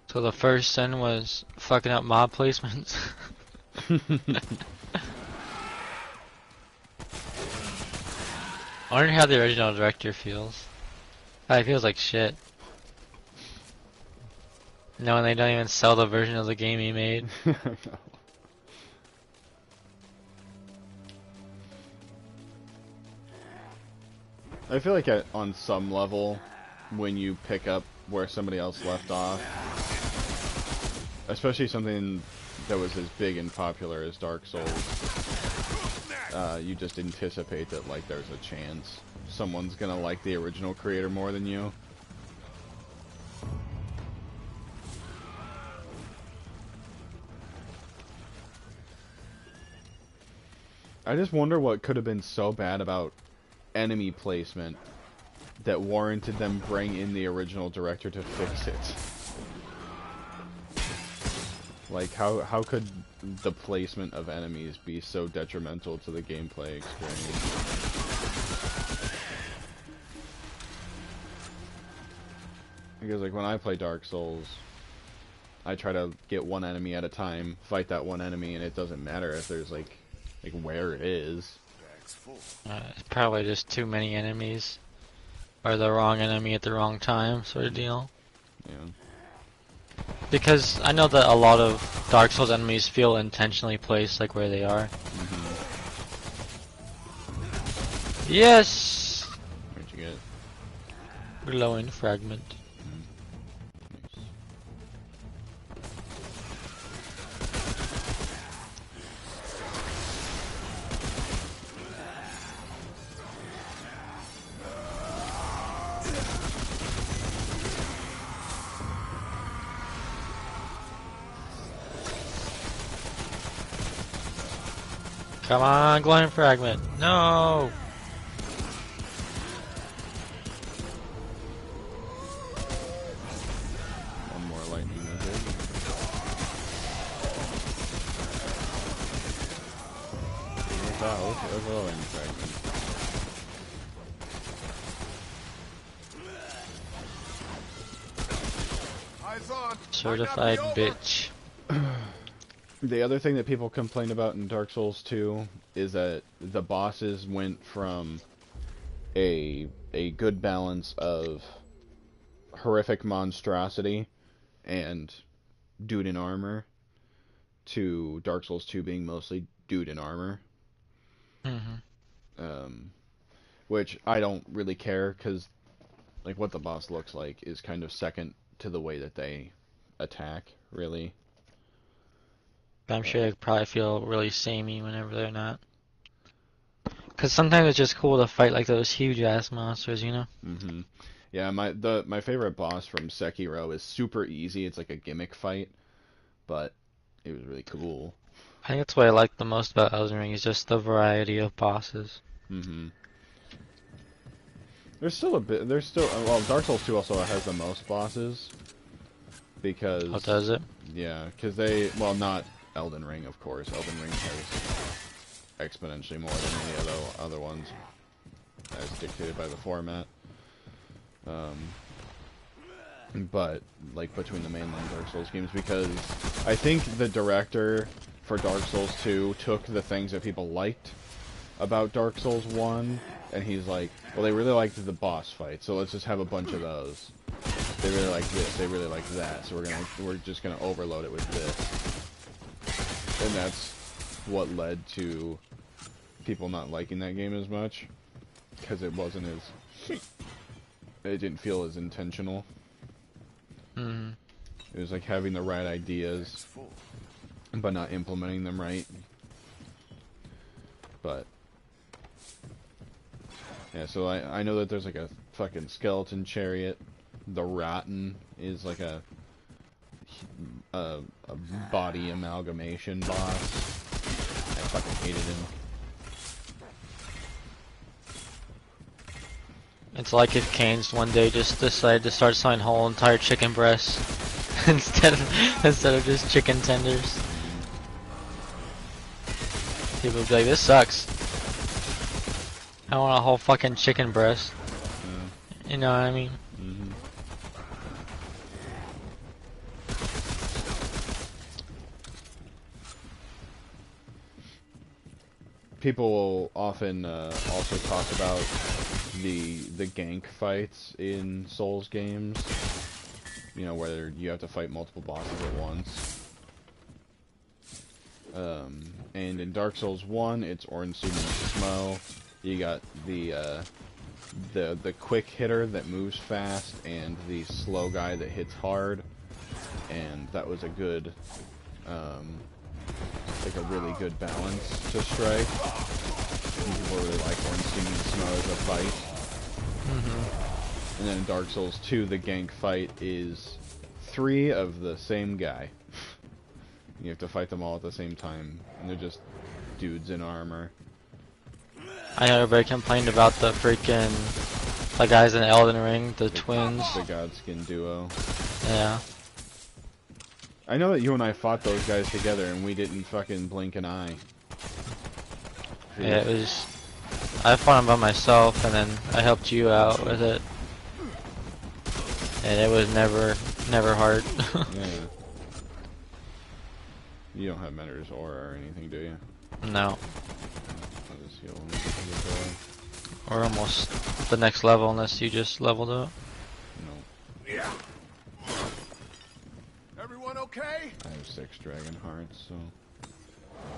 So the first sin was fucking up mob placements. I wonder how the original director feels. Probably feels like shit. Knowing they don't even sell the version of the game he made. I feel like on some level, when you pick up where somebody else left off, especially something that was as big and popular as Dark Souls, you just anticipate that like there's a chance someone's gonna like the original creator more than you. I just wonder what could have been so bad about enemy placement that warranted them bring in the original director to fix it. Like, how could the placement of enemies be so detrimental to the gameplay experience? Because, like, when I play Dark Souls, I try to get one enemy at a time, fight that one enemy, and it doesn't matter if there's, like where it is. It's probably just too many enemies. Or the wrong enemy at the wrong time, sort of deal. Yeah. Because I know that a lot of Dark Souls enemies feel intentionally placed like where they are. Mm-hmm. Yes! What'd you get? Glowing fragment. Come on, glowing fragment. No! One more lightning wizard. Without a glowing fragment. Certified bitch. The other thing that people complain about in Dark Souls 2 is that the bosses went from a good balance of horrific monstrosity and dude in armor to Dark Souls 2 being mostly dude in armor. Which I don't really care, because like what the boss looks like is kind of second to the way that they attack, really. I'm sure they probably feel really samey whenever they're not. Because sometimes it's just cool to fight like those huge ass monsters, you know? Mm-hmm. Yeah, my favorite boss from Sekiro is super easy. It's like a gimmick fight, but it was really cool. I think that's what I like the most about Elden Ring, is just the variety of bosses. Mm-hmm. Well, Dark Souls 2 also has the most bosses, because... Oh, does it? Yeah, because well, not Elden Ring, of course. Elden Ring has exponentially more than any other ones, as dictated by the format. But, like, between the mainline Dark Souls games, because I think the director for Dark Souls 2 took the things that people liked about Dark Souls 1, and he's like, well, they really liked the boss fight, so let's just have a bunch of those. They really like this, they really like that, so we're just gonna overload it with this. And that's what led to people not liking that game as much, because it wasn't as... it didn't feel as intentional. Mm-hmm. It was like having the right ideas, but not implementing them right. But... yeah, so I know that there's like a fucking skeleton chariot. The Rotten is like a body amalgamation boss. I fucking hated him. It's like if Canes one day just decided to start selling whole entire chicken breasts instead of just chicken tenders. People would be like, this sucks. I want a whole fucking chicken breast. Yeah. You know what I mean? Mm-hmm. People will often also talk about the gank fights in Souls games. You know, where you have to fight multiple bosses at once. And in Dark Souls 1, it's Ornsugen Smo. You got the quick hitter that moves fast, and the slow guy that hits hard. And that was a good, like a really good balance to strike. some people really like Ornstein and Snow as a fight. And then in Dark Souls 2, the gank fight is 3 of the same guy. You have to fight them all at the same time, and they're just dudes in armor. I know everybody complained about the freaking guys in Elden Ring, the twins. The Godskin duo. Yeah. I know that you and I fought those guys together, and we didn't fucking blink an eye. Yeah, it was. I fought him by myself, and then I helped you out with it, and it was never hard. Yeah. You don't have Mentor's Aura or anything, do you? No. I'll just heal when we get to the door. Or almost the next level, unless you just leveled up. No. Yeah. Everyone okay? I have 6 dragon hearts, so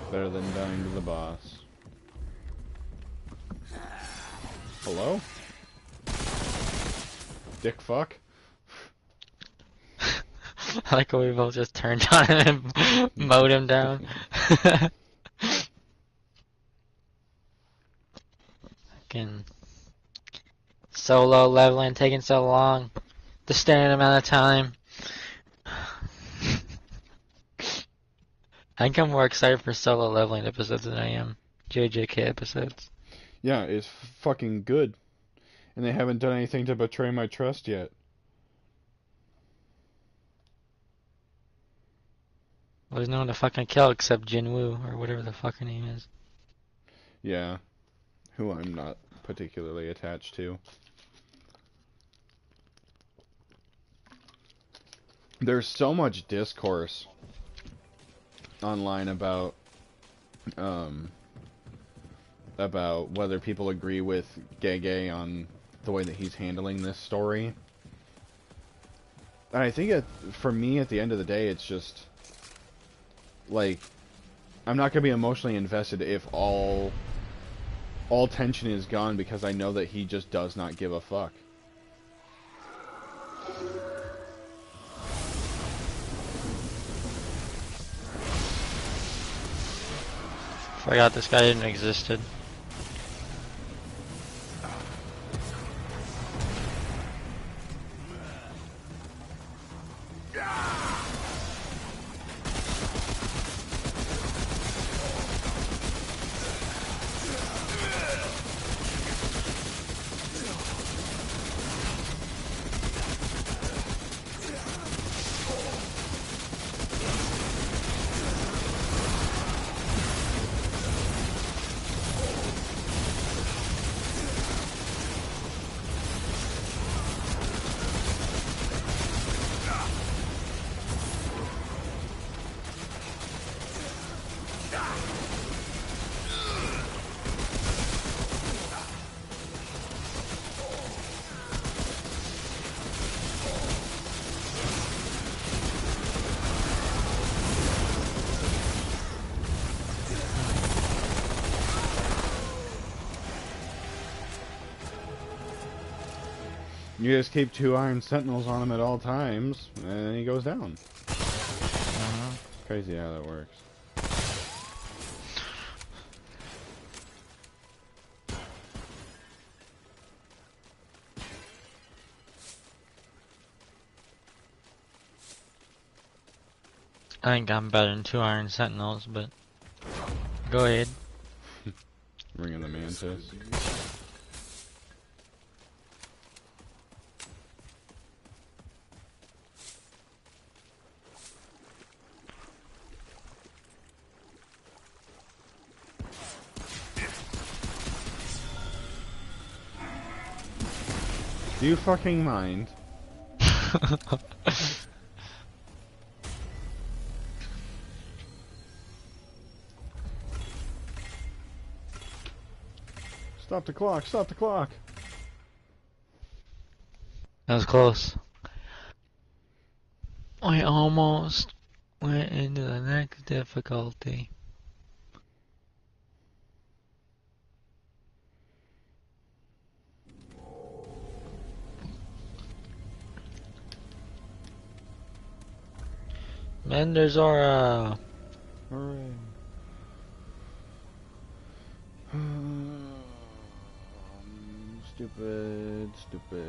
better than dying to the boss. Hello? Dick fuck? I like how we both just turned on him and mowed him down. Fucking solo leveling taking so long. The standard amount of time. I think I'm more excited for solo leveling episodes than I am JJK episodes. Yeah, it's fucking good. And they haven't done anything to betray my trust yet. Well, there's no one to fucking kill except Jinwoo, or whatever the fuck her name is. Yeah. Who I'm not particularly attached to. There's so much discourse online about whether people agree with Gege on the way that he's handling this story. And I think for me, at the end of the day, it's just like I'm not gonna be emotionally invested if all tension is gone, because I know that he just does not give a fuck. Forgot this guy didn't existed. You just keep 2 Iron Sentinels on him at all times, and then he goes down. Crazy how that works. I think I'm better than 2 Iron Sentinels, but go ahead. Ring of the Mantis. Do you fucking mind? Stop the clock, stop the clock! That was close. I almost went into the next difficulty. Mender's Aura. Hooray. Stupid, stupid.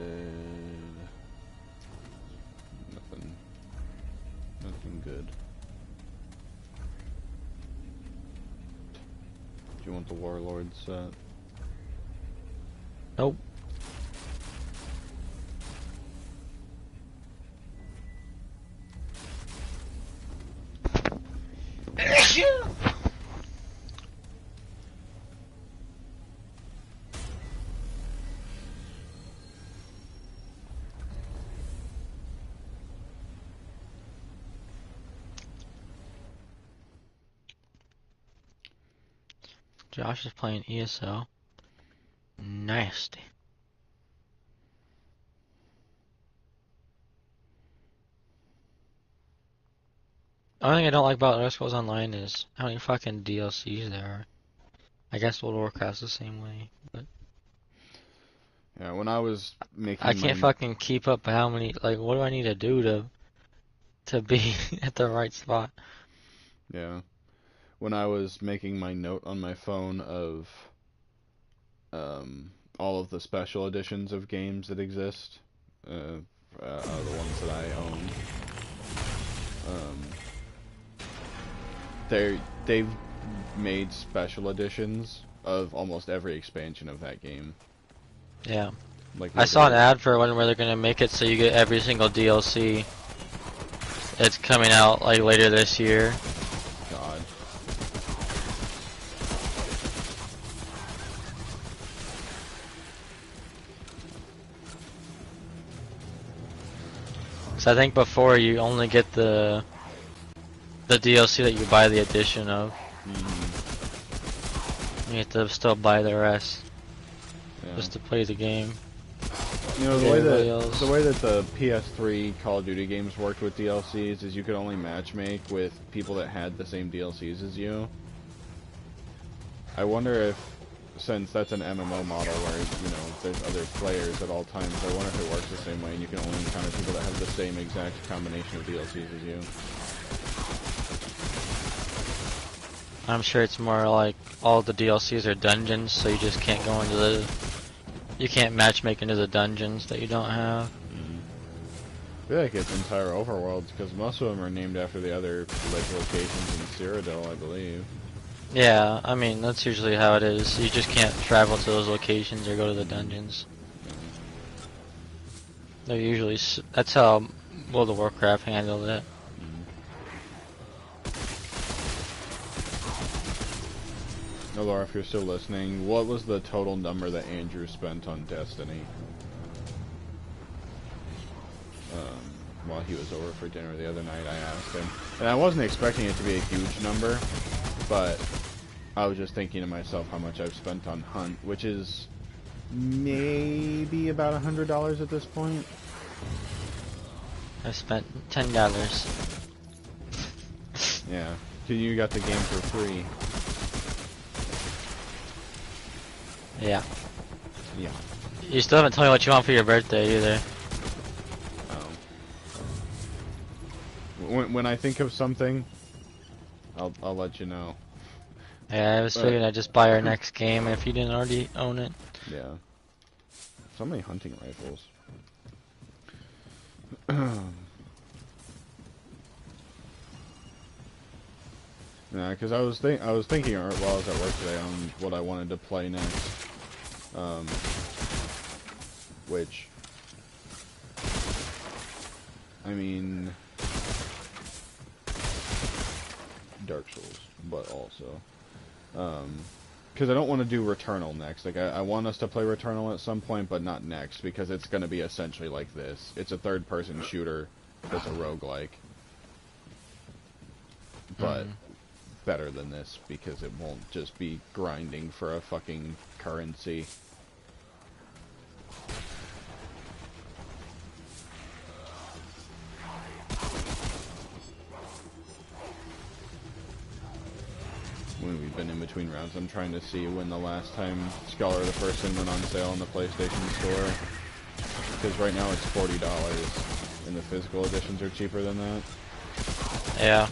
Nothing good. Do you want the Warlord set? Nope. Josh is playing ESO. Nasty. The only thing I don't like about Elder Scrolls Online is how many fucking DLCs there are. I guess World of Warcraft's the same way, but Yeah, when I was making I can't fucking keep up how many, like, what do I need to do to be at the right spot? Yeah. When I was making my note on my phone of all of the special editions of games that exist, the ones that I own, they've made special editions of almost every expansion of that game. Yeah. Like I saw an literally- ad for one where they're gonna make it so you get every single DLC. It's coming out like later this year. God. So I think before you only get the DLC that you buy the edition of. You have to still buy the rest Yeah. just to play the game. You know, Yeah, everybody else. the way that the PS3 Call of Duty games worked with DLCs is you could only matchmake with people that had the same DLCs as you. I wonder if, since that's an MMO model where, you know, there's other players at all times, I wonder if it works the same way and you can only encounter people that have the same exact combination of DLCs as you. I'm sure it's more like all the DLCs are dungeons, so you just can't go into the... You can't matchmake into the dungeons that you don't have. I feel like it's entire overworlds, because most of them are named after the other like locations in Cyrodiil, I believe. Yeah, I mean, that's usually how it is. You just can't travel to those locations or go to the dungeons. They're usually... That's how World of Warcraft handled it. No, Laura, if you're still listening, what was the total number that Andrew spent on Destiny? While he was over for dinner the other night, I asked him. And I wasn't expecting it to be a huge number, but I was just thinking to myself how much I've spent on Hunt, which is maybe about $100 at this point. I spent $10. Yeah, 'cause you got the game for free. Yeah. Yeah. You still haven't told me what you want for your birthday either. When I think of something, I'll let you know. Yeah, I was figuring I'd just buy our next game if you didn't already own it. Yeah. So many hunting rifles. Yeah, because I was thinking while I was at work today on what I wanted to play next. Which, I mean, Dark Souls, but also, because I don't want to do Returnal next. Like, I want us to play Returnal at some point, but not next, because it's going to be essentially like this. It's a third-person shooter that's a roguelike, but better than this, because it won't just be grinding for a fucking currency. When we've been in between rounds, I'm trying to see when the last time Scholar of the First Sin went on sale on the PlayStation Store. Because right now it's $40, and the physical editions are cheaper than that. Yeah.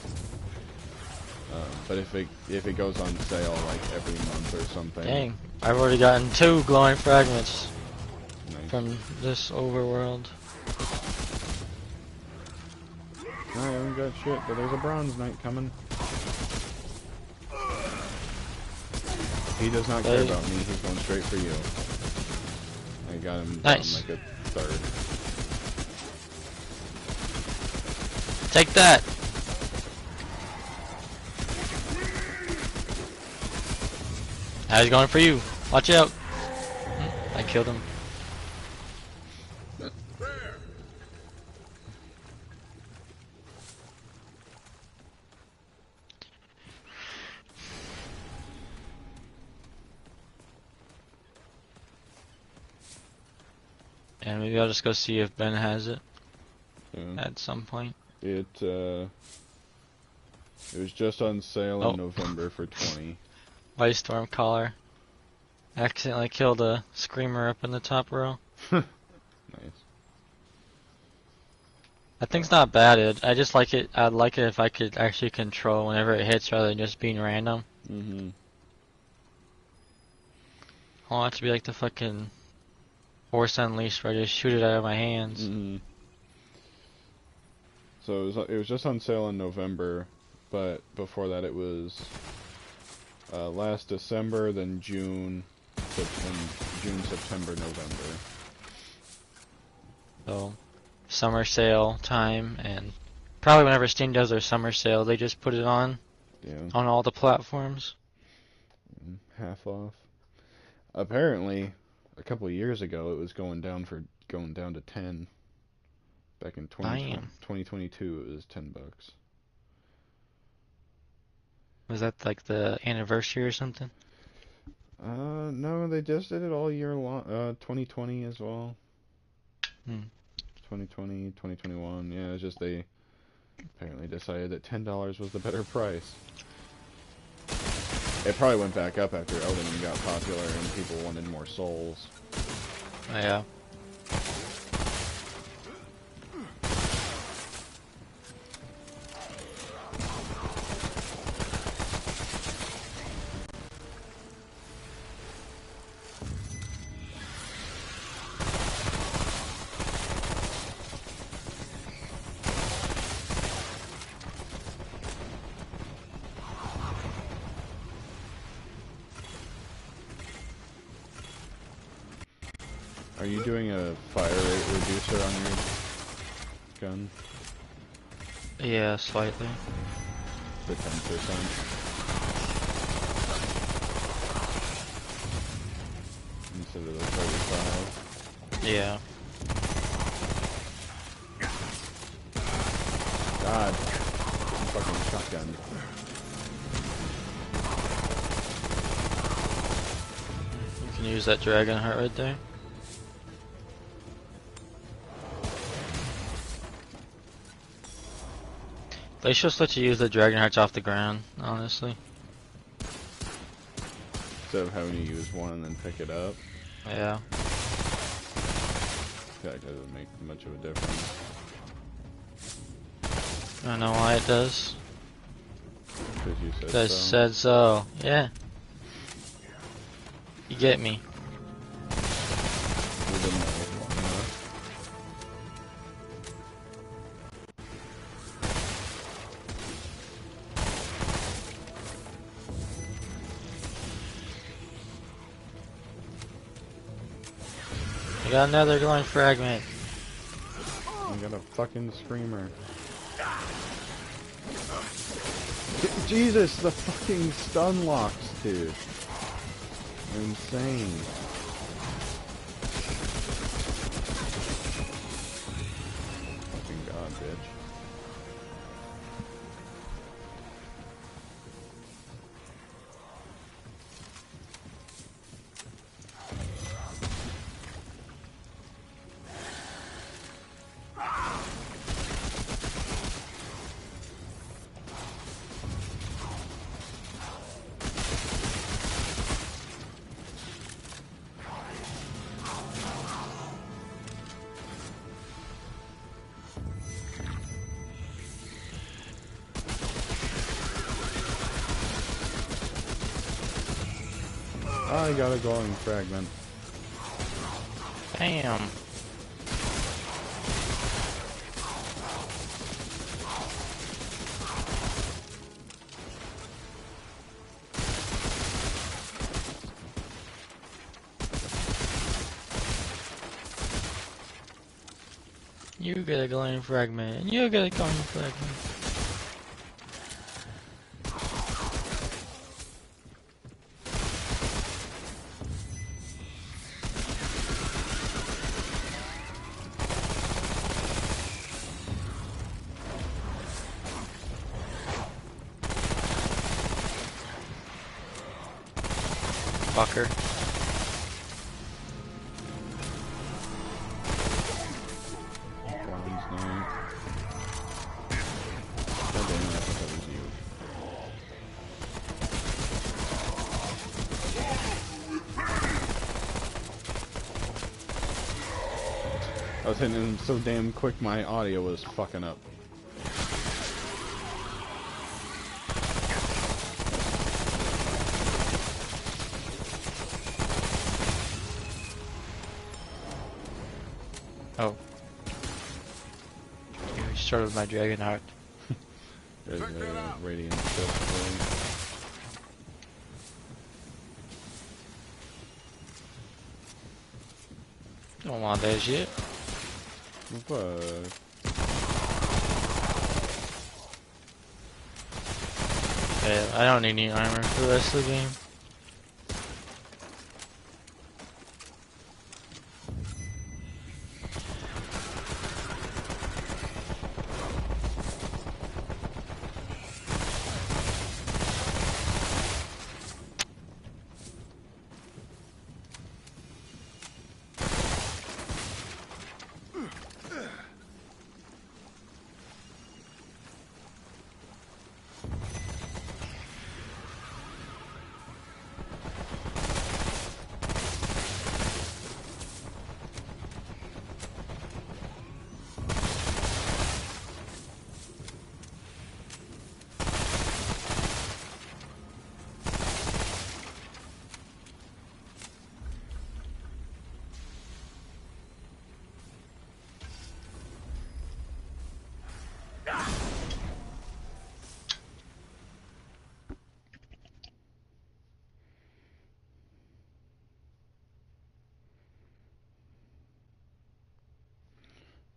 But if it goes on sale like every month or something. Dang, I've already gotten 2 glowing fragments. from this overworld. I haven't got shit, but there's a bronze knight coming. He does not care about me, he's going straight for you. I got him down Nice. like a third. Take that! Now he's going for you. Watch out! I killed him. And maybe I'll just go see if Ben has it Yeah. at some point. It was just on sale Oh. in November for 20. White Stormcaller. Accidentally killed a screamer up in the top row. Nice. That thing's not bad. I just like it. I'd like it if I could actually control whenever it hits rather than just being random. Mm-hmm. I want it to be like the fucking Force Unleashed where I just shoot it out of my hands. Mm-hmm. So it was just on sale in November, but before that it was last December, then June, September, November. So, summer sale time, and probably whenever Steam does their summer sale, they just put it on Yeah. all the platforms. Half off. Apparently, a couple of years ago, it was going down to 10. Back in 2022, it was $10. Was that like the anniversary or something? No, they just did it all year long. 2020 as well. 2020, 2021. Yeah, it's just they apparently decided that $10 was the better price. It probably went back up after Elden Ring got popular and people wanted more souls. Yeah. Are you doing a fire rate reducer on your gun? Yeah, slightly. The 10%? Instead of the 35? Yeah. God. Fucking shotgun. You can use that dragon heart right there. They should just let you use the dragon hearts off the ground, honestly. Instead of having to use one and then pick it up. Yeah. That doesn't make much of a difference. I don't know why it does. Because you said Just so. said so. Yeah. You get me. We didn't know. I got another glowing fragment. I got a fucking screamer. Jesus, the fucking stun locks, dude. They're insane. Fucking god, bitch. I got a glowing fragment. Damn. You get a glowing fragment, and you get a glowing fragment. Fucker. Dragon's Knight. God damn it, I thought that was you. I was hitting him so damn quick my audio was fucking up. Oh. You started my dragon heart. There's a radiant stuff. Don't want that shit. What? Yeah, I don't need any armor for the rest of the game.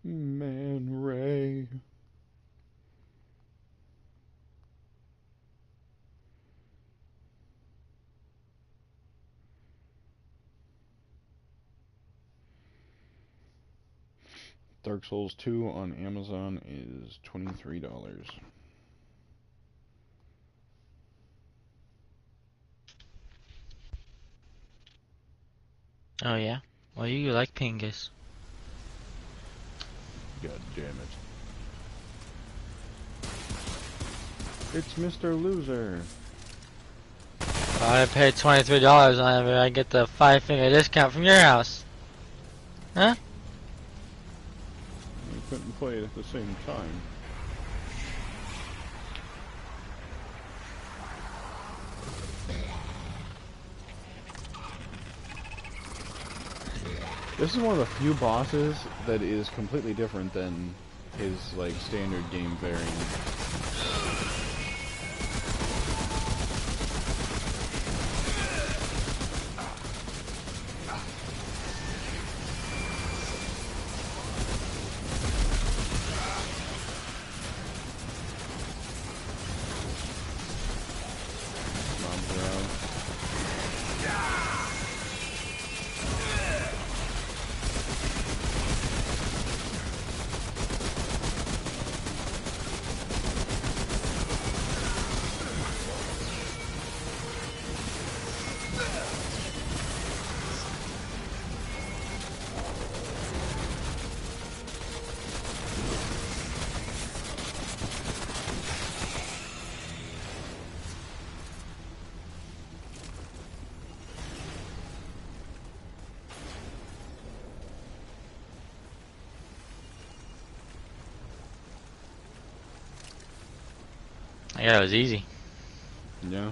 Man Ray. Dark Souls 2 on Amazon is $23. Oh yeah? Well, you like Pingus. God damn it. It's Mr. Loser. I paid $23 on it, I get the 5-finger discount from your house. Huh? We couldn't play it at the same time. This is one of the few bosses that is completely different than his like standard game variant. Mobs around. Yeah, it was easy. Yeah.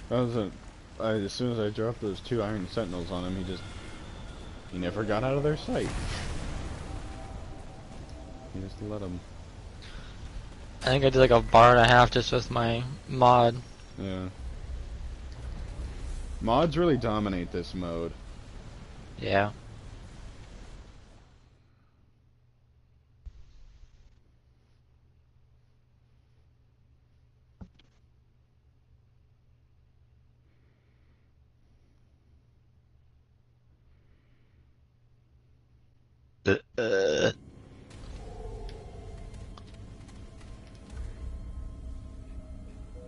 That was as soon as I dropped those 2 Iron Sentinels on him, He never got out of their sight. You just let him. I think I did like a bar and a half just with my mod. Yeah. Mods really dominate this mode. Yeah.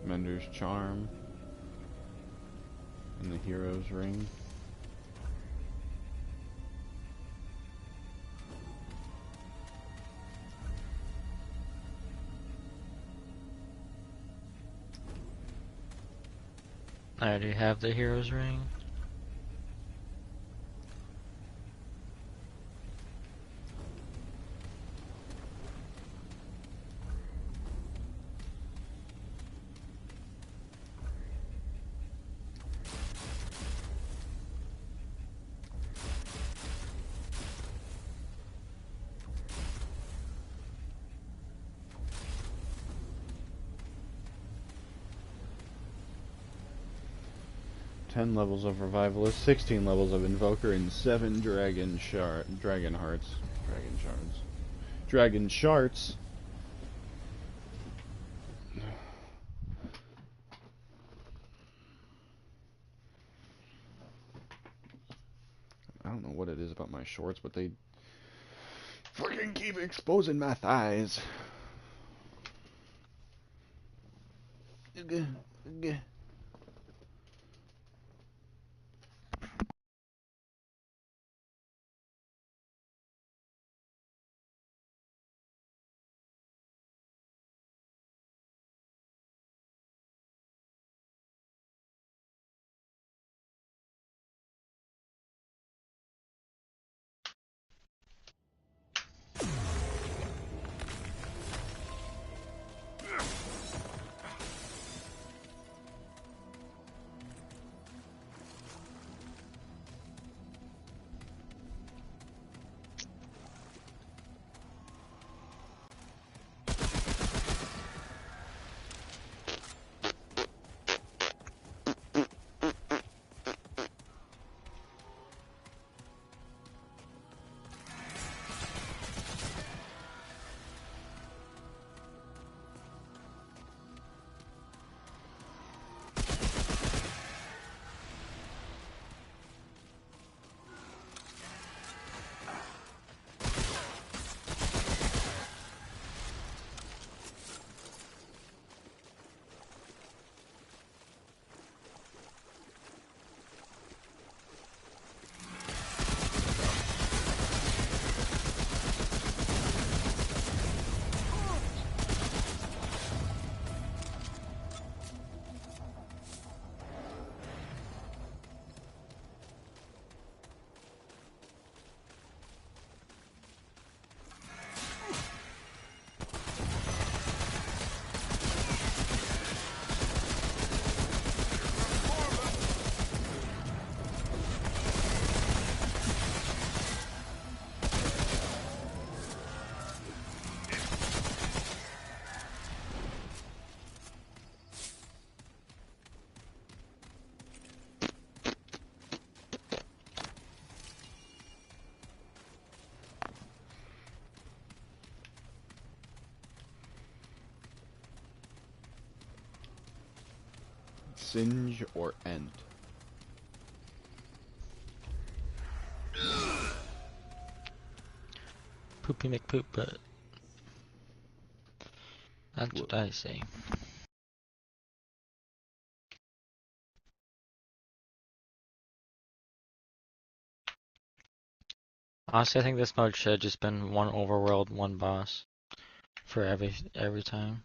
Mender's Charm. And the Hero's Ring. I already have the hero's ring. Ten levels of Revivalist, 16 levels of Invoker, and 7 Dragon Hearts. Dragon Shards. Dragon Shards! I don't know what it is about my shorts, but they fucking keep exposing my thighs. Singe or Ent? Poopy McPoop, but that's what I say. Honestly, I think this mode should have just been one overworld, one boss for every time.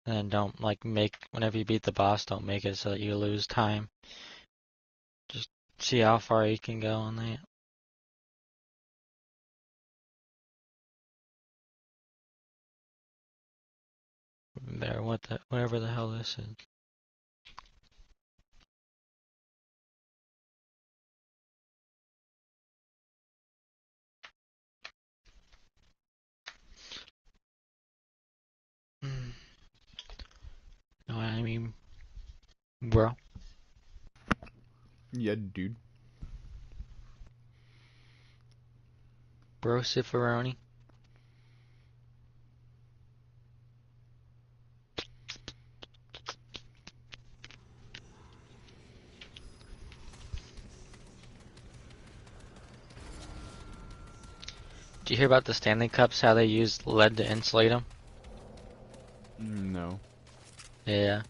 And then don't like make whenever you beat the boss, don't make it so that you lose time. Just see how far you can go on that. There, whatever the hell this is. me, bro. Yeah, dude. Bro Ciferoni. Did you hear about the Stanley Cups, how they use lead to insulate them? No. Yeah.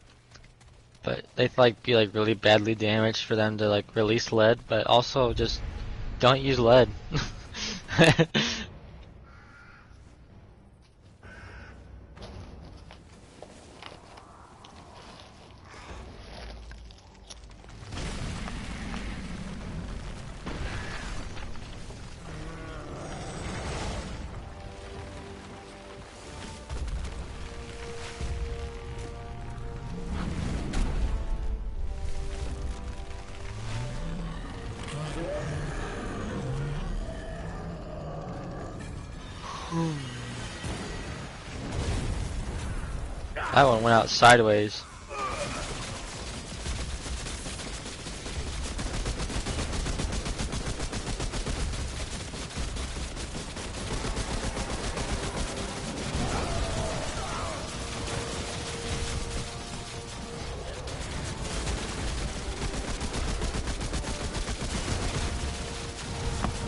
But they'd like be like really badly damaged for them to like release lead, but also just don't use lead. That one went out sideways.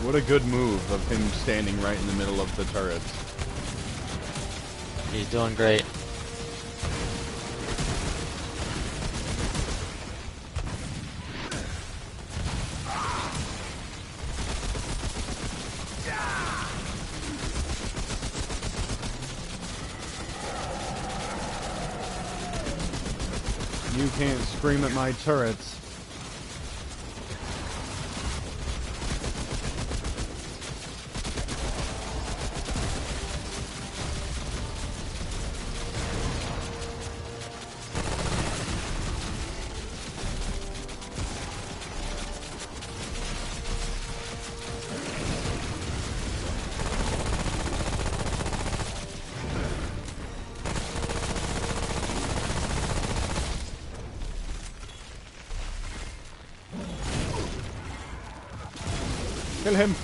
What a good move of him standing right in the middle of the turrets. He's doing great. You can't scream at my turrets. Kill him!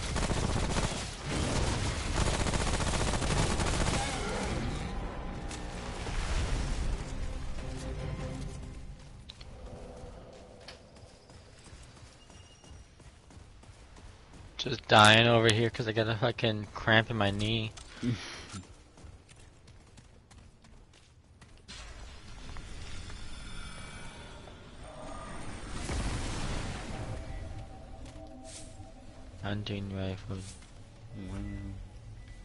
Just dying over here because I got a fucking cramp in my knee. Hunting rifle.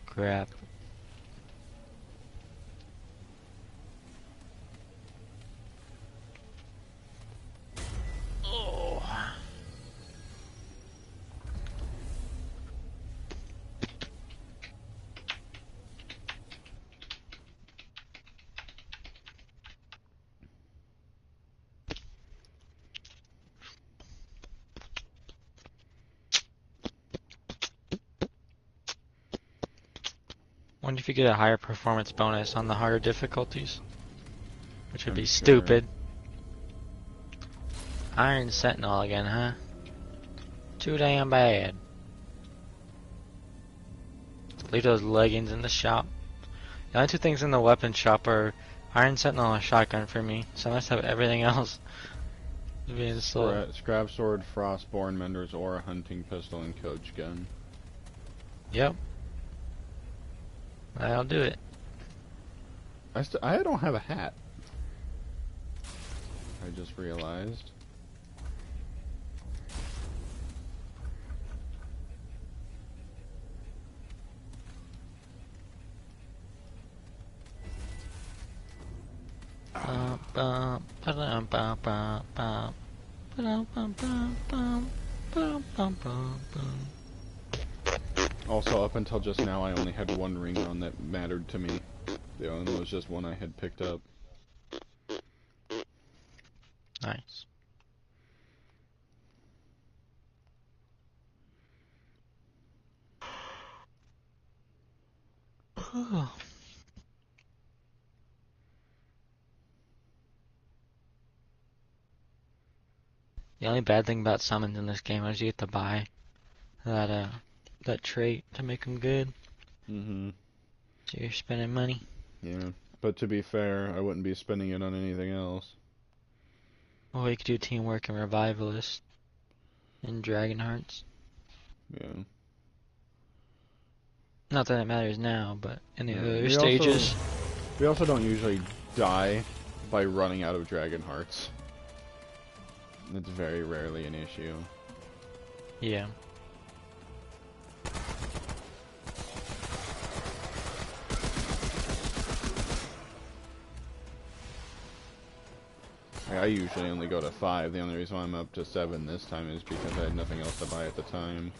Crap. Oh. Wonder if you get a higher performance bonus on the harder difficulties. Which would I'm be sure. stupid. Iron Sentinel again, huh? Too damn bad. Leave those leggings in the shop. The only two things in the weapon shop are Iron Sentinel and a shotgun for me, so I must have everything else. Being slow. Scrap sword, frostborn, mender's aura, hunting pistol, and coach gun. Yep. That'll do it. I don't have a hat. I just realized. Also, up until just now, I only had one ring on that mattered to me. The other one was just one I had picked up. Nice. The only bad thing about summons in this game is you get to buy that trait to make them good. Mm-hmm. So you're spending money. Yeah. But to be fair, I wouldn't be spending it on anything else. Well, we could do teamwork and revivalist and dragon hearts. Yeah. Not that it matters now, but in the Yeah. other stages. We also don't usually die by running out of dragon hearts. It's very rarely an issue. Yeah. I usually only go to 5. The only reason why I'm up to 7 this time is because I had nothing else to buy at the time.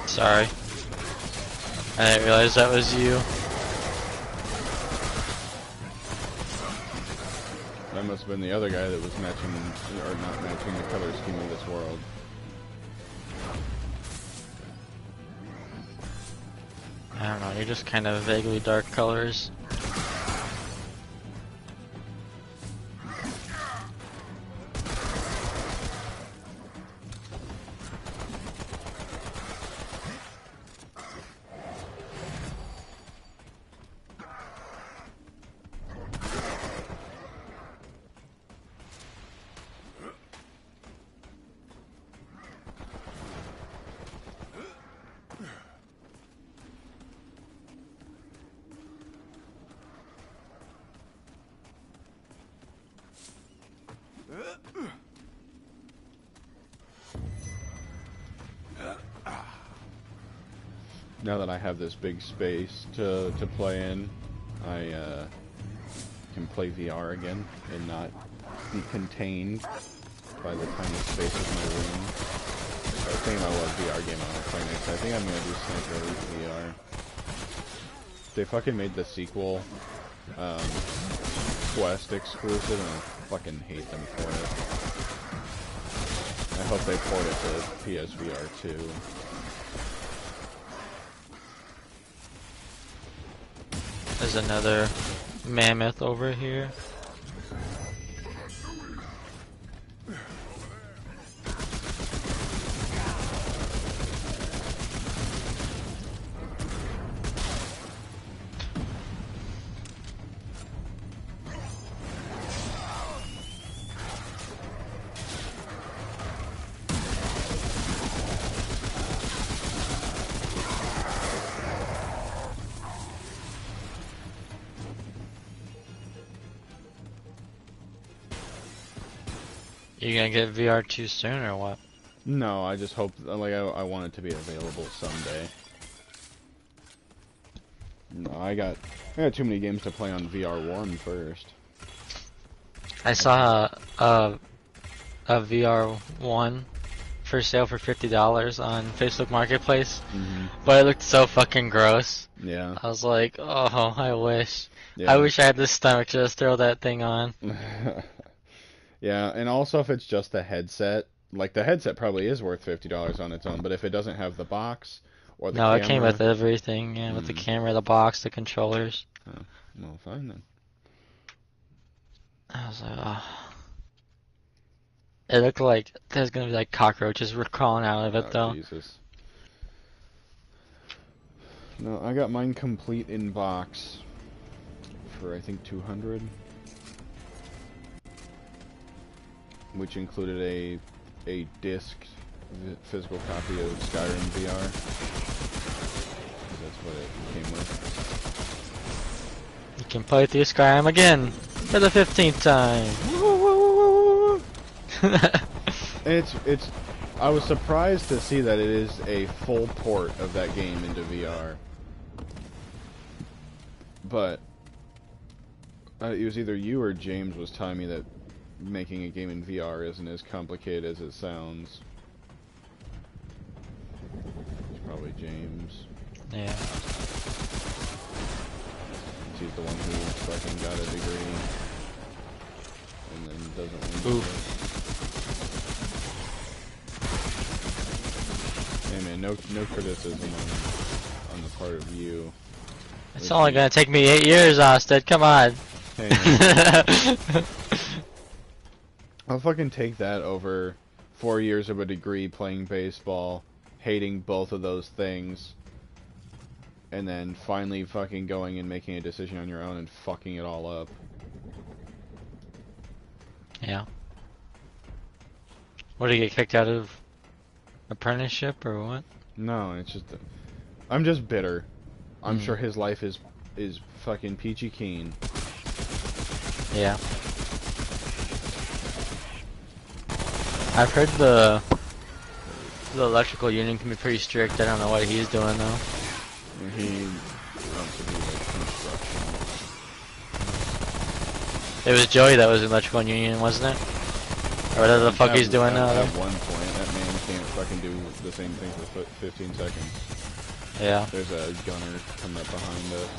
Sorry. I didn't realize that was you. That must have been the other guy that was matching, or not matching, the color scheme of this world. I don't know, you're just kind of vaguely dark colors. Now that I have this big space to play in, I can play VR again and not be contained by the tiny space of my room. I was thinking about what VR game I want to play next. I think I'm going to do Sniper Elite VR. They fucking made the sequel Quest exclusive, and I fucking hate them for it. I hope they port it to PSVR 2. There's another mammoth over here. You gonna get VR 2 soon or what? No, I just hope, like, I want it to be available someday. No, I got too many games to play on VR1 first. I saw a VR1 for sale for $50 on Facebook Marketplace, but it looked so fucking gross. Yeah. I was like, oh, I wish. Yeah. I wish I had the stomach to just throw that thing on. Yeah, and also if it's just the headset, like the headset probably is worth $50 on its own, but if it doesn't have the box or the No, camera... it came with everything, yeah, with the camera, the box, the controllers. Oh, well, fine then. I was like, oh. It looked like there's gonna be like cockroaches were crawling out of it though. Jesus. No, I got mine complete in box for I think 200, which included a disc physical copy of Skyrim VR. That's what it came with. It fucking play through Skyrim again for the 15th time. It's. I was surprised to see that it is a full port of that game into VR. But it was either you or James was telling me that making a game in VR isn't as complicated as it sounds. It's probably James. Yeah. He's the one who fucking got a degree and then doesn't want to. Oof. Hey man, no criticism on the part of you. It's only gonna take me 8 years, Austin. Come on. Hey man. I'll fucking take that over 4 years of a degree playing baseball, hating both of those things, and then finally fucking going and making a decision on your own and fucking it all up. Yeah. What, did you get kicked out of apprenticeship or what? No, it's just I'm just bitter. I'm sure his life is fucking peachy keen. Yeah. I've heard the electrical union can be pretty strict. I don't know what he's doing though. He wants to do like construction. It was Joey that was in electrical union, wasn't it? Or whatever the fuck he's doing now. At one point, that man can't fucking do the same thing for 15 seconds. Yeah. There's a gunner coming up behind us.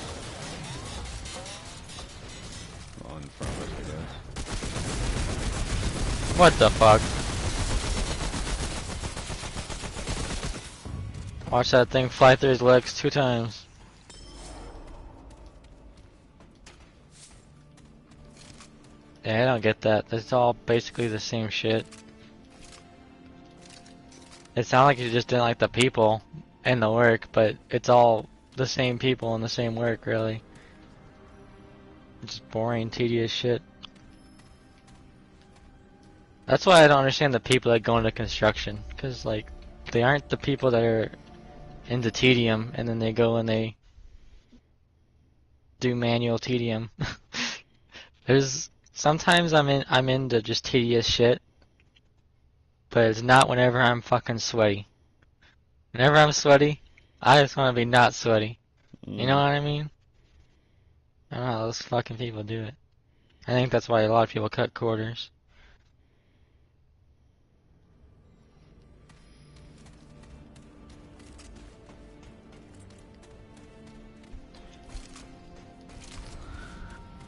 Well, in front of us, I guess. What the fuck? Watch that thing fly through his legs 2 times. Yeah, I don't get that. It's all basically the same shit. It sounded like you just didn't like the people and the work, but it's all the same people and the same work, really. Just boring, tedious shit. That's why I don't understand the people that go into construction, because, like, they aren't the people that are into tedium, and then they go and they do manual tedium. Sometimes I'm into just tedious shit, but it's not whenever I'm fucking sweaty. Whenever I'm sweaty, I just want to be not sweaty. You know what I mean? I don't know how those fucking people do it. I think that's why a lot of people cut quarters.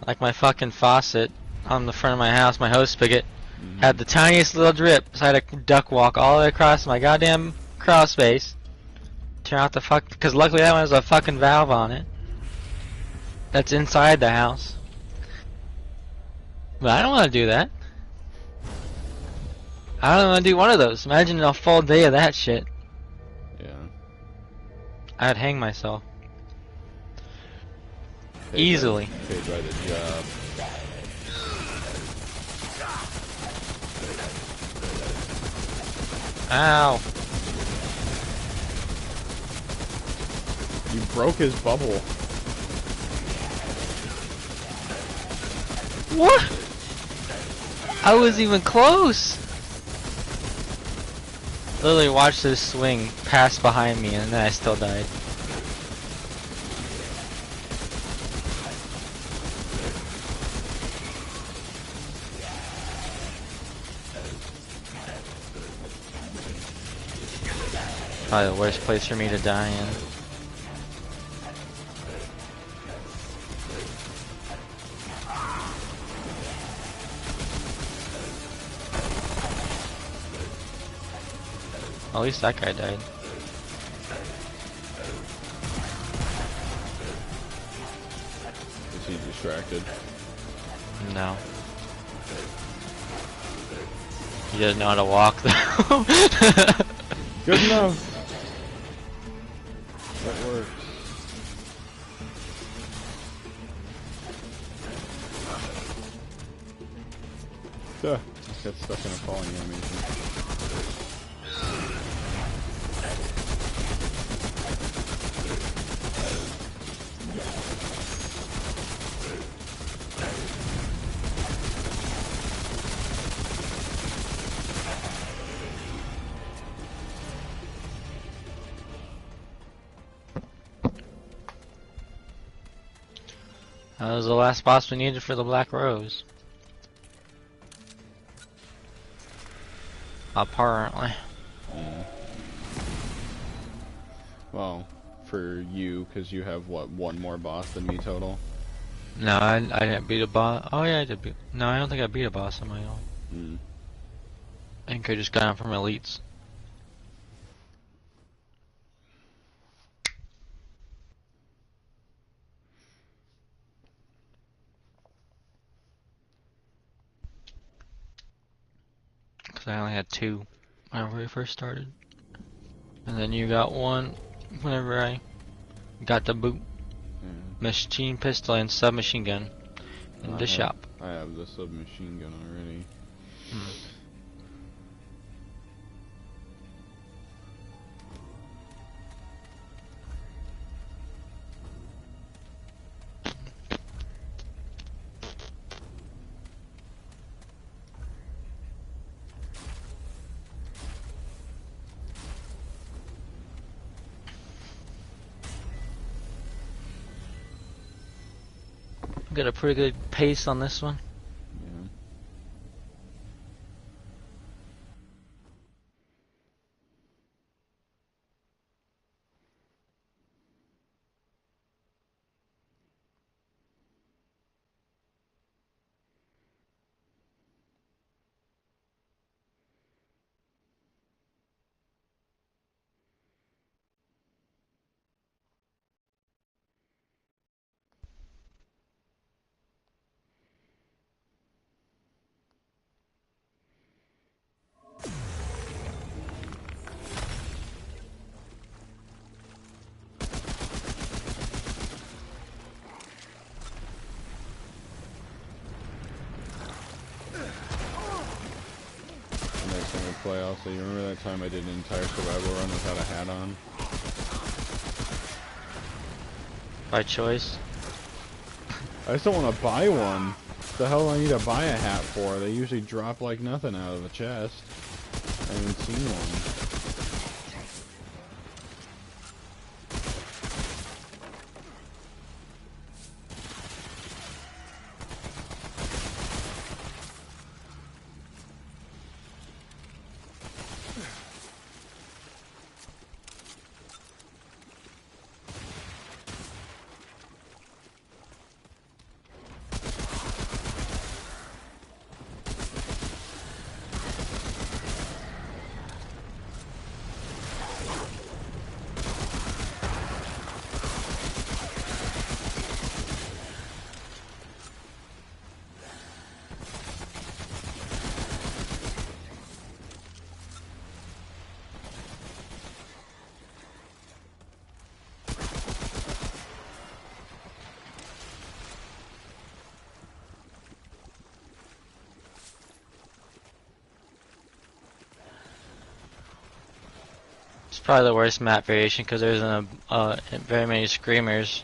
Like my fucking faucet on the front of my house, my hose spigot, had the tiniest little drip, so I had to duck walk all the way across my goddamn crawl space. Turn out the fuck, because luckily that one has a fucking valve on it. That's inside the house. But I don't want to do that. I don't want to do one of those. Imagine a full day of that shit. Yeah. I'd hang myself. Easily. Paid by the job. Ow. You broke his bubble. What? I was even close. Literally watched this swing pass behind me and then I still died. Probably the worst place for me to die in. At least that guy died. Is he distracted? No. He doesn't know how to walk though. Good enough. That works. Duh. I got stuck in a falling animation. That was the last boss we needed for the Black Rose. Apparently. Well, for you, because you have, what, one more boss than me total? No, I didn't beat a boss. Oh yeah, I did beat. No, I don't think I beat a boss on my own. Mm. I think I just got him from elites. Because I only had 2 whenever we first started. And then you got 1 whenever I got the boot. Machine pistol and submachine gun in the shop. I have the submachine gun already. Got a pretty good pace on this one. Yeah. Next time we play, also, you remember that time I did an entire survival run without a hat on? By choice. I just don't want to buy one. The hell do I need to buy a hat for? They usually drop like nothing out of a chest. I haven't seen one. It's probably the worst map variation because there isn't very many screamers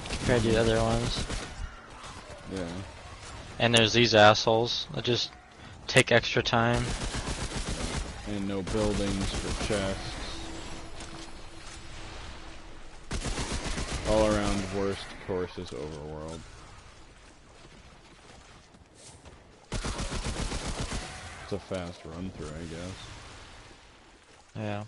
compared to the other ones. Yeah. And there's these assholes that just take extra time. And no buildings for chests. All around worst course is Overworld. It's a fast run through, I guess. Yeah.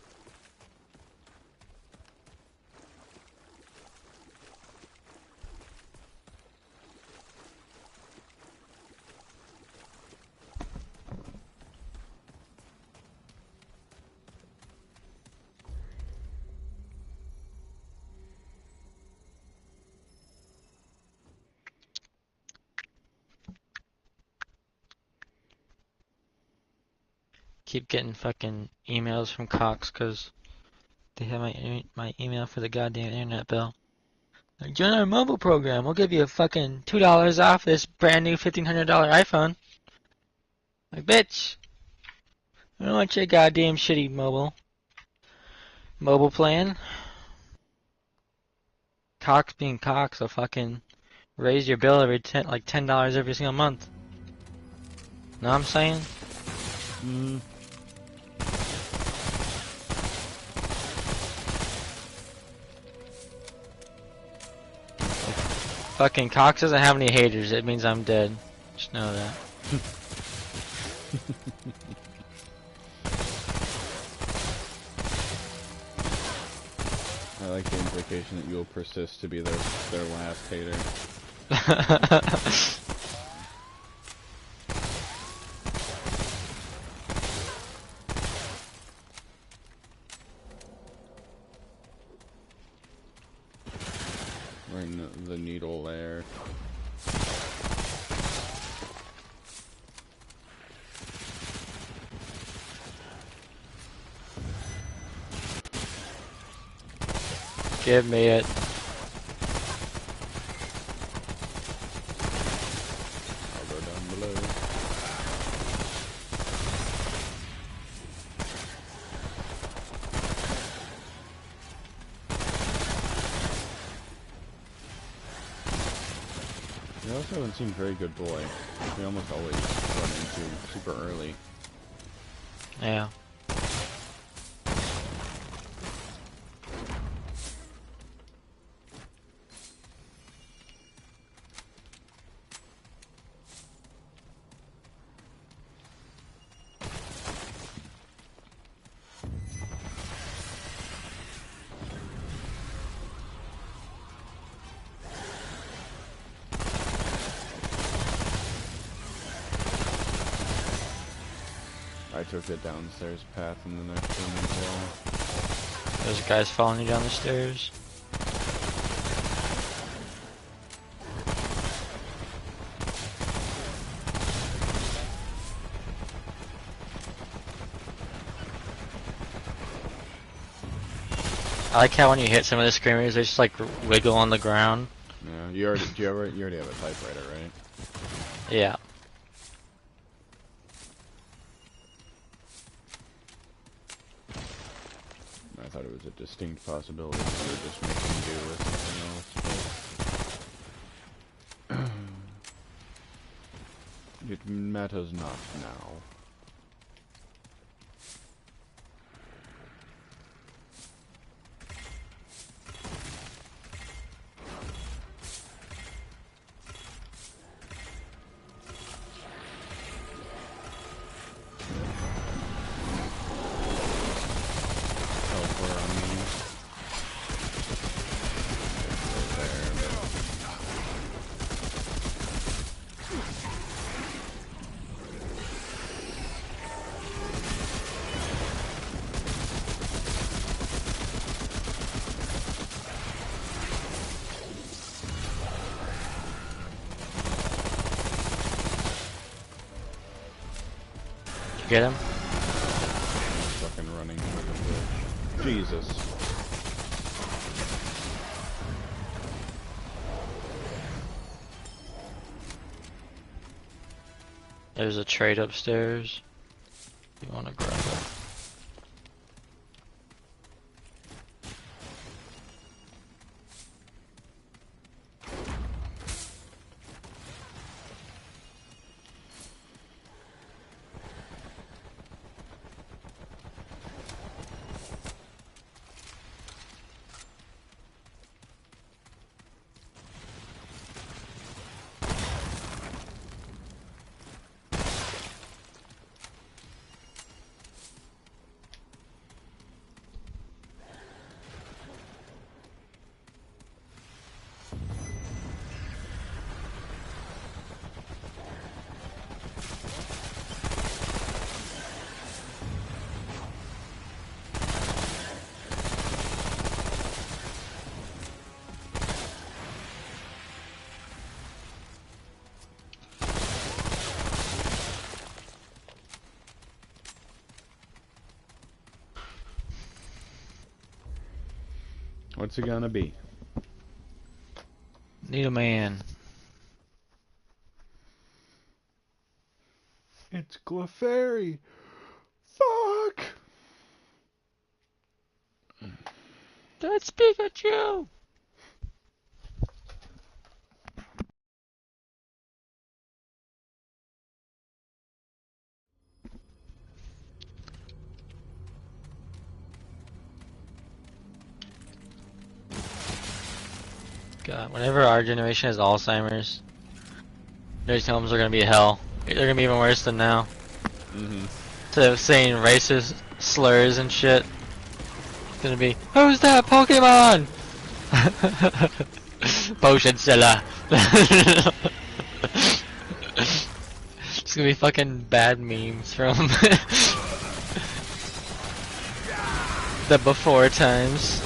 Keep getting fucking emails from Cox because they have my email for the goddamn internet bill. Like, join our mobile program. We'll give you a fucking $2 off this brand new $1,500 iPhone. Like, bitch. I don't want your goddamn shitty mobile plan. Cox being Cox will fucking raise your bill every $10 every single month. Know what I'm saying? Mm. Fucking Cox doesn't have any haters. It means I'm dead. Just know that. I like the implication that you will persist to be their last hater. We're in the needle there. Give me it. I'll go down below. You also haven't seen Very Good Boy. We almost always run into super early. Yeah. I took the downstairs path in the next room as well. There's guys following you down the stairs. I like how when you hit some of the screamers, they just like wiggle on the ground. Yeah, you already have a typewriter, right? Yeah. I thought it was a distinct possibility that you were just making do with something else. But it matters not now. Teleport on me. Right there, but Did you get him? fucking running over the bridge. Jesus. There's a trade upstairs. You want to grab it? What's it gonna be? Need a man. It's Clefairy! Fuck! That's Pikachu! God, whenever our generation has Alzheimer's, nursing homes are gonna be hell. They're gonna be even worse than now. Mm-hmm. Instead of saying racist slurs and shit, it's gonna be, who's that Pokemon? Potion seller. It's gonna be fucking bad memes from the before times.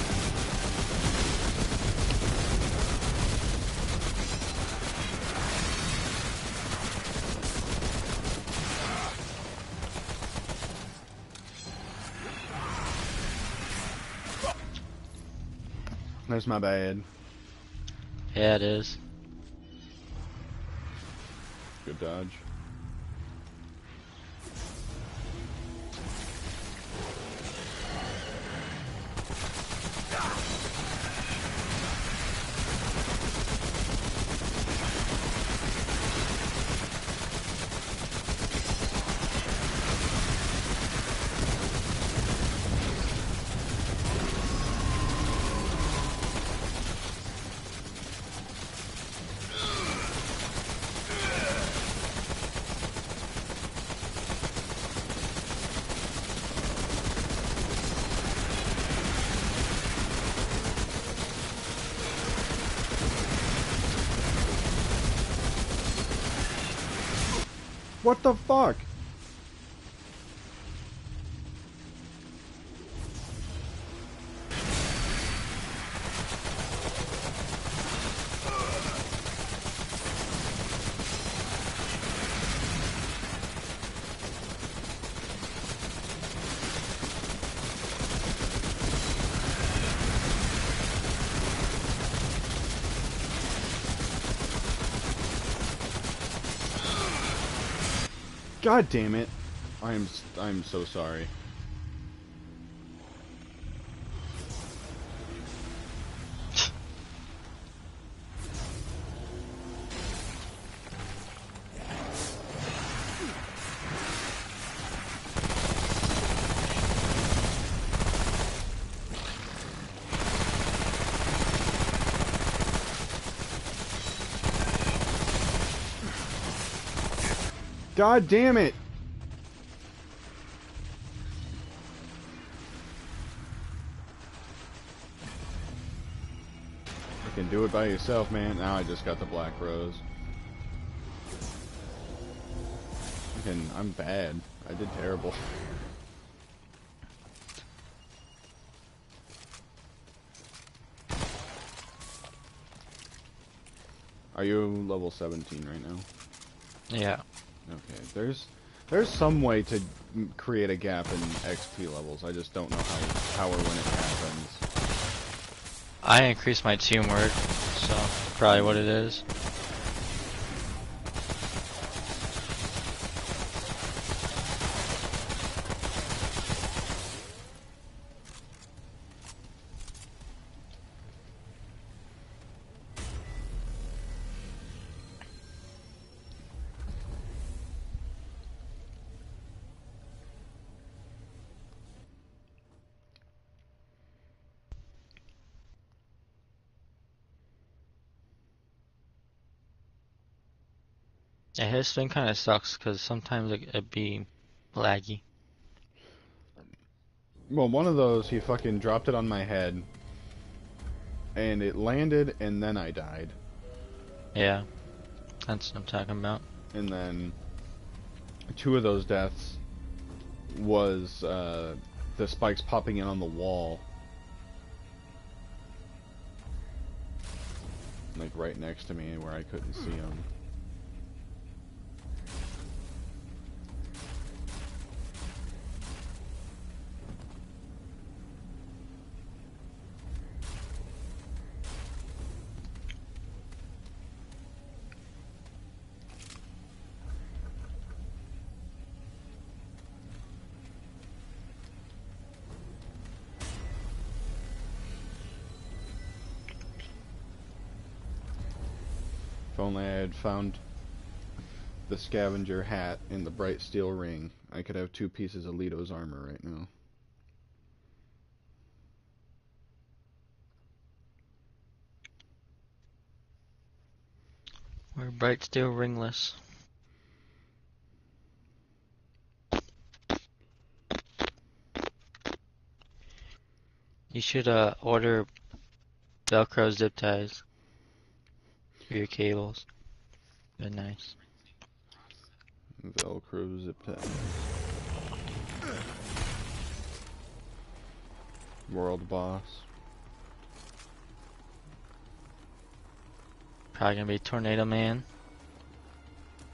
That's my bad. Yeah, it is. Good dodge. What the fuck? God damn it. I'm so sorry. God damn it. You can do it by yourself, man. Now I just got the black rose. I'm bad. I did terrible. Are you level 17 right now? Yeah. Okay, there's some way to create a gap in XP levels. I just don't know how or when it happens. I increased my teamwork, so probably what it is. Yeah, his thing kind of sucks because sometimes it be laggy. Well, one of those, he fucking dropped it on my head, and it landed, and then I died. Yeah, that's what I'm talking about. And then two of those deaths was the spikes popping in on the wall, like right next to me where I couldn't see them. If only I had found the scavenger hat and the bright steel ring, I could have 2 pieces of Leto's armor right now. We're bright steel ringless. You should order Velcro zip ties for your cables. They're nice. Velcro zip tie. World boss. Probably gonna be Tornado Man.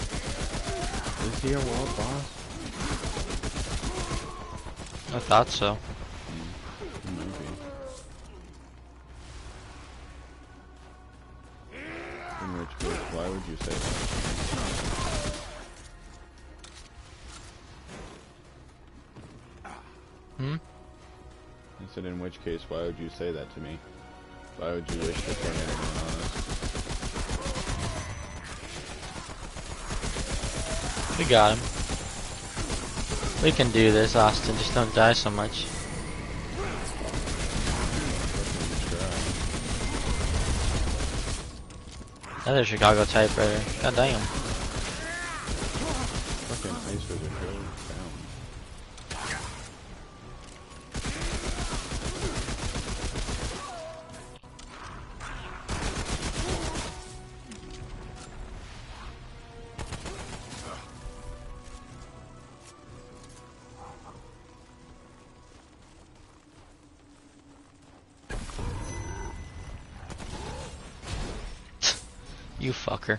Is he a world boss? I thought so. Maybe. In which case, why would you say that? Hmm? I said, in which case, why would you say that to me? Why would you wish to turn anyone on us? We got him. We can do this, Austin. Just don't die so much. Another Chicago typewriter. God damn. Fucking ice wizard really down. You fucker.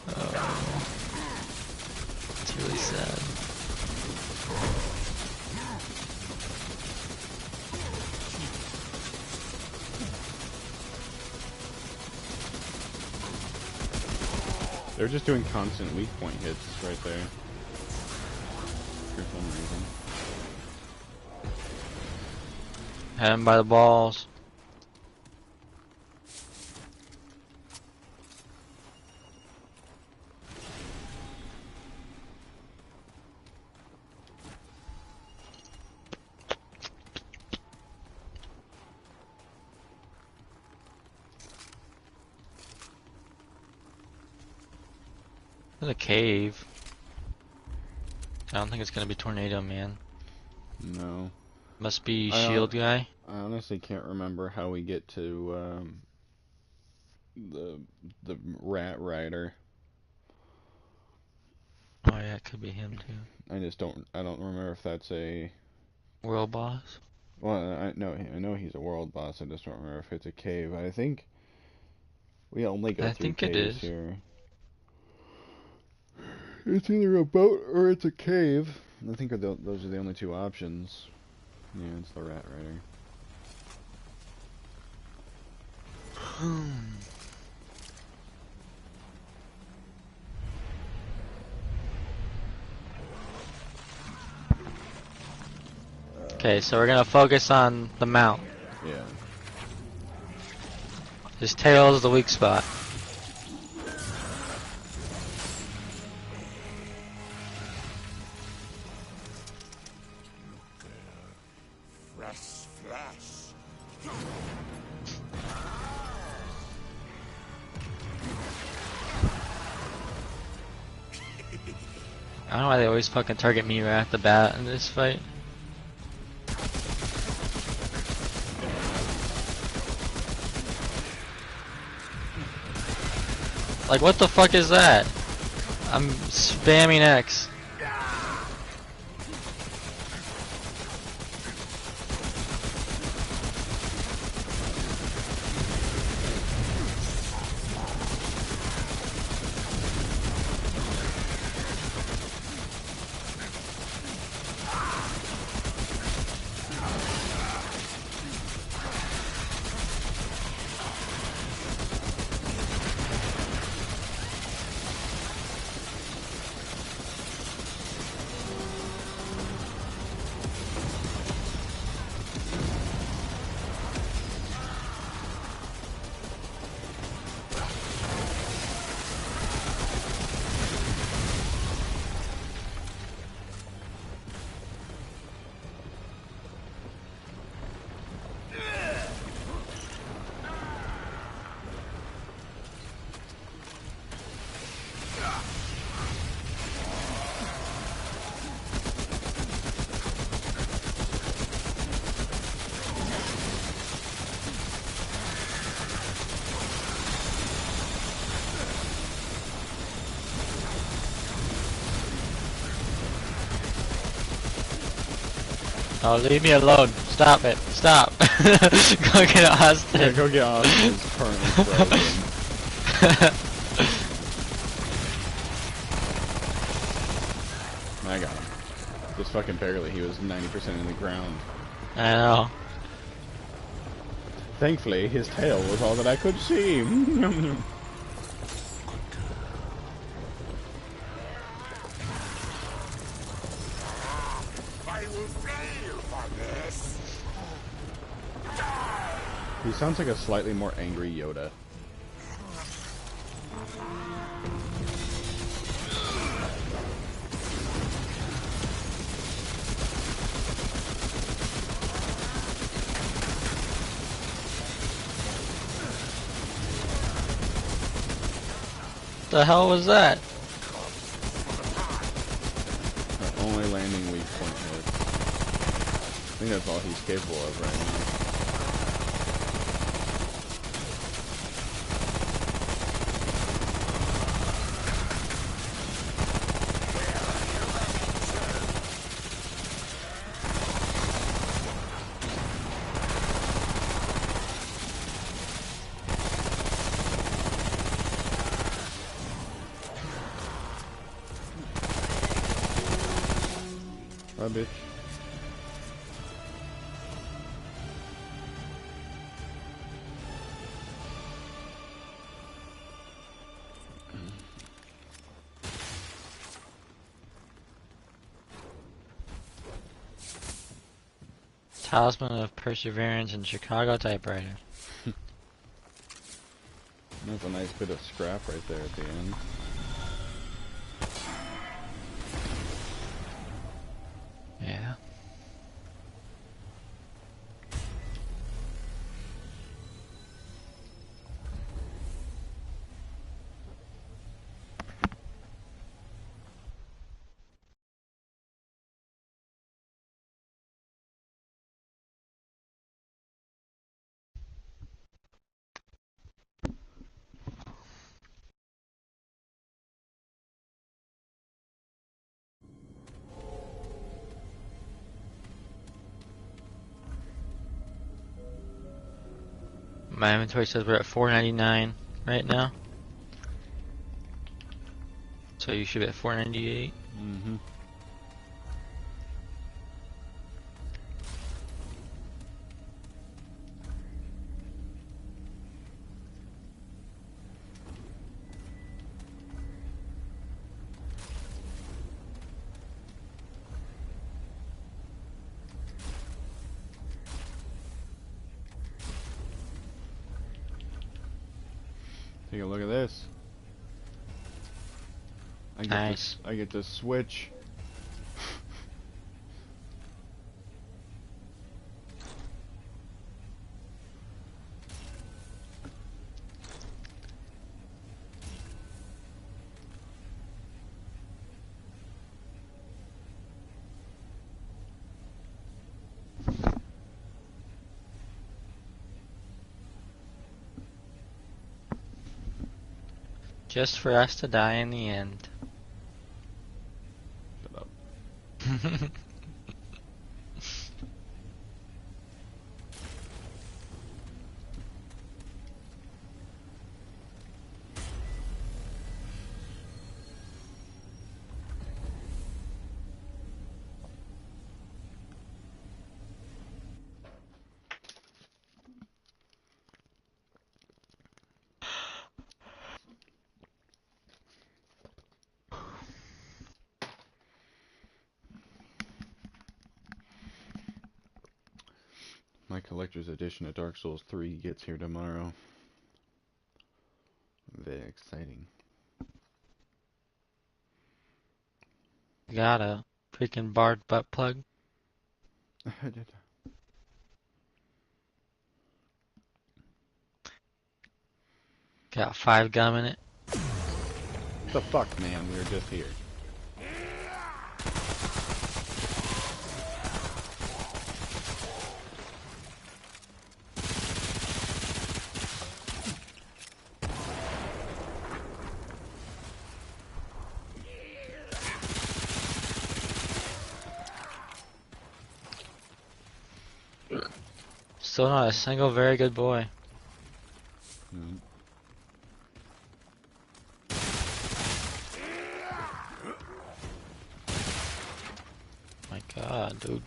Oh, it's really sad. They're just doing constant weak point hits right there. For some reason. Had him by the balls. There's a cave. I don't think it's gonna be Tornado Man. No. Must be Shield guy. I honestly can't remember how we get to the Rat Rider. Oh yeah, it could be him too. I don't remember if that's a World boss. well, I know he's a world boss. I just don't remember if it's a cave. I think we only go I through think it caves is. here. It's either a boat or it's a cave. I think those are the only two options. Yeah, it's the Rat Rider. Okay, so we're gonna focus on the mount. Yeah. His tail is the weak spot. Fresh flesh. I don't know why they always fucking target me right off the bat in this fight. Like, what the fuck is that? I'm spamming X. Oh, leave me alone. Stop it. Stop. Go get Yeah, Austin. go get Austin. He's currently frozen. I got him. Just fucking barely. He was 90% in the ground. I know. Thankfully, his tail was all that I could see. I will fail for this. He sounds like a slightly more angry Yoda. The hell was that? Only landing weak point hit. I think that's all he's capable of right now. Bye, bitch. Talisman of Perseverance and Chicago typewriter. That's a nice bit of scrap right there at the end. Yeah. My inventory says we're at $4.99 right now. So you should be at $4.98. Mm-hmm. Take a look at this. Nice. I get to switch. Just for us to die in the end. Shut up. My collector's edition of Dark Souls 3 gets here tomorrow. Very exciting. Got a freaking barred butt plug. Got 5 gum in it. The fuck, man? We were just here. Still not a single very good boy. Mm. My god, dude.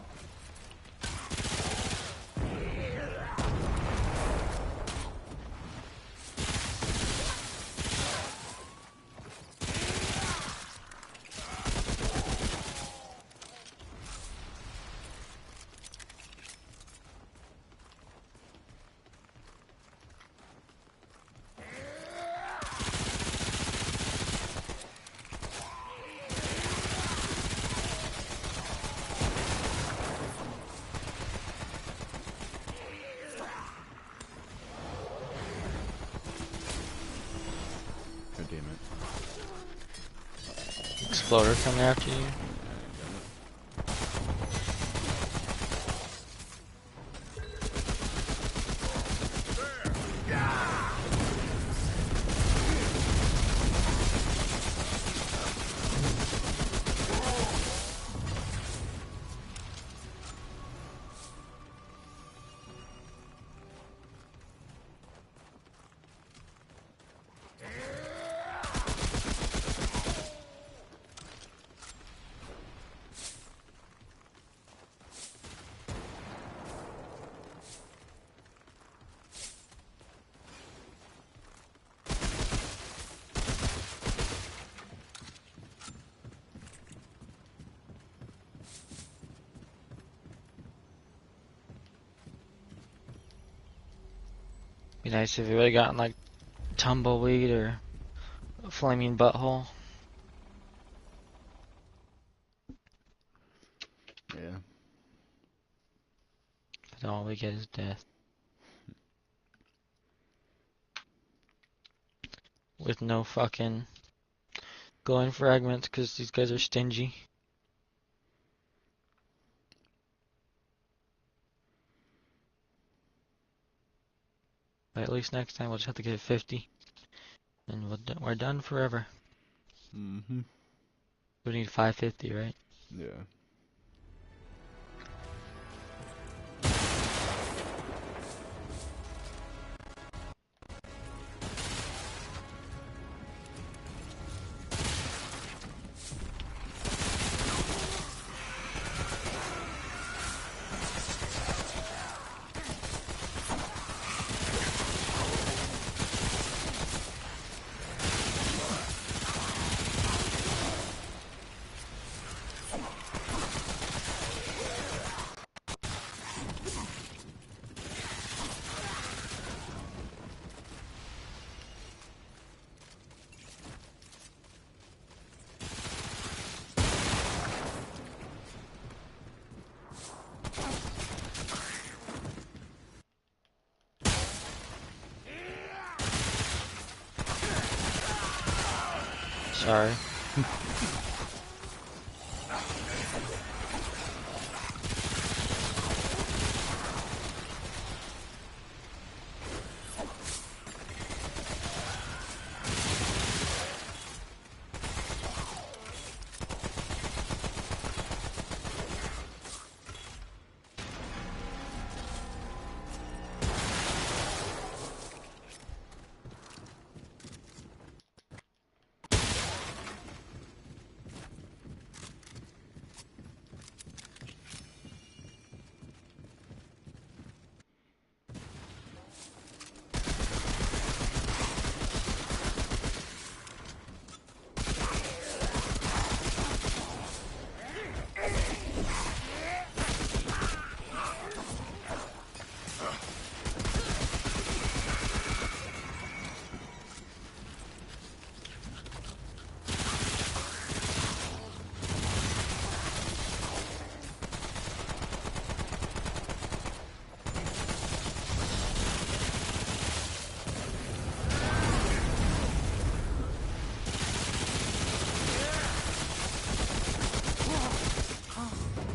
God damn it. Exploder coming after you. Be nice if you would have gotten like tumbleweed or a flaming butthole. Yeah. But all we get is death. With no fucking glowing fragments because these guys are stingy. But at least next time we'll just have to get 50. And we're done forever. Mm-hmm. We need 550, right? Yeah. Sorry.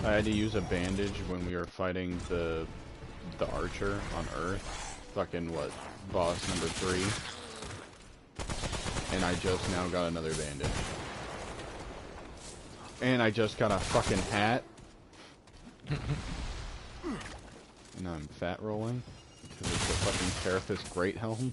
I had to use a bandage when we were fighting the archer on Earth. Fucking what? Boss number 3. And I just now got another bandage. And I just got a fucking hat. And I'm fat rolling. Because it's the fucking Carathis Great Helm.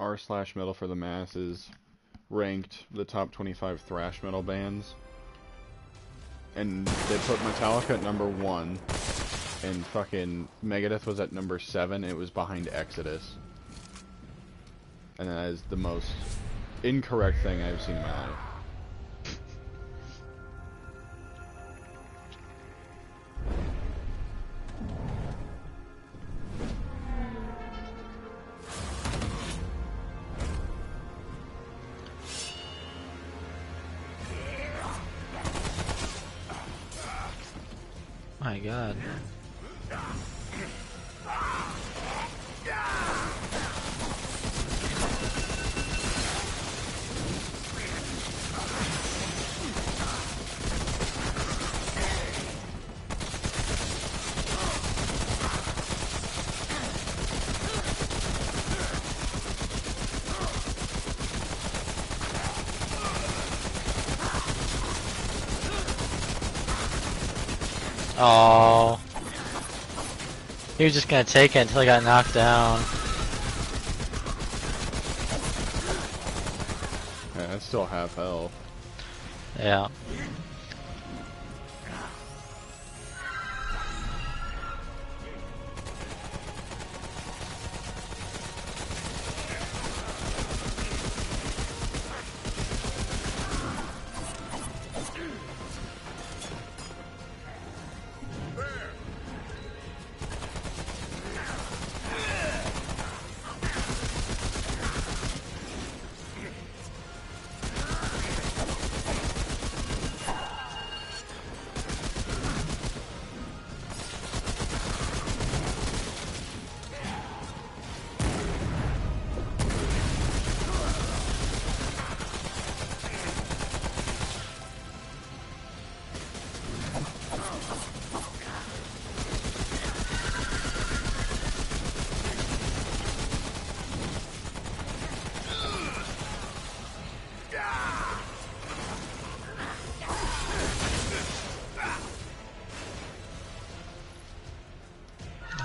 r/metal for the masses ranked the top 25 thrash metal bands, and they put Metallica at number 1, and fucking Megadeth was at number 7. It was behind Exodus, and that is the most incorrect thing I've seen in my life. My God. Oh. He was just gonna take it until he got knocked down. Yeah, that's still half health. Yeah.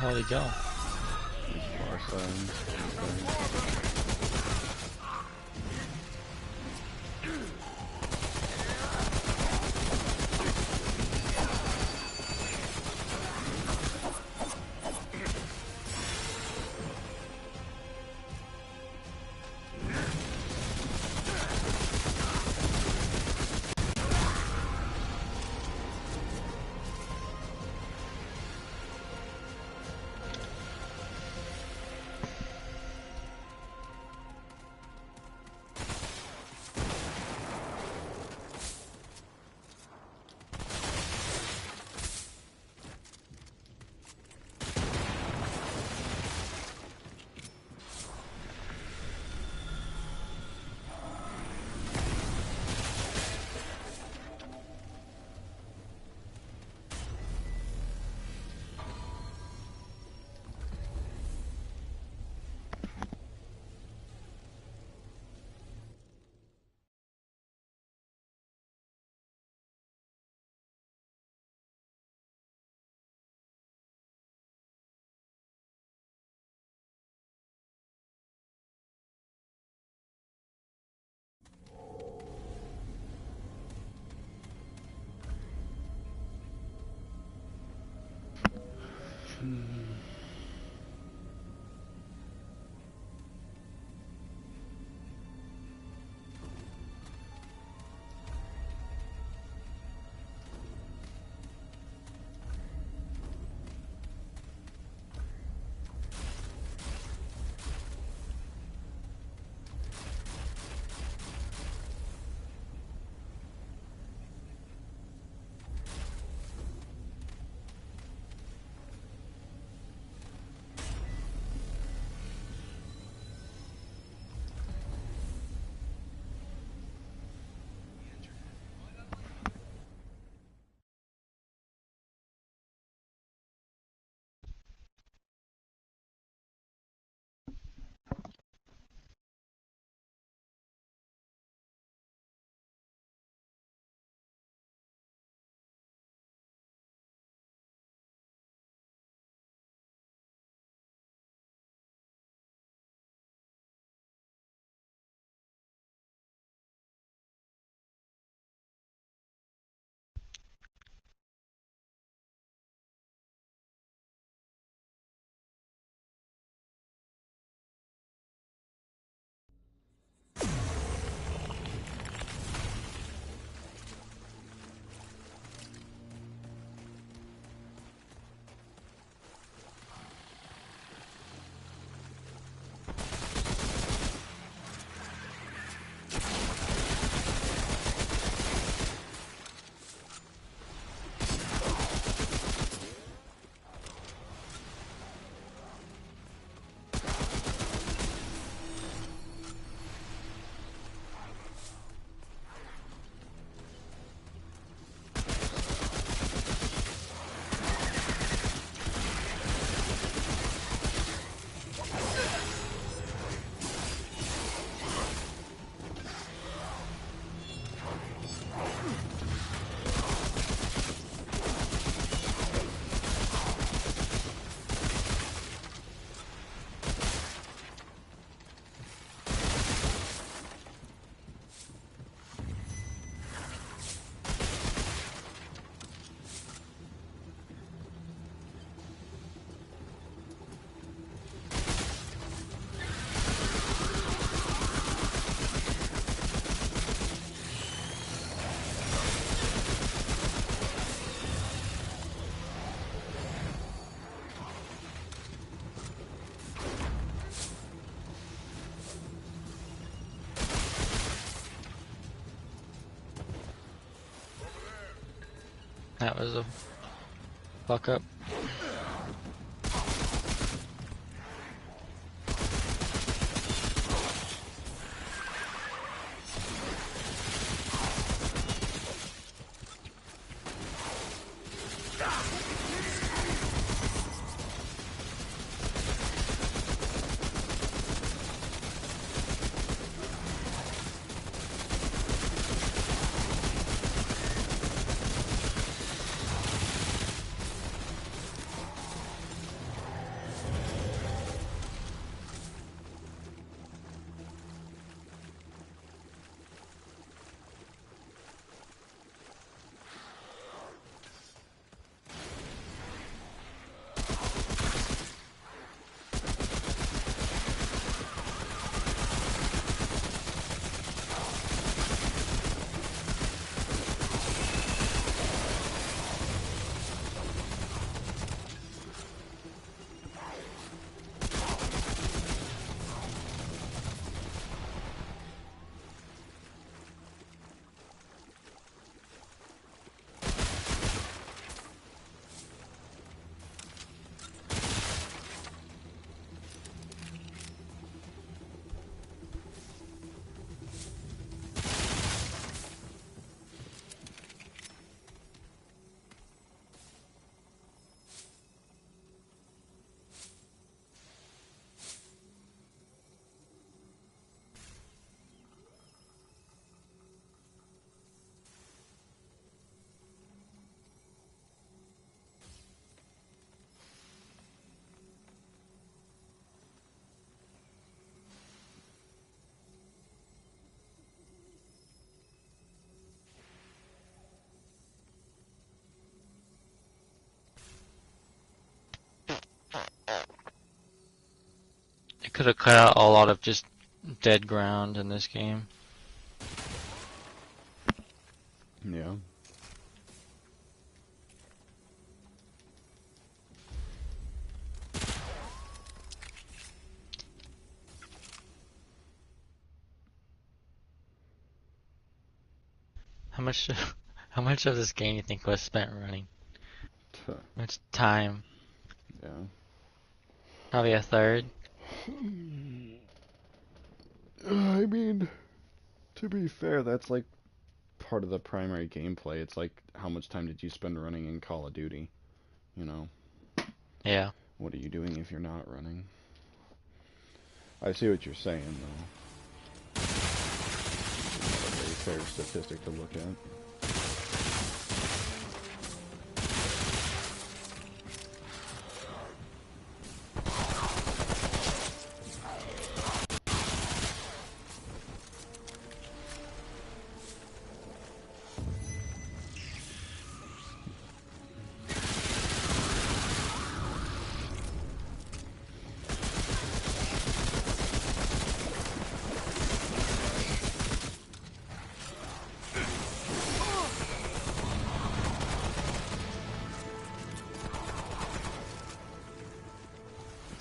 How'd he go? Far side. That was a fuck up. Could have cut out a lot of just dead ground in this game. Yeah. How much? How much of this game do you think was spent running? Tuh. Much time? Yeah. Probably a third. I mean, to be fair, that's like part of the primary gameplay. It's like, how much time did you spend running in Call of Duty? You know, Yeah. what are you doing if you're not running? I see what you're saying, though. Not a very fair statistic to look at.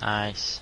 Nice.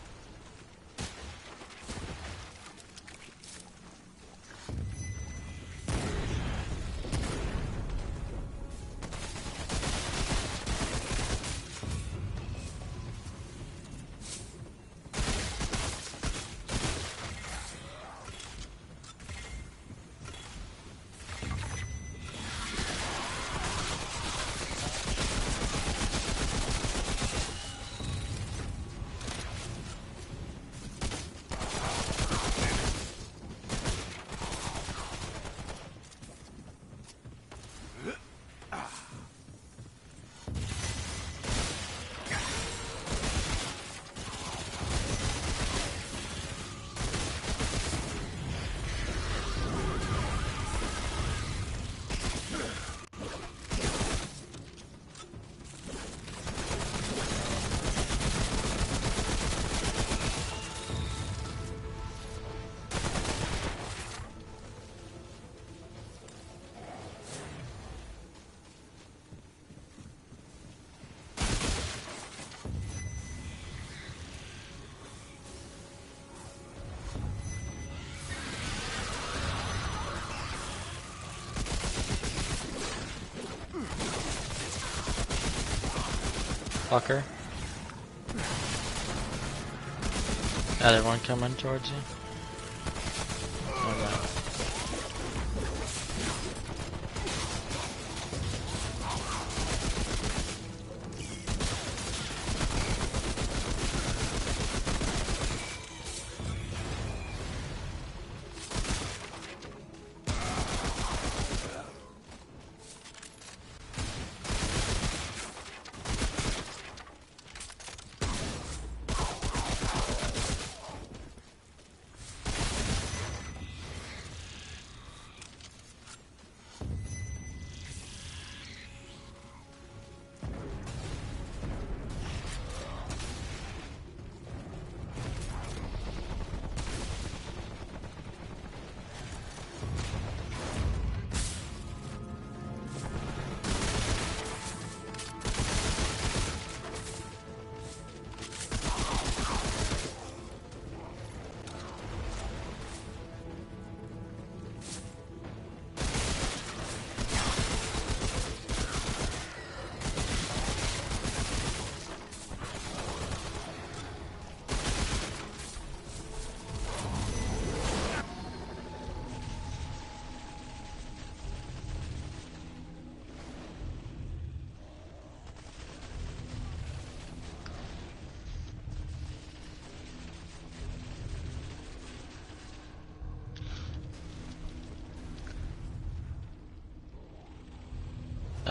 Fucker. Other one coming towards you. Okay.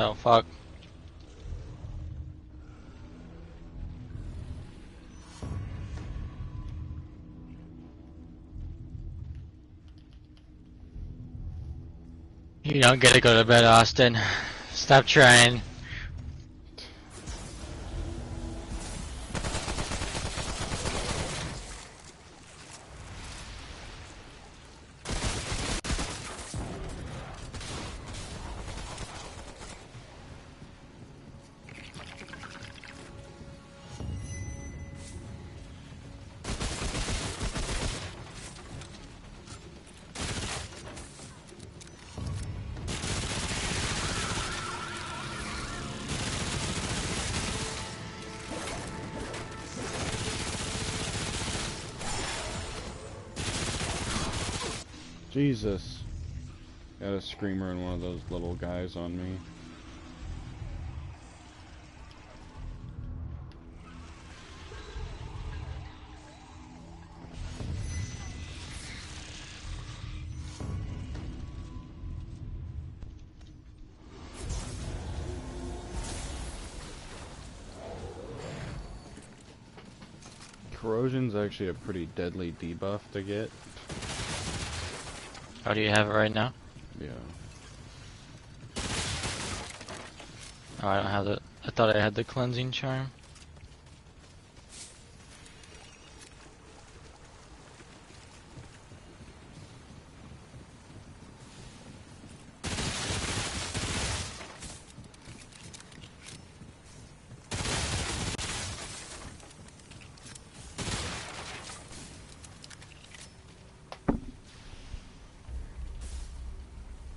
Oh fuck. You don't get to go to bed, Austin. Stop trying. Jesus. Got a screamer and one of those little guys on me. Corrosion's actually a pretty deadly debuff to get. How do you have it right now? Yeah. Oh, I don't have the. I thought I had the cleansing charm.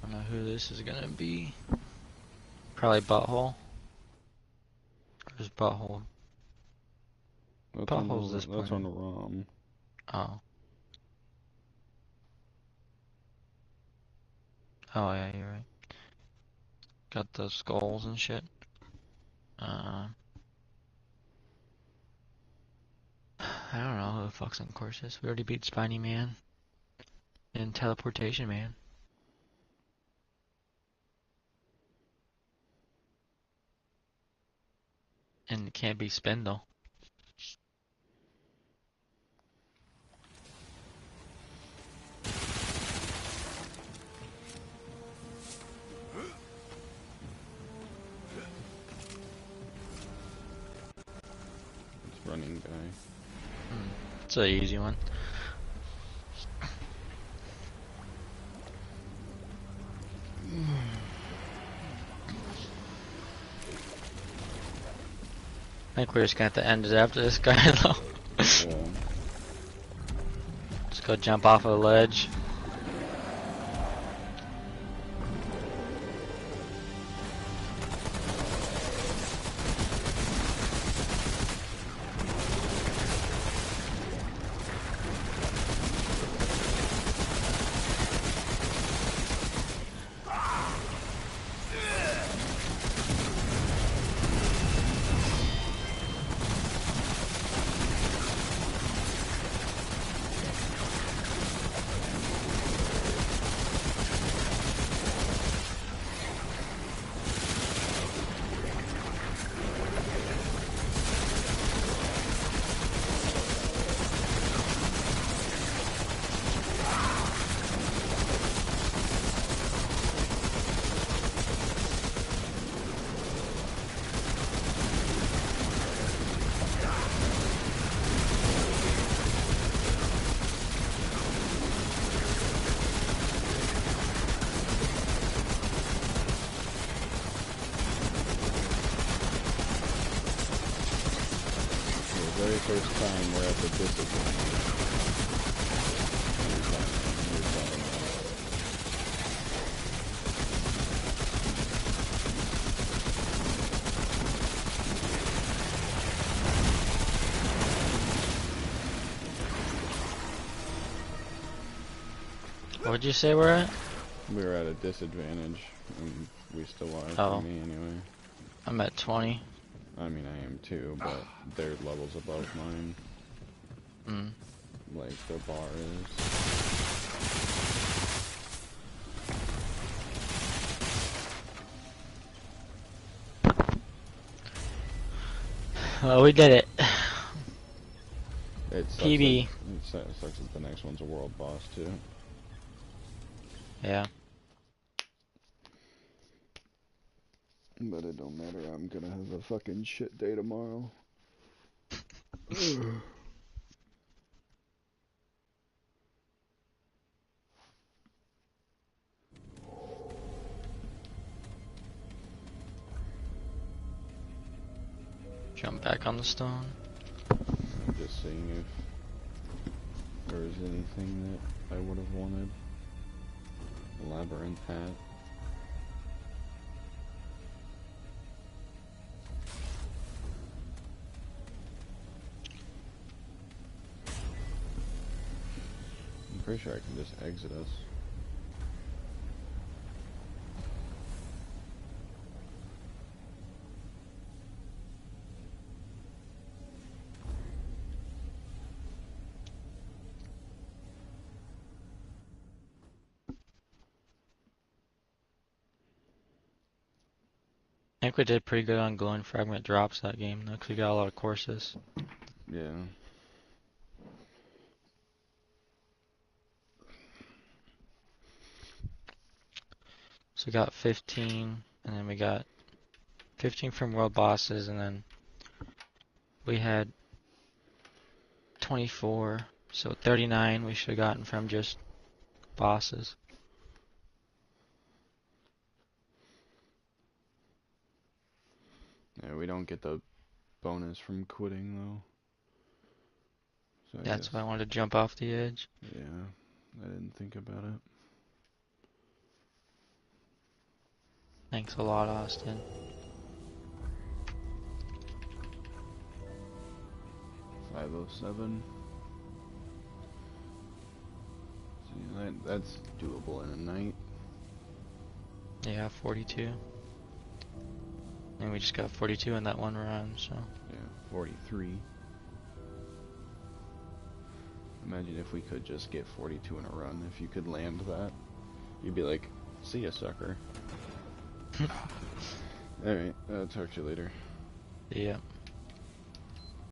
I don't know who this is gonna be. Probably Butthole. Where's Butthole? Butthole's this That's on planet. the ROM. Oh. Oh yeah, you're right. Got those skulls and shit. I don't know who the fuck's on courses. We already beat Spiny Man and Teleportation Man. And it can't be Spindle. It's running guy. It's an easy one. I think we're just gonna have to end it after this guy though. Yeah. Just go jump off a ledge. Very first time we're at the disadvantage. What'd you say we're at? We were at a disadvantage, and we still are, Oh. for me anyway. I'm at 20. I mean, I am too, but their level's above mine. Like, the bar is. Well, we did it. It sucks PB. That, it sucks that the next one's a world boss, too. Yeah. But it don't matter, I'm gonna have a fucking shit day tomorrow. Jump back on the stone. I'm just seeing if there's anything that I would have wanted. A labyrinth hat. I'm pretty sure I can just exit us. I think we did pretty good on glowing fragment drops that game, though, 'cause we got a lot of courses. Yeah. So we got 15, and then we got 15 from world bosses, and then we had 24, so 39 we should have gotten from just bosses. Yeah, we don't get the bonus from quitting though. So I That's guess, why I wanted to jump off the edge. yeah, I didn't think about it. Thanks a lot, Austin. 507. See, that's doable in a night. Yeah, 42. And we just got 42 in that one run, so. Yeah, 43. Imagine if we could just get 42 in a run. If you could land that, you'd be like, see ya, sucker. Alright, talk to you later. Yeah.